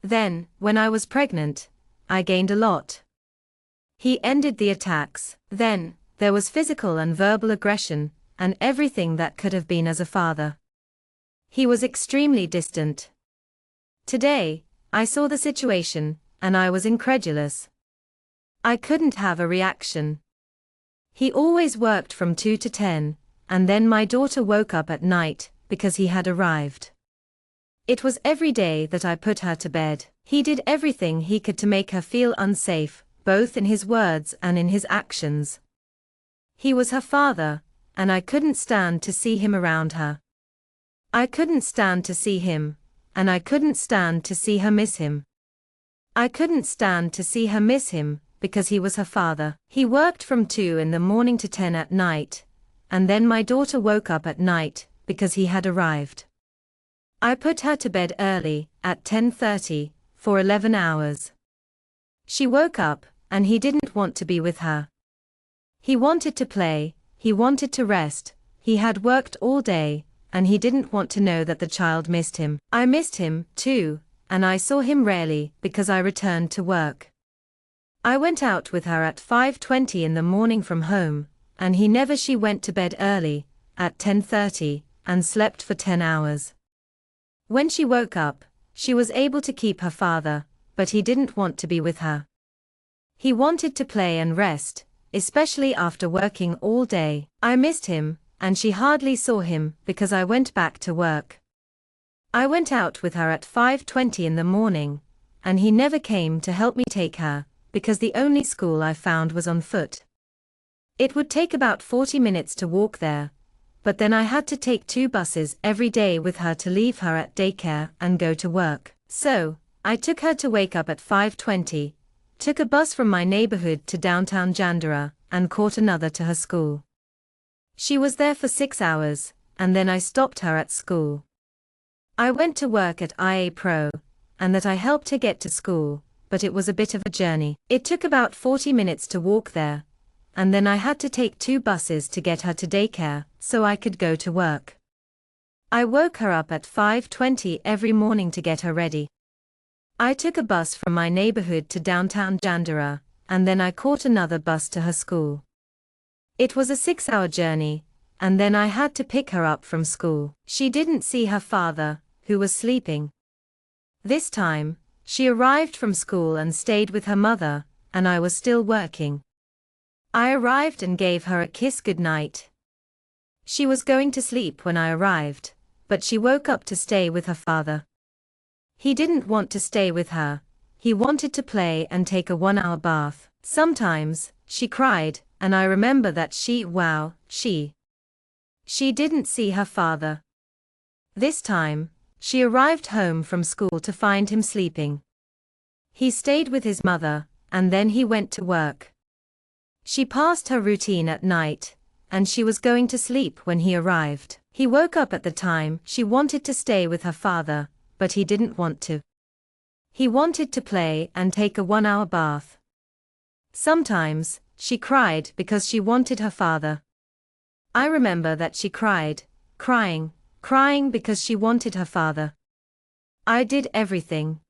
Speaker 1: Then, when I was pregnant, I gained a lot. He ended the attacks. Then, there was physical and verbal aggression, and everything that could have been as a father. He was extremely distant. Today, I saw the situation, and I was incredulous. I couldn't have a reaction. He always worked from 2 to 10, and then my daughter woke up at night, because he had arrived. It was every day that I put her to bed. He did everything he could to make her feel unsafe, both in his words and in his actions. He was her father, and I couldn't stand to see him around her. I couldn't stand to see him, and I couldn't stand to see her miss him. I couldn't stand to see her miss him, because he was her father. He worked from 2 in the morning to 10 at night, and then my daughter woke up at night, because he had arrived. I put her to bed early, at 10:30, for 11 hours. She woke up, and he didn't want to be with her. He wanted to play, he wanted to rest, he had worked all day, and he didn't want to know that the child missed him. I missed him, too, and I saw him rarely, because I returned to work. I went out with her at 5:20 in the morning from home, and she went to bed early, at 10:30, and slept for 10 hours. When she woke up, she was able to keep her father, but he didn't want to be with her. He wanted to play and rest, especially after working all day. I missed him, and she hardly saw him, because I went back to work. I went out with her at 5:20 in the morning, and he never came to help me take her, because the only school I found was on foot. It would take about 40 minutes to walk there, but then I had to take 2 buses every day with her to leave her at daycare and go to work. So, I took her to wake up at 5:20, took a bus from my neighborhood to downtown Jandara, and caught another to her school. She was there for 6 hours, and then I stopped her at school. I went to work at IA Pro, and that I helped her get to school, but it was a bit of a journey. It took about 40 minutes to walk there, and then I had to take 2 buses to get her to daycare, so I could go to work. I woke her up at 5:20 every morning to get her ready. I took a bus from my neighborhood to downtown Jandaura, and then I caught another bus to her school. It was a 6-hour journey, and then I had to pick her up from school. She didn't see her father, who was sleeping. This time, she arrived from school and stayed with her mother, and I was still working. I arrived and gave her a kiss goodnight. She was going to sleep when I arrived, but she woke up to stay with her father. He didn't want to stay with her, he wanted to play and take a 1-hour bath. Sometimes, she cried, and I remember that she didn't see her father. This time, she arrived home from school to find him sleeping. He stayed with his mother, and then he went to work. She passed her routine at night, and she was going to sleep when he arrived. He woke up at the time she wanted to stay with her father, but he didn't want to. He wanted to play and take a 1-hour bath. Sometimes, she cried because she wanted her father. I remember that she cried, crying because she wanted her father. I did everything.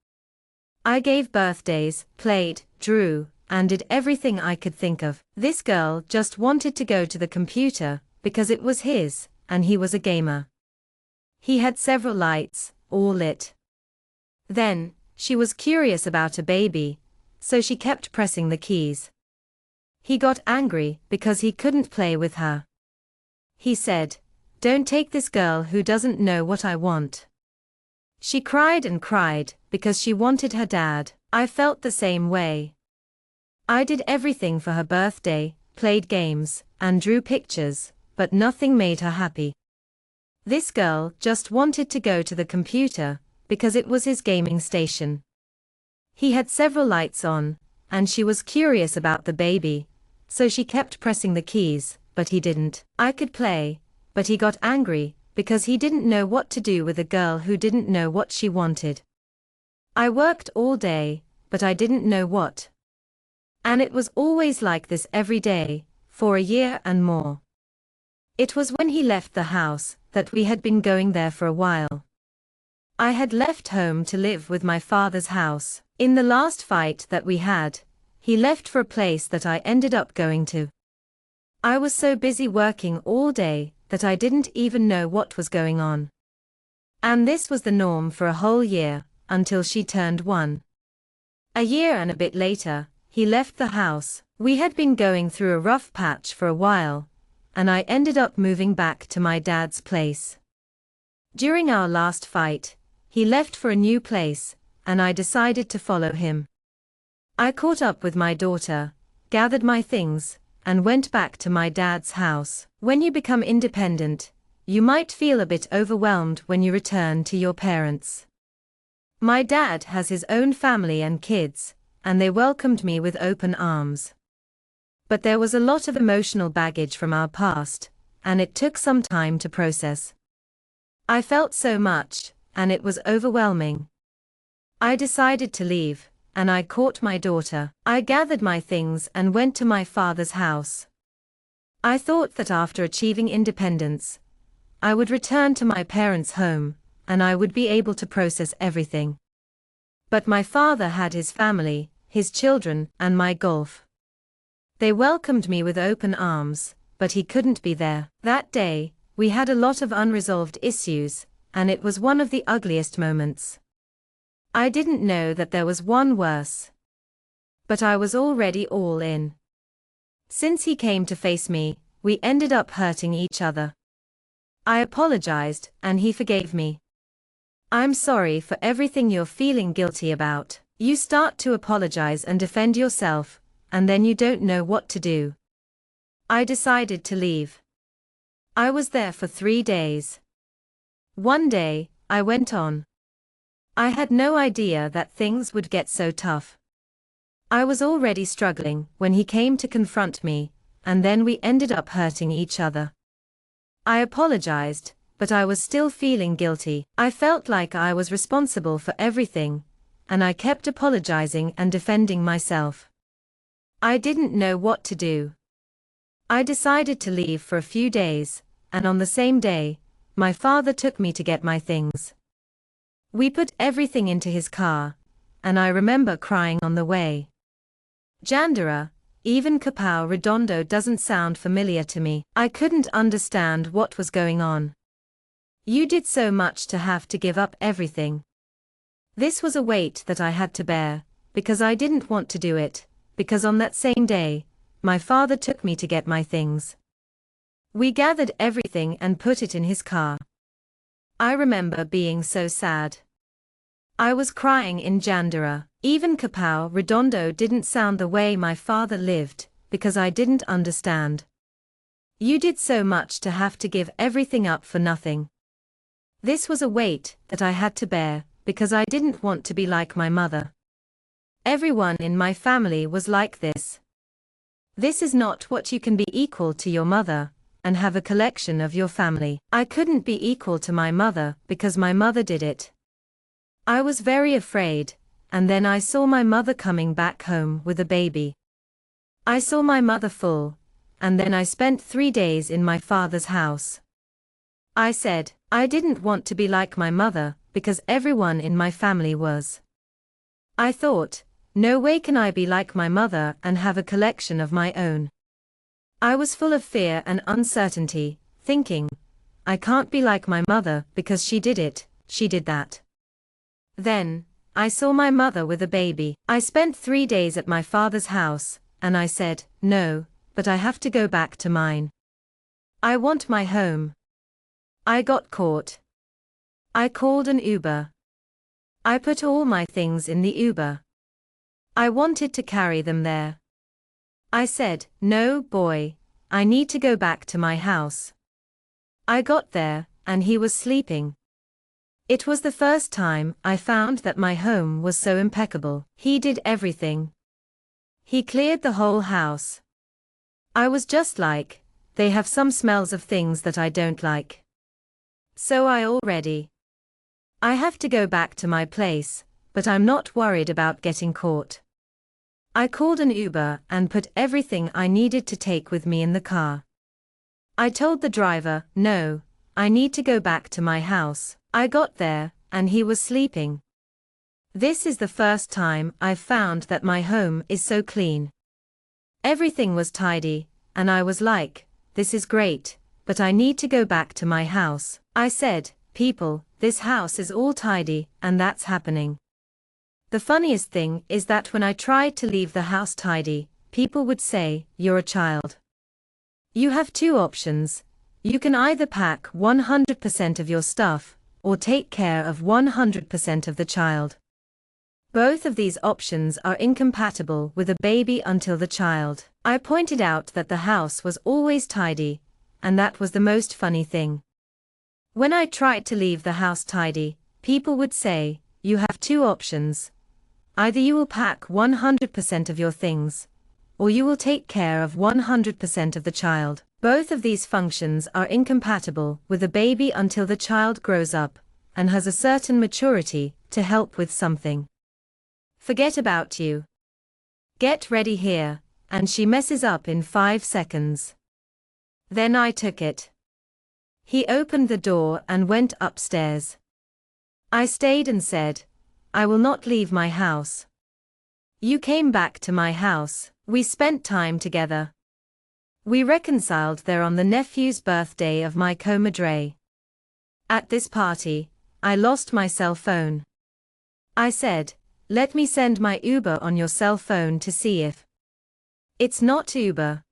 Speaker 1: I gave birthdays, played, drew, and did everything I could think of. This girl just wanted to go to the computer, because it was his, and he was a gamer. He had several lights, all lit. Then, she was curious about a baby, so she kept pressing the keys. He got angry because he couldn't play with her. He said, "Don't take this girl who doesn't know what I want." She cried and cried because she wanted her dad. I felt the same way. I did everything for her birthday, played games, and drew pictures, but nothing made her happy. This girl just wanted to go to the computer, because it was his gaming station. He had several lights on, and she was curious about the baby, so she kept pressing the keys, but he didn't. I could play, but he got angry, because he didn't know what to do with a girl who didn't know what she wanted. I worked all day, but I didn't know what. And it was always like this every day, for a year and more. It was when he left the house that we had been going there for a while. I had left home to live with my father's house. In the last fight that we had, he left for a place that I ended up going to. I was so busy working all day that I didn't even know what was going on. And this was the norm for a whole year, until she turned 1. A year and a bit later, he left the house. We had been going through a rough patch for a while, and I ended up moving back to my dad's place. During our last fight, he left for a new place, and I decided to follow him. I caught up with my daughter, gathered my things, and went back to my dad's house. When you become independent, you might feel a bit overwhelmed when you return to your parents. My dad has his own family and kids, and they welcomed me with open arms. But there was a lot of emotional baggage from our past, and it took some time to process. I felt so much, and it was overwhelming. I decided to leave, and I caught my daughter. I gathered my things and went to my father's house. I thought that after achieving independence, I would return to my parents' home, and I would be able to process everything. But my father had his family, his children, and my golf. They welcomed me with open arms, but he couldn't be there. That day, we had a lot of unresolved issues, and it was one of the ugliest moments. I didn't know that there was one worse. But I was already all in. Since he came to face me, we ended up hurting each other. I apologized, and he forgave me. I'm sorry for everything you're feeling guilty about. You start to apologize and defend yourself, and then you don't know what to do. I decided to leave. I was there for 3 days. One day, I went on. I had no idea that things would get so tough. I was already struggling when he came to confront me, and then we ended up hurting each other. I apologized, but I was still feeling guilty. I felt like I was responsible for everything, and I kept apologizing and defending myself. I didn't know what to do. I decided to leave for a few days, and on the same day, my father took me to get my things. We put everything into his car, and I remember crying on the way. Jandira, even Capão Redondo doesn't sound familiar to me. I couldn't understand what was going on. You did so much to have to give up everything. This was a weight that I had to bear, because I didn't want to do it, because on that same day, my father took me to get my things. We gathered everything and put it in his car. I remember being so sad. I was crying in Jandira. Even Capão Redondo didn't sound the way my father lived, because I didn't understand. You did so much to have to give everything up for nothing. This was a weight that I had to bear, because I didn't want to be like my mother. Everyone in my family was like this. This is not what you can be equal to your mother, and have a collection of your family. I couldn't be equal to my mother because my mother did it. I was very afraid, and then I saw my mother coming back home with a baby. I saw my mother full, and then I spent 3 days in my father's house. I said, I didn't want to be like my mother, because everyone in my family was. I thought, no way can I be like my mother and have a collection of my own. I was full of fear and uncertainty, thinking, I can't be like my mother because she did it, she did that. Then, I saw my mother with a baby. I spent 3 days at my father's house, and I said, no, but I have to go back to mine. I want my home. I got caught. I called an Uber. I put all my things in the Uber. I wanted to carry them there. I said, no, boy, I need to go back to my house. I got there, and he was sleeping. It was the first time I found that my home was so impeccable. He did everything. He cleared the whole house. I was just like, they have some smells of things that I don't like. So I have to go back to my place, but I'm not worried about getting caught. I called an Uber and put everything I needed to take with me in the car. I told the driver, no, I need to go back to my house. I got there, and he was sleeping. This is the first time I've found that my home is so clean. Everything was tidy, and I was like, this is great, but I need to go back to my house. I said, people, this house is all tidy, and that's happening. The funniest thing is that when I tried to leave the house tidy, people would say, you're a child. You have 2 options. You can either pack 100% of your stuff, or take care of 100% of the child. Both of these options are incompatible with a baby until the child. I pointed out that the house was always tidy, and that was the most funny thing. When I tried to leave the house tidy, people would say, you have 2 options. Either you will pack 100% of your things, or you will take care of 100% of the child. Both of these functions are incompatible with a baby until the child grows up and has a certain maturity to help with something. Forget about you. Get ready here, and she messes up in 5 seconds. Then I took it. He opened the door and went upstairs. I stayed and said, I will not leave my house. You came back to my house, we spent time together. We reconciled there on the nephew's birthday of my comadre. At this party, I lost my cell phone. I said, let me send my Uber on your cell phone to see if it's not Uber.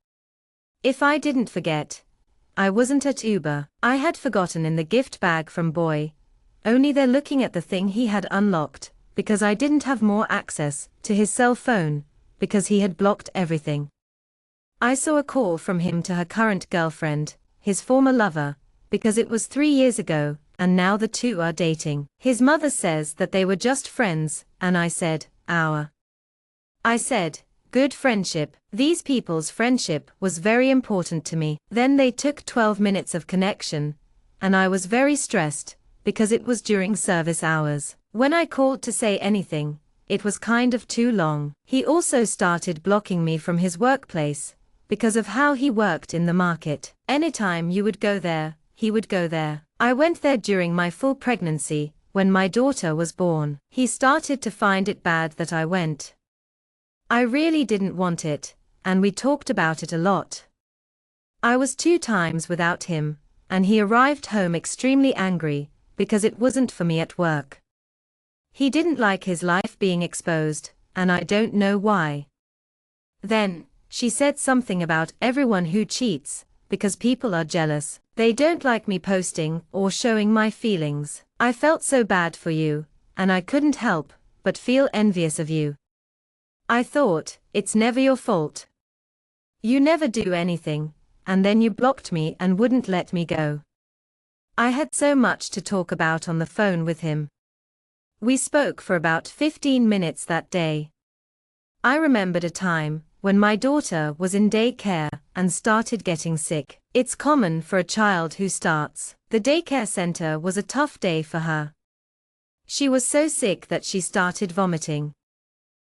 Speaker 1: If I didn't forget, I wasn't at Uber. I had forgotten in the gift bag from Boy, only there looking at the thing he had unlocked, because I didn't have more access to his cell phone, because he had blocked everything. I saw a call from him to her current girlfriend, his former lover, because it was 3 years ago, and now the two are dating. His mother says that they were just friends, and I said, I said, good friendship. These people's friendship was very important to me. Then they took 12 minutes of connection, and I was very stressed, because it was during service hours. When I called to say anything, it was kind of too long. He also started blocking me from his workplace, because of how he worked in the market. Anytime you would go there, he would go there. I went there during my full pregnancy, when my daughter was born. He started to find it bad that I went. I really didn't want it, and we talked about it a lot. I was 2 times without him, and he arrived home extremely angry, because it wasn't for me at work. He didn't like his life being exposed, and I don't know why. Then, she said something about everyone who cheats, because people are jealous. They don't like me posting or showing my feelings. I felt so bad for you, and I couldn't help but feel envious of you. I thought, it's never your fault. You never do anything, and then you blocked me and wouldn't let me go. I had so much to talk about on the phone with him. We spoke for about 15 minutes that day. I remembered a time when my daughter was in daycare and started getting sick. It's common for a child who starts. The daycare center was a tough day for her. She was so sick that she started vomiting.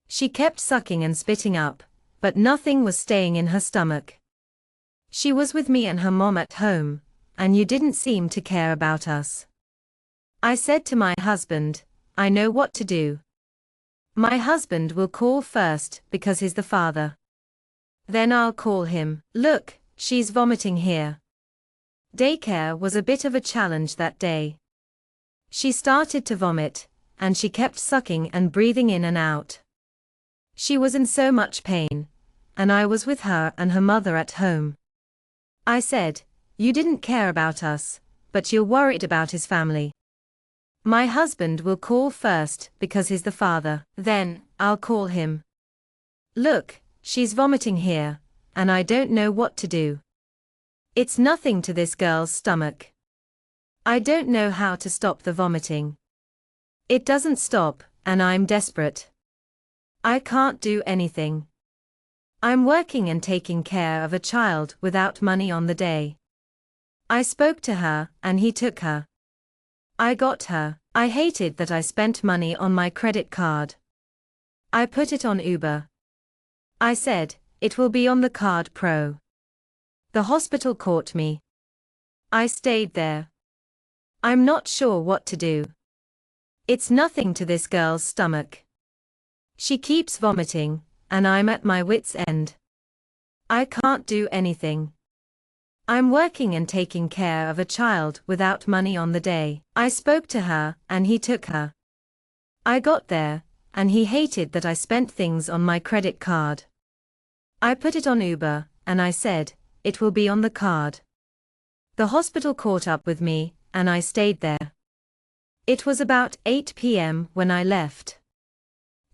Speaker 1: She kept sucking and spitting up, but nothing was staying in her stomach. She was with me and her mom at home, and you didn't seem to care about us. I said to my husband, I know what to do. My husband will call first because he's the father. Then I'll call him. Look, she's vomiting here. Daycare was a bit of a challenge that day. She started to vomit, and she kept sucking and breathing in and out. She was in so much pain, and I was with her and her mother at home. I said, you didn't care about us, but you're worried about his family. My husband will call first because he's the father. Then, I'll call him. Look, she's vomiting here, and I don't know what to do. It's nothing to this girl's stomach. I don't know how to stop the vomiting. It doesn't stop, and I'm desperate. I can't do anything. I'm working and taking care of a child without money on the day. I spoke to her, and he took her. I got her. I hated that I spent money on my credit card. I put it on Uber. I said, it will be on the card Pro. The hospital caught me. I stayed there. I'm not sure what to do. It's nothing to this girl's stomach. She keeps vomiting, and I'm at my wit's end. I can't do anything. I'm working and taking care of a child without money on the day. I spoke to her, and he took her. I got there, and he hated that I spent things on my credit card. I put it on Uber, and I said, it will be on the card. The hospital caught up with me, and I stayed there. It was about 8 p.m. when I left.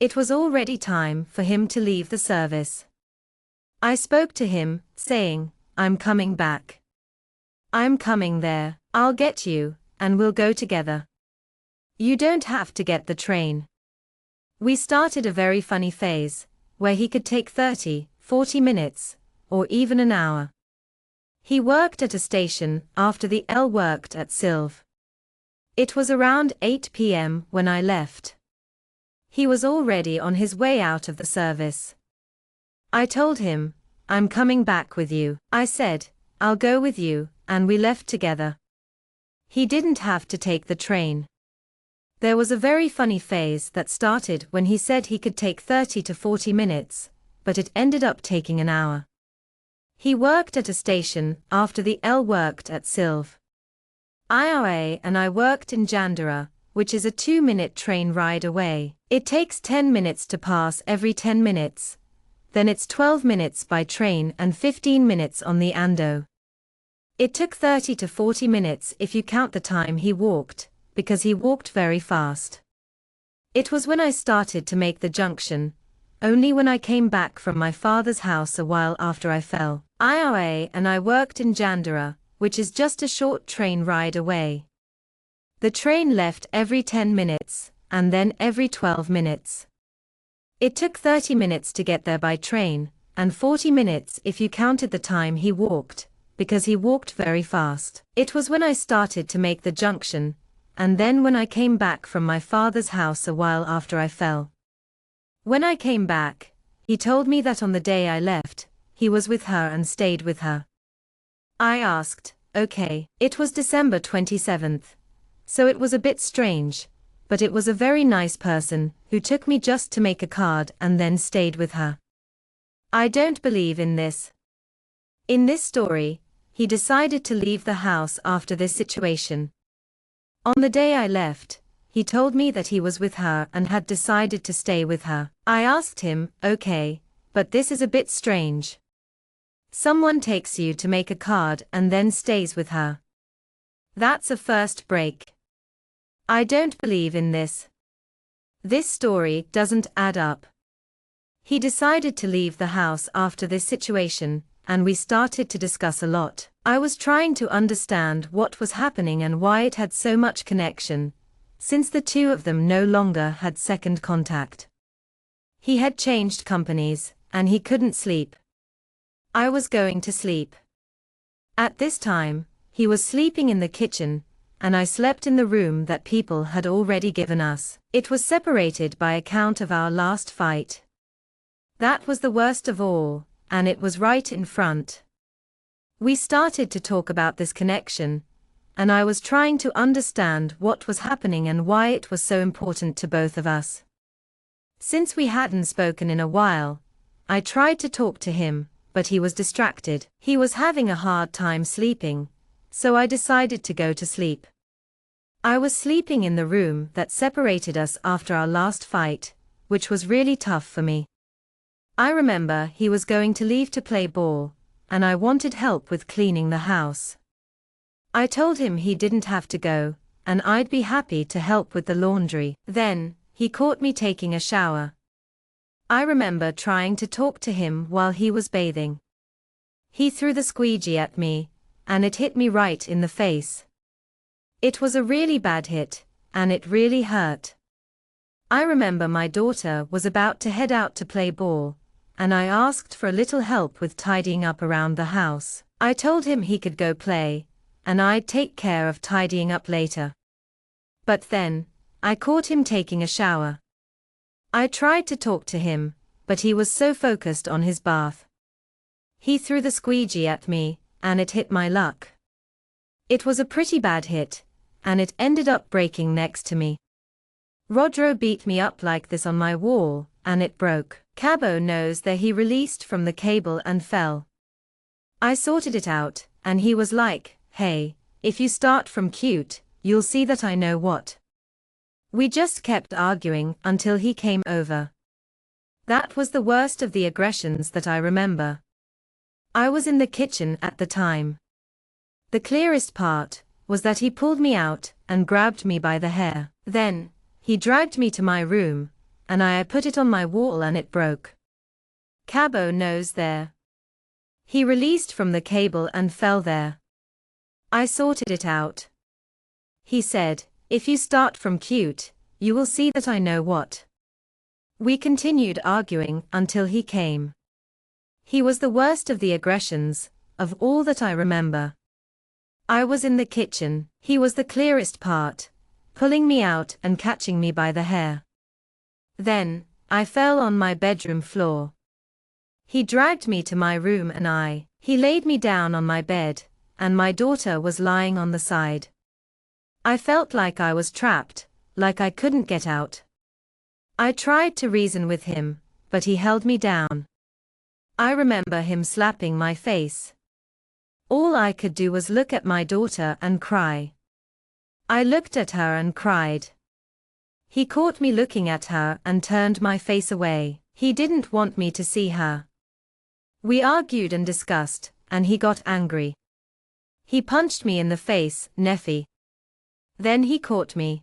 Speaker 1: It was already time for him to leave the service. I spoke to him, saying, I'm coming back. I'm coming there. I'll get you, and we'll go together. You don't have to get the train. We started a very funny phase, where he could take 30, 40 minutes, or even an hour. He worked at a station after the L worked at Sylve. It was around 8 p.m. when I left. He was already on his way out of the service. I told him, I'm coming back with you. I said, I'll go with you, and we left together. He didn't have to take the train. There was a very funny phase that started when he said he could take 30 to 40 minutes, but it ended up taking an hour. He worked at a station after the L worked at Sylve. IRA and I worked in Jandara, which is a 2-minute train ride away. It takes 10 minutes to pass every 10 minutes. Then it's 12 minutes by train and 15 minutes on the Ando. It took 30 to 40 minutes if you count the time he walked, because he walked very fast. It was when I started to make the junction, only when I came back from my father's house a while after I fell. IRA and I worked in Jandara, which is just a short train ride away. The train left every 10 minutes, and then every 12 minutes. It took 30 minutes to get there by train, and 40 minutes if you counted the time he walked, because he walked very fast. It was when I started to make the junction, and then when I came back from my father's house a while after I fell. When I came back, he told me that on the day I left, he was with her and stayed with her. I asked, okay. It was December 27th, so it was a bit strange, but it was a very nice person who took me just to make a card and then stayed with her. I don't believe in this. In this story, he decided to leave the house after this situation. On the day I left, he told me that he was with her and had decided to stay with her. I asked him, okay, but this is a bit strange. Someone takes you to make a card and then stays with her. That's a first break. I don't believe in this. This story doesn't add up. He decided to leave the house after this situation, and we started to discuss a lot. I was trying to understand what was happening and why it had so much connection, since the two of them no longer had second contact. He had changed companies, and he couldn't sleep. I was going to sleep. At this time, he was sleeping in the kitchen, and I slept in the room that people had already given us. It was separated by account of our last fight. That was the worst of all, and it was right in front. We started to talk about this connection, and I was trying to understand what was happening and why it was so important to both of us. Since we hadn't spoken in a while, I tried to talk to him, but he was distracted. He was having a hard time sleeping, so I decided to go to sleep. I was sleeping in the room that separated us after our last fight, which was really tough for me. I remember he was going to leave to play ball, and I wanted help with cleaning the house. I told him he didn't have to go, and I'd be happy to help with the laundry. Then, he caught me taking a shower. I remember trying to talk to him while he was bathing. He threw the squeegee at me, and it hit me right in the face. It was a really bad hit, and it really hurt. I remember my daughter was about to head out to play ball, and I asked for a little help with tidying up around the house. I told him he could go play, and I'd take care of tidying up later. But then, I caught him taking a shower. I tried to talk to him, but he was so focused on his bath. He threw the squeegee at me, and it hit my luck. It was a pretty bad hit, and it ended up breaking next to me. Rodro beat me up like this on my wall, and it broke. Cabo knows that he released from the cable and fell. I sorted it out, and he was like, hey, if you start from cute, you'll see that I know what. We just kept arguing until he came over. That was the worst of the aggressions that I remember. I was in the kitchen at the time. The clearest part was that he pulled me out and grabbed me by the hair. Then, he dragged me to my room, and I put it on my wall and it broke. Cabo knows there. He released from the cable and fell there. I sorted it out. He said, if you start from cute, you will see that I know what. We continued arguing until he came. He was the worst of the aggressions, of all that I remember. I was in the kitchen, he was the clearest part, pulling me out and catching me by the hair. Then, I fell on my bedroom floor. He dragged me to my room and he laid me down on my bed, and my daughter was lying on the side. I felt like I was trapped, like I couldn't get out. I tried to reason with him, but he held me down. I remember him slapping my face. All I could do was look at my daughter and cry. I looked at her and cried. He caught me looking at her and turned my face away. He didn't want me to see her. We argued and discussed, and he got angry. He punched me in the face, Neffy. Then he caught me.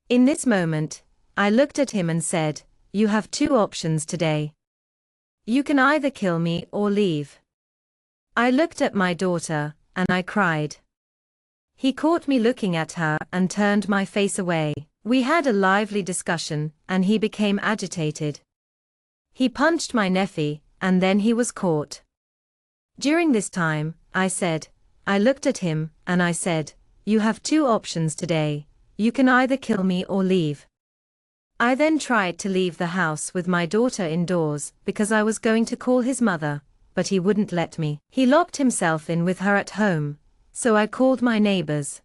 Speaker 1: In this moment, I looked at him and said, you have two options today. You can either kill me or leave. I looked at my daughter, and I cried. He caught me looking at her and turned my face away. We had a lively discussion, and he became agitated. He punched my Neffy, and then he was caught. During this time, I looked at him, and I said, you have two options today. You can either kill me or leave. I then tried to leave the house with my daughter indoors because I was going to call his mother, but he wouldn't let me. He locked himself in with her at home, so I called my neighbors.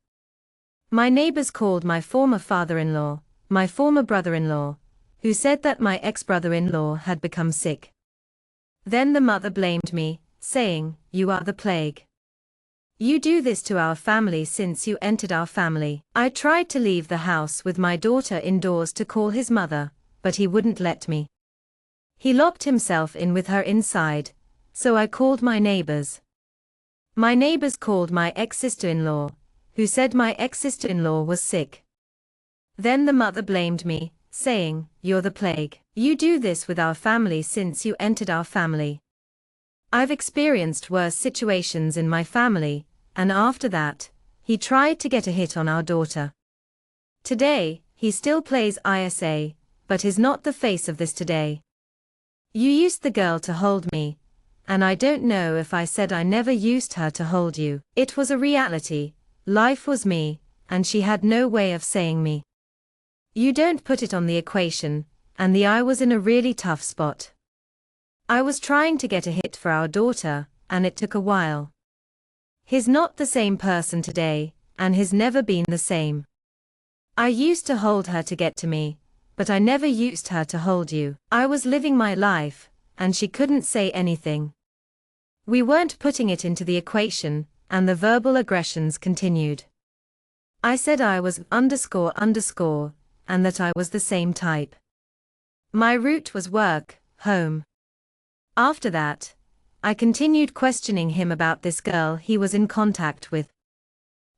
Speaker 1: My neighbors called my former father-in-law, my former brother-in-law, who said that my ex-brother-in-law had become sick. Then the mother blamed me, saying, "You are the plague. You do this to our family since you entered our family." I tried to leave the house with my daughter indoors to call his mother, but he wouldn't let me. He locked himself in with her inside, so I called my neighbors. My neighbors called my ex-sister-in-law, who said my ex-sister-in-law was sick. Then the mother blamed me, saying, "You're the plague. You do this with our family since you entered our family." I've experienced worse situations in my family, and after that, he tried to get a hit on our daughter. Today, he still plays ISA, but is not the face of this today. You used the girl to hold me, and I don't know if I said I never used her to hold you. It was a reality, life was me, and she had no way of saying me. You don't put it on the equation, and I was in a really tough spot. I was trying to get a hit for our daughter, and it took a while. He's not the same person today, and has never been the same. I used to hold her to get to me, but I never used her to hold you. I was living my life, and she couldn't say anything. We weren't putting it into the equation, and the verbal aggressions continued. I said I was __, and that I was the same type. My route was work, home. After that, I continued questioning him about this girl he was in contact with.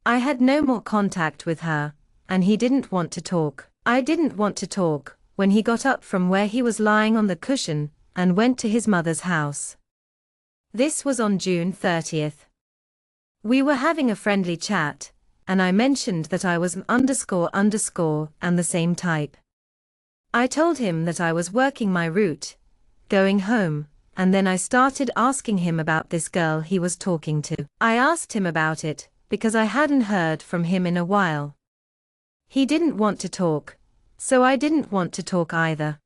Speaker 1: I had no more contact with her, and he didn't want to talk. I didn't want to talk when he got up from where he was lying on the cushion and went to his mother's house. This was on June 30th. We were having a friendly chat, and I mentioned that I was __, and the same type. I told him that I was working my route, going home, and then I started asking him about this girl he was talking to. I asked him about it, because I hadn't heard from him in a while. He didn't want to talk, so I didn't want to talk either.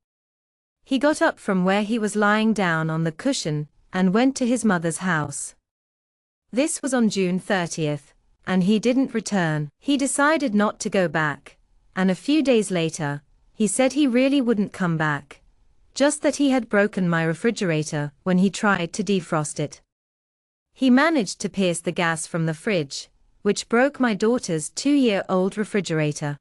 Speaker 1: He got up from where he was lying down on the cushion, and went to his mother's house. This was on June 30th, and he didn't return. He decided not to go back, and a few days later, he said he really wouldn't come back, just that he had broken my refrigerator when he tried to defrost it. He managed to pierce the gas from the fridge, which broke my daughter's 2-year-old refrigerator.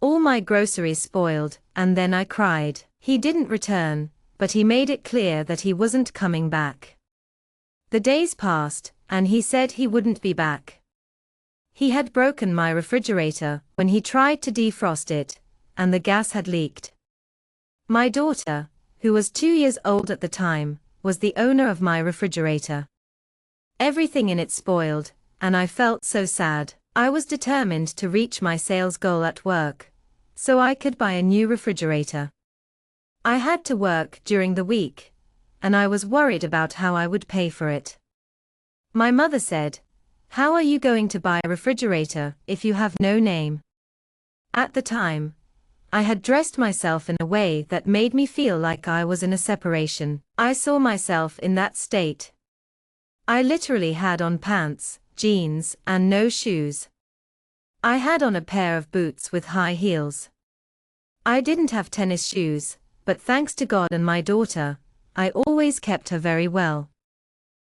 Speaker 1: All my groceries spoiled, and then I cried. He didn't return, but he made it clear that he wasn't coming back. The days passed, and he said he wouldn't be back. He had broken my refrigerator when he tried to defrost it, and the gas had leaked. My daughter, who was 2 years old at the time, was the owner of my refrigerator. Everything in it spoiled, and I felt so sad. I was determined to reach my sales goal at work, so I could buy a new refrigerator. I had to work during the week, and I was worried about how I would pay for it. My mother said, "How are you going to buy a refrigerator if you have no name?" At the time, I had dressed myself in a way that made me feel like I was in a separation. I saw myself in that state. I literally had on pants, jeans, and no shoes. I had on a pair of boots with high heels. I didn't have tennis shoes, but thanks to God and my daughter, I always kept her very well.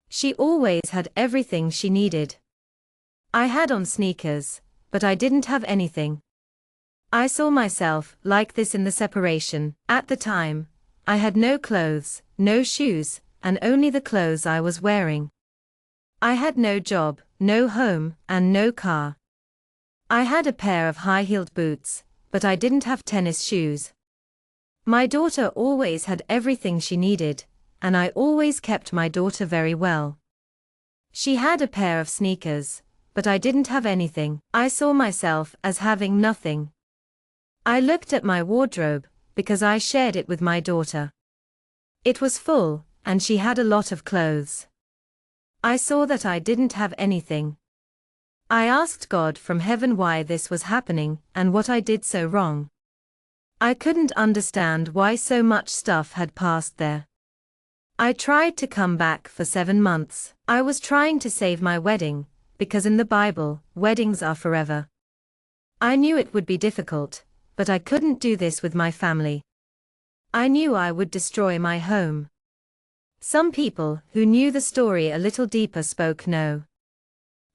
Speaker 1: She always had everything she needed. I had on sneakers, but I didn't have anything. I saw myself like this in the separation. At the time, I had no clothes, no shoes, and only the clothes I was wearing. I had no job, no home, and no car. I had a pair of high-heeled boots, but I didn't have tennis shoes. My daughter always had everything she needed, and I always kept my daughter very well. She had a pair of sneakers, but I didn't have anything. I saw myself as having nothing. I looked at my wardrobe, because I shared it with my daughter. It was full, and she had a lot of clothes. I saw that I didn't have anything. I asked God from heaven why this was happening, and what I did so wrong. I couldn't understand why so much stuff had passed there. I tried to come back for 7 months. I was trying to save my wedding, because in the Bible, weddings are forever. I knew it would be difficult, but I couldn't do this with my family. I knew I would destroy my home. Some people who knew the story a little deeper spoke no.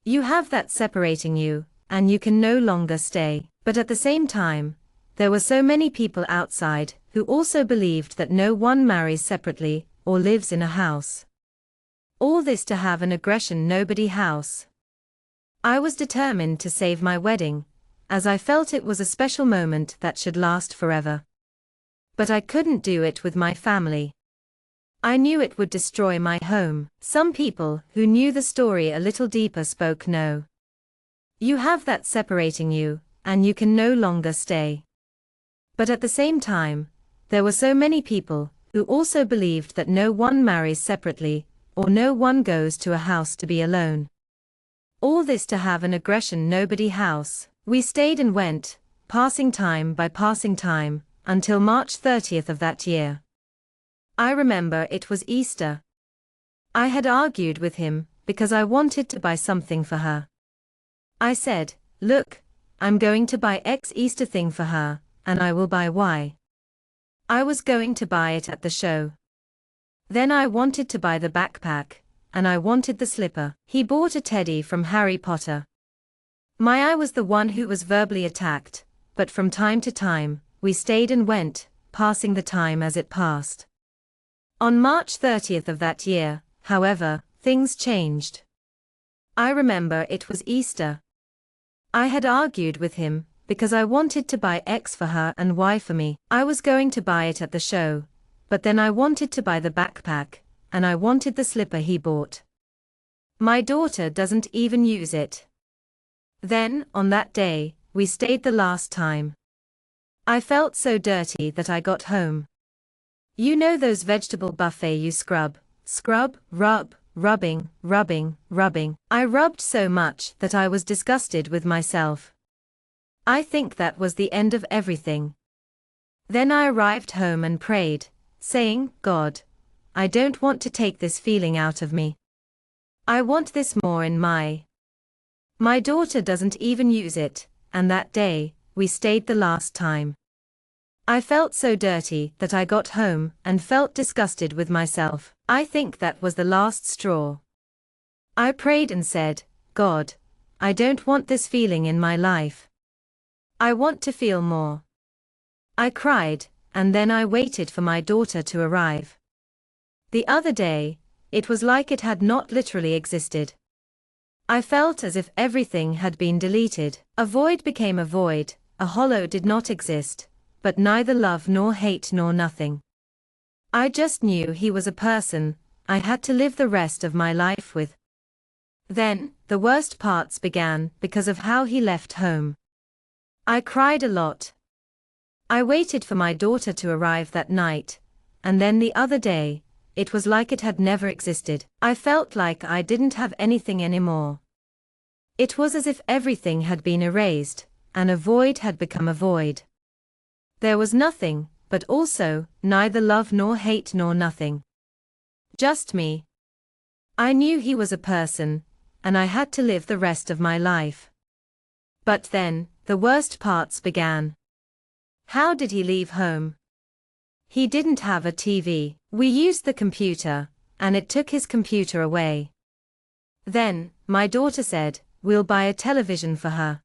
Speaker 1: You have that separating you, and you can no longer stay. But at the same time, there were so many people outside who also believed that no one marries separately or lives in a house. All this to have an aggression nobody house. I was determined to save my wedding, as I felt it was a special moment that should last forever. But I couldn't do it with my family. I knew it would destroy my home. Some people who knew the story a little deeper spoke no. You have that separating you, and you can no longer stay. But at the same time, there were so many people who also believed that no one marries separately, or no one goes to a house to be alone. All this to have an aggression nobody house. We stayed and went, passing time by passing time, until March 30th of that year. I remember it was Easter. I had argued with him, because I wanted to buy something for her. I said, look, I'm going to buy X Easter thing for her, and I will buy Y. I was going to buy it at the show. Then I wanted to buy the backpack, and I wanted the slipper. He bought a teddy from Harry Potter. I was the one who was verbally attacked, but from time to time, we stayed and went, passing the time as it passed. On March 30th of that year, however, things changed. I remember it was Easter. I had argued with him, because I wanted to buy X for her and Y for me. I was going to buy it at the show, but then I wanted to buy the backpack, and I wanted the slipper he bought. My daughter doesn't even use it. Then, on that day, we stayed the last time. I felt so dirty that I got home. You know those vegetable buffet you scrub, rub, rubbing. I rubbed so much that I was disgusted with myself. I think that was the end of everything. Then I arrived home and prayed, saying, God, I don't want to take this feeling out of me. I want this more in My daughter doesn't even use it, and that day, we stayed the last time. I felt so dirty that I got home and felt disgusted with myself. I think that was the last straw. I prayed and said, God, I don't want this feeling in my life. I want to feel more. I cried, and then I waited for my daughter to arrive. The other day, it was like it had not literally existed. I felt as if everything had been deleted. A void became a void, a hollow did not exist, but neither love nor hate nor nothing. I just knew he was a person I had to live the rest of my life with. Then, the worst parts began because of how he left home. I cried a lot. I waited for my daughter to arrive that night, and then the other day, it was like it had never existed. I felt like I didn't have anything anymore. It was as if everything had been erased, and a void had become a void. There was nothing, but also, neither love nor hate nor nothing. Just me. I knew he was a person, and I had to live the rest of my life. But then, the worst parts began. How did he leave home? He didn't have a TV. We used the computer, and it took his computer away. Then, my daughter said, we'll buy a television for her.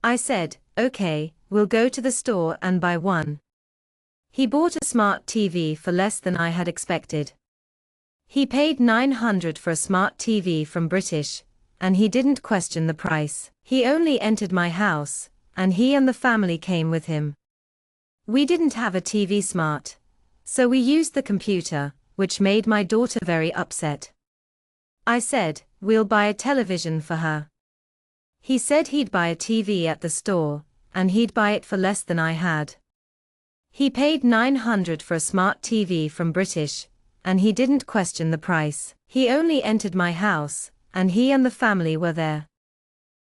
Speaker 1: I said, okay, we'll go to the store and buy one. He bought a smart TV for less than I had expected. He paid $900 for a smart TV from British, and he didn't question the price. He only entered my house, and he and the family came with him. We didn't have a TV smart, so we used the computer, which made my daughter very upset. I said, we'll buy a television for her. He said he'd buy a TV at the store, and he'd buy it for less than I had. He paid $900 for a smart TV from British, and he didn't question the price. He only entered my house, and he and the family were there.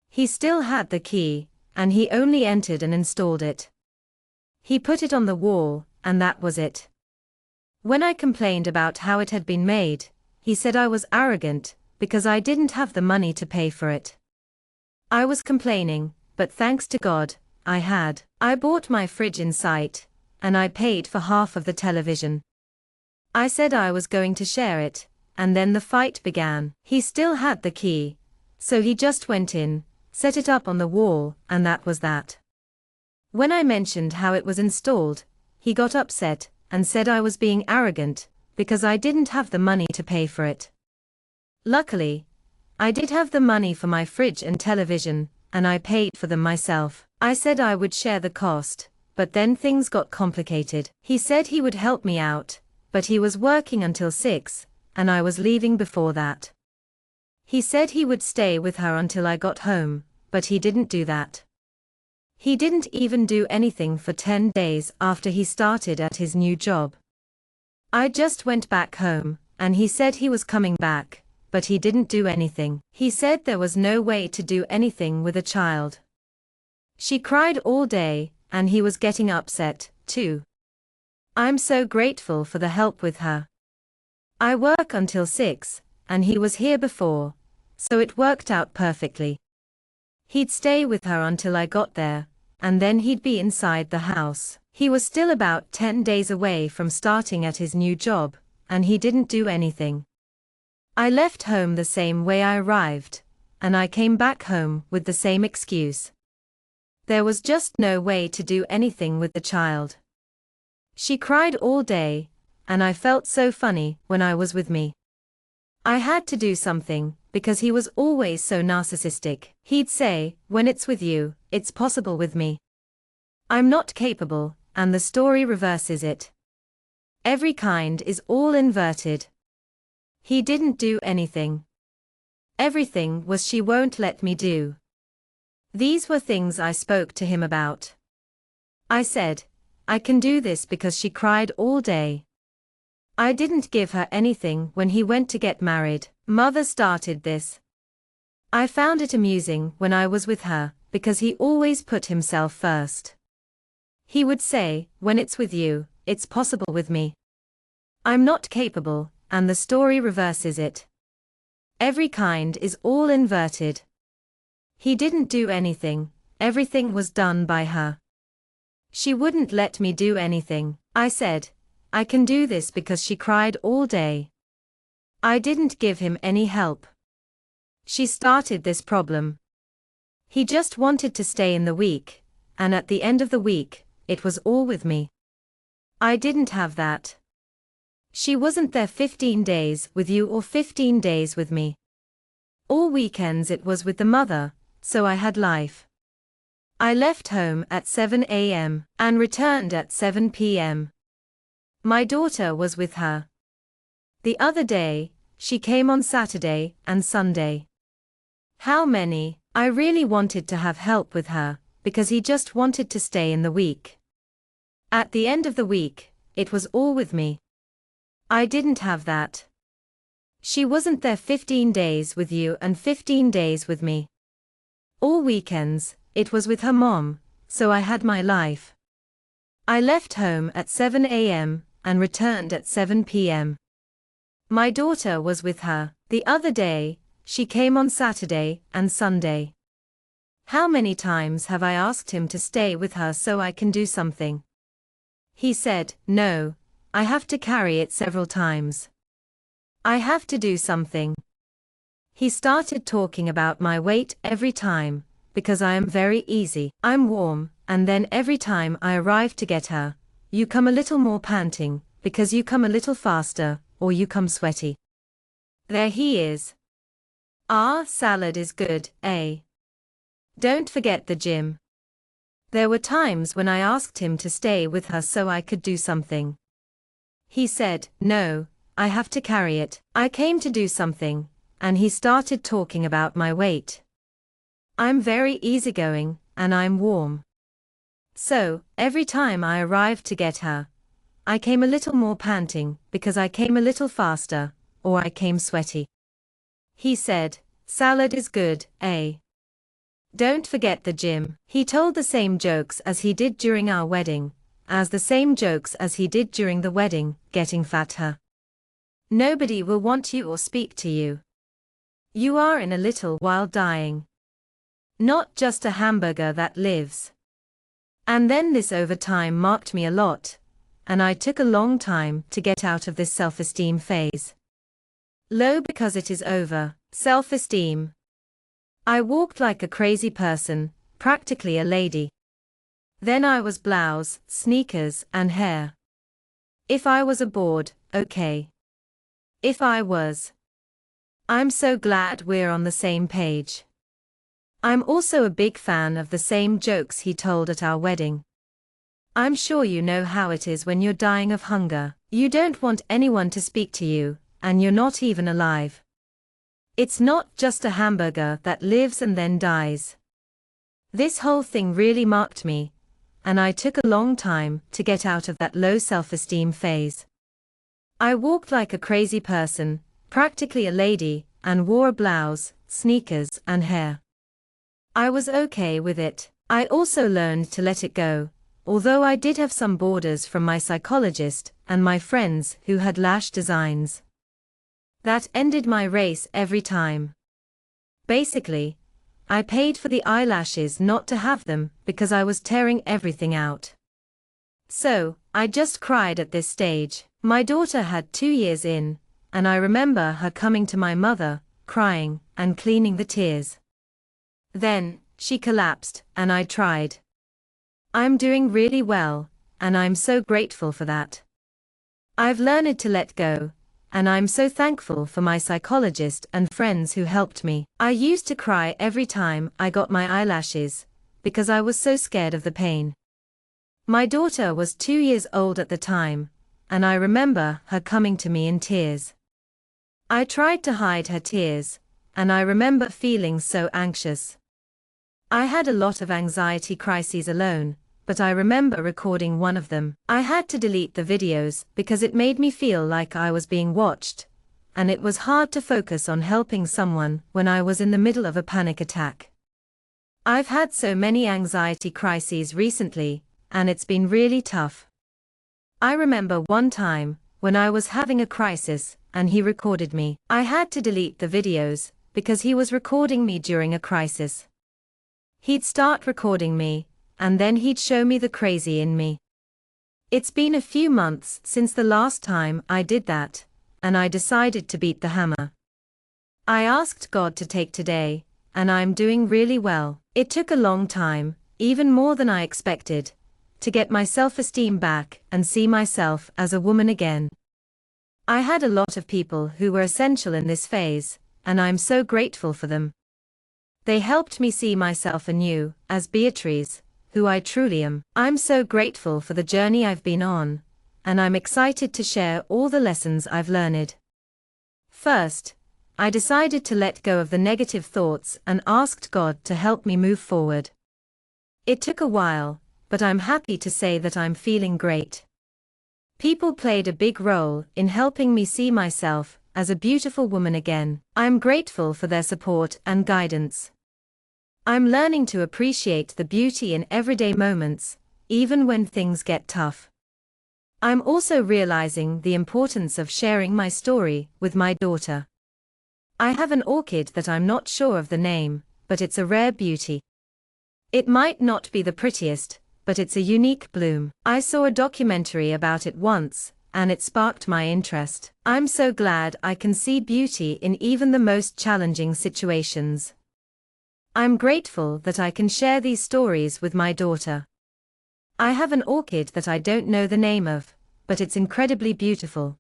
Speaker 1: He still had the key, and he only entered and installed it. He put it on the wall, and that was it. When I complained about how it had been made, he said I was arrogant, because I didn't have the money to pay for it. I was complaining, but thanks to God, I had. I bought my fridge in sight, and I paid for half of the television. I said I was going to share it, and then the fight began. He still had the key, so he just went in, set it up on the wall, and that was that. When I mentioned how it was installed, he got upset and said I was being arrogant because I didn't have the money to pay for it. Luckily, I did have the money for my fridge and television, and I paid for them myself. I said I would share the cost, but then things got complicated. He said he would help me out, but he was working until 6, and I was leaving before that. He said he would stay with her until I got home, but he didn't do that. He didn't even do anything for 10 days after he started at his new job. I just went back home, and he said he was coming back, but he didn't do anything. He said there was no way to do anything with a child. She cried all day, and he was getting upset, too. I'm so grateful for the help with her. I work until 6, and he was here before, so it worked out perfectly. He'd stay with her until I got there, and then he'd be inside the house. He was still about 10 days away from starting at his new job, and he didn't do anything. I left home the same way I arrived, and I came back home with the same excuse. There was just no way to do anything with the child. She cried all day, and I felt so funny when I was with me. I had to do something, because he was always so narcissistic. He'd say, when it's with you, it's possible with me. I'm not capable, and the story reverses it. Every kind is all inverted. He didn't do anything. Everything was she won't let me do. These were things I spoke to him about. I said, I can do this because she cried all day. I didn't give her anything when he went to get married. Mother started this. I found it amusing when I was with her, because he always put himself first. He would say, when it's with you, it's possible with me. I'm not capable, and the story reverses it. Every kind is all inverted. He didn't do anything, everything was done by her. She wouldn't let me do anything. I said, I can do this because she cried all day. I didn't give him any help. She started this problem. He just wanted to stay in the week, and at the end of the week, it was all with me. I didn't have that. She wasn't there 15 days with you or 15 days with me. All weekends it was with the mother, so I had life. I left home at 7 a.m. and returned at 7 p.m. My daughter was with her. The other day, she came on Saturday and Sunday. How many? I really wanted to have help with her, because he just wanted to stay in the week. At the end of the week, it was all with me. I didn't have that. She wasn't there 15 days with you and 15 days with me. All weekends, it was with her mom, so I had my life. I left home at 7 a.m. and returned at 7 p.m. My daughter was with her. The other day, she came on Saturday and Sunday. How many times have I asked him to stay with her so I can do something? He said, no, I have to carry it several times. I have to do something. He started talking about my weight every time, because I am very easy. I'm warm, and then every time I arrive to get her, you come a little more panting, because you come a little faster, or you come sweaty. There he is. Ah, salad is good, eh? Don't forget the gym. There were times when I asked him to stay with her so I could do something. He said, no, I have to carry it. I came to do something, and he started talking about my weight. I'm very easygoing, and I'm warm. So, every time I arrived to get her, I came a little more panting, because I came a little faster, or I came sweaty. He said, salad is good, eh? Don't forget the gym. He told the same jokes as he did during our wedding, as the same jokes as he did during the wedding, getting fatter. Nobody will want you or speak to you. You are in a little while dying. not just a hamburger that lives. And then this over time marked me a lot, and I took a long time to get out of this self-esteem phase. Low because it is over, self-esteem. I walked like a crazy person, practically a lady. Then I was blouse, sneakers, and hair. If I was aboard, okay. If I was. I'm so glad we're on the same page. I'm also a big fan of the same jokes he told at our wedding. I'm sure you know how it is when you're dying of hunger. You don't want anyone to speak to you, and you're not even alive. It's not just a hamburger that lives and then dies. This whole thing really marked me, and I took a long time to get out of that low self-esteem phase. I walked like a crazy person, practically a lady, and wore a blouse, sneakers, and hair. I was okay with it. I also learned to let it go, although I did have some borders from my psychologist and my friends who had lash designs. That ended my race every time. Basically, I paid for the eyelashes not to have them because I was tearing everything out. So, I just cried at this stage. My daughter had 2 years in, and I remember her coming to my mother, crying, and cleaning the tears. Then, she collapsed, and I tried. I'm doing really well, and I'm so grateful for that. I've learned to let go, and I'm so thankful for my psychologist and friends who helped me. I used to cry every time I got my eyelashes, because I was so scared of the pain. My daughter was 2 years old at the time, and I remember her coming to me in tears. I tried to hide her tears, and I remember feeling so anxious. I had a lot of anxiety crises alone, but I remember recording one of them. I had to delete the videos because it made me feel like I was being watched, and it was hard to focus on helping someone when I was in the middle of a panic attack. I've had so many anxiety crises recently, and it's been really tough. I remember one time, when I was having a crisis, and he recorded me. I had to delete the videos, because he was recording me during a crisis. He'd start recording me, and then he'd show me the crazy in me. It's been a few months since the last time I did that, and I decided to beat the hammer. I asked God to take today, and I'm doing really well. It took a long time, even more than I expected, to get my self-esteem back and see myself as a woman again. I had a lot of people who were essential in this phase, and I'm so grateful for them. They helped me see myself anew, as Beatrice, who I truly am. I'm so grateful for the journey I've been on, and I'm excited to share all the lessons I've learned. First, I decided to let go of the negative thoughts and asked God to help me move forward. It took a while, but I'm happy to say that I'm feeling great. People played a big role in helping me see myself as a beautiful woman again. I'm grateful for their support and guidance. I'm learning to appreciate the beauty in everyday moments, even when things get tough. I'm also realizing the importance of sharing my story with my daughter. I have an orchid that I'm not sure of the name, but it's a rare beauty. It might not be the prettiest, but it's a unique bloom. I saw a documentary about it once, and it sparked my interest. I'm so glad I can see beauty in even the most challenging situations. I'm grateful that I can share these stories with my daughter. I have an orchid that I don't know the name of, but it's incredibly beautiful.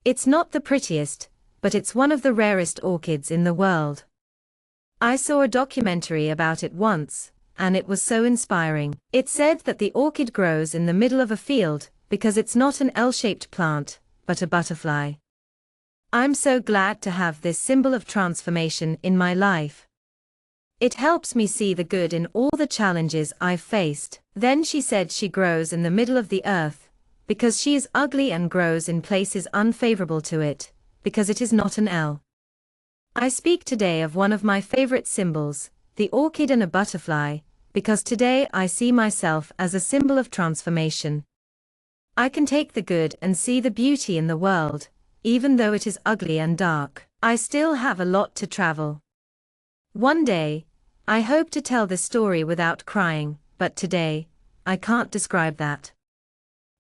Speaker 1: It's not the prettiest, but it's one of the rarest orchids in the world. I saw a documentary about it once, and it was so inspiring. It said that the orchid grows in the middle of a field, because it's not an L-shaped plant, but a butterfly. I'm so glad to have this symbol of transformation in my life. It helps me see the good in all the challenges I've faced. Then she said she grows in the middle of the earth, because she is ugly and grows in places unfavorable to it, because it is not an L. I speak today of one of my favorite symbols, the orchid and a butterfly, because today I see myself as a symbol of transformation. I can take the good and see the beauty in the world, even though it is ugly and dark. I still have a lot to travel. One day, I hope to tell this story without crying, but today, I can't describe that.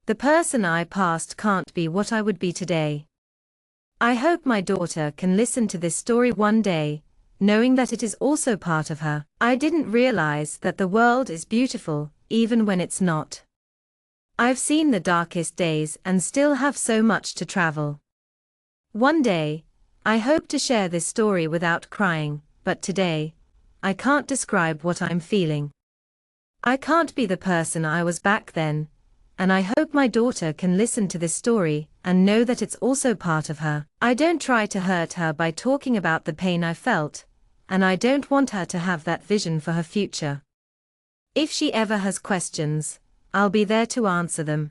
Speaker 1: The person I past can't be what I would be today. I hope my daughter can listen to this story one day, knowing that it is also part of her. I didn't realize that the world is beautiful, even when it's not. I've seen the darkest days and still have so much to travel. One day, I hope to share this story without crying, but today, I can't describe what I'm feeling. I can't be the person I was back then, and I hope my daughter can listen to this story and know that it's also part of her. I don't try to hurt her by talking about the pain I felt, and I don't want her to have that vision for her future. If she ever has questions, I'll be there to answer them.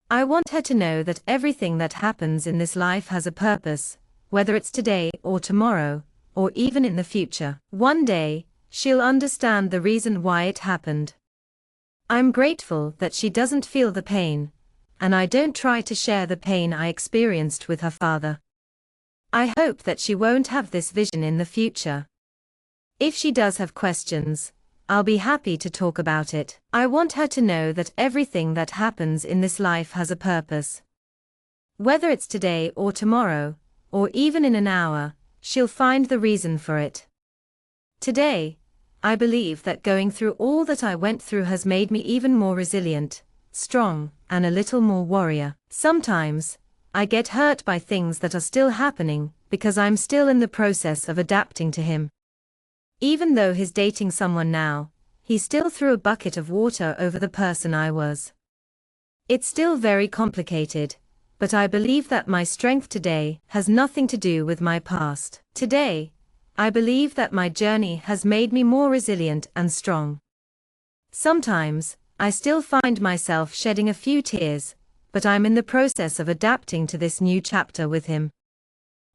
Speaker 1: I want her to know that everything that happens in this life has a purpose, whether it's today or tomorrow, or even in the future. One day, she'll understand the reason why it happened. I'm grateful that she doesn't feel the pain, and I don't try to share the pain I experienced with her father. I hope that she won't have this vision in the future. If she does have questions, I'll be happy to talk about it. I want her to know that everything that happens in this life has a purpose. Whether it's today or tomorrow, or even in an hour, she'll find the reason for it. Today, I believe that going through all that I went through has made me even more resilient, strong, and a little more warrior. Sometimes, I get hurt by things that are still happening, because I'm still in the process of adapting to him. Even though he's dating someone now, he still threw a bucket of water over the person I was. It's still very complicated, but I believe that my strength today has nothing to do with my past. Today, I believe that my journey has made me more resilient and strong. Sometimes, I still find myself shedding a few tears, but I'm in the process of adapting to this new chapter with him.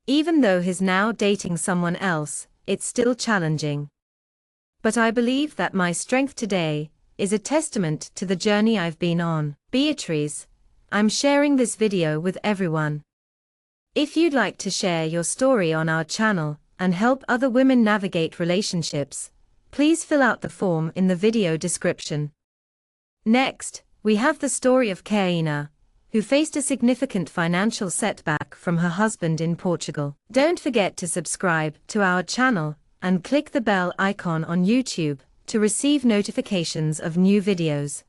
Speaker 1: Even though he's now dating someone else, it's still challenging. But I believe that my strength today is a testament to the journey I've been on. Beatrice, I'm sharing this video with everyone. If you'd like to share your story on our channel and help other women navigate relationships, please fill out the form in the video description. Next, we have the story of Karina, who faced a significant financial setback from her husband in Portugal. Don't forget to subscribe to our channel and click the bell icon on YouTube to receive notifications of new videos.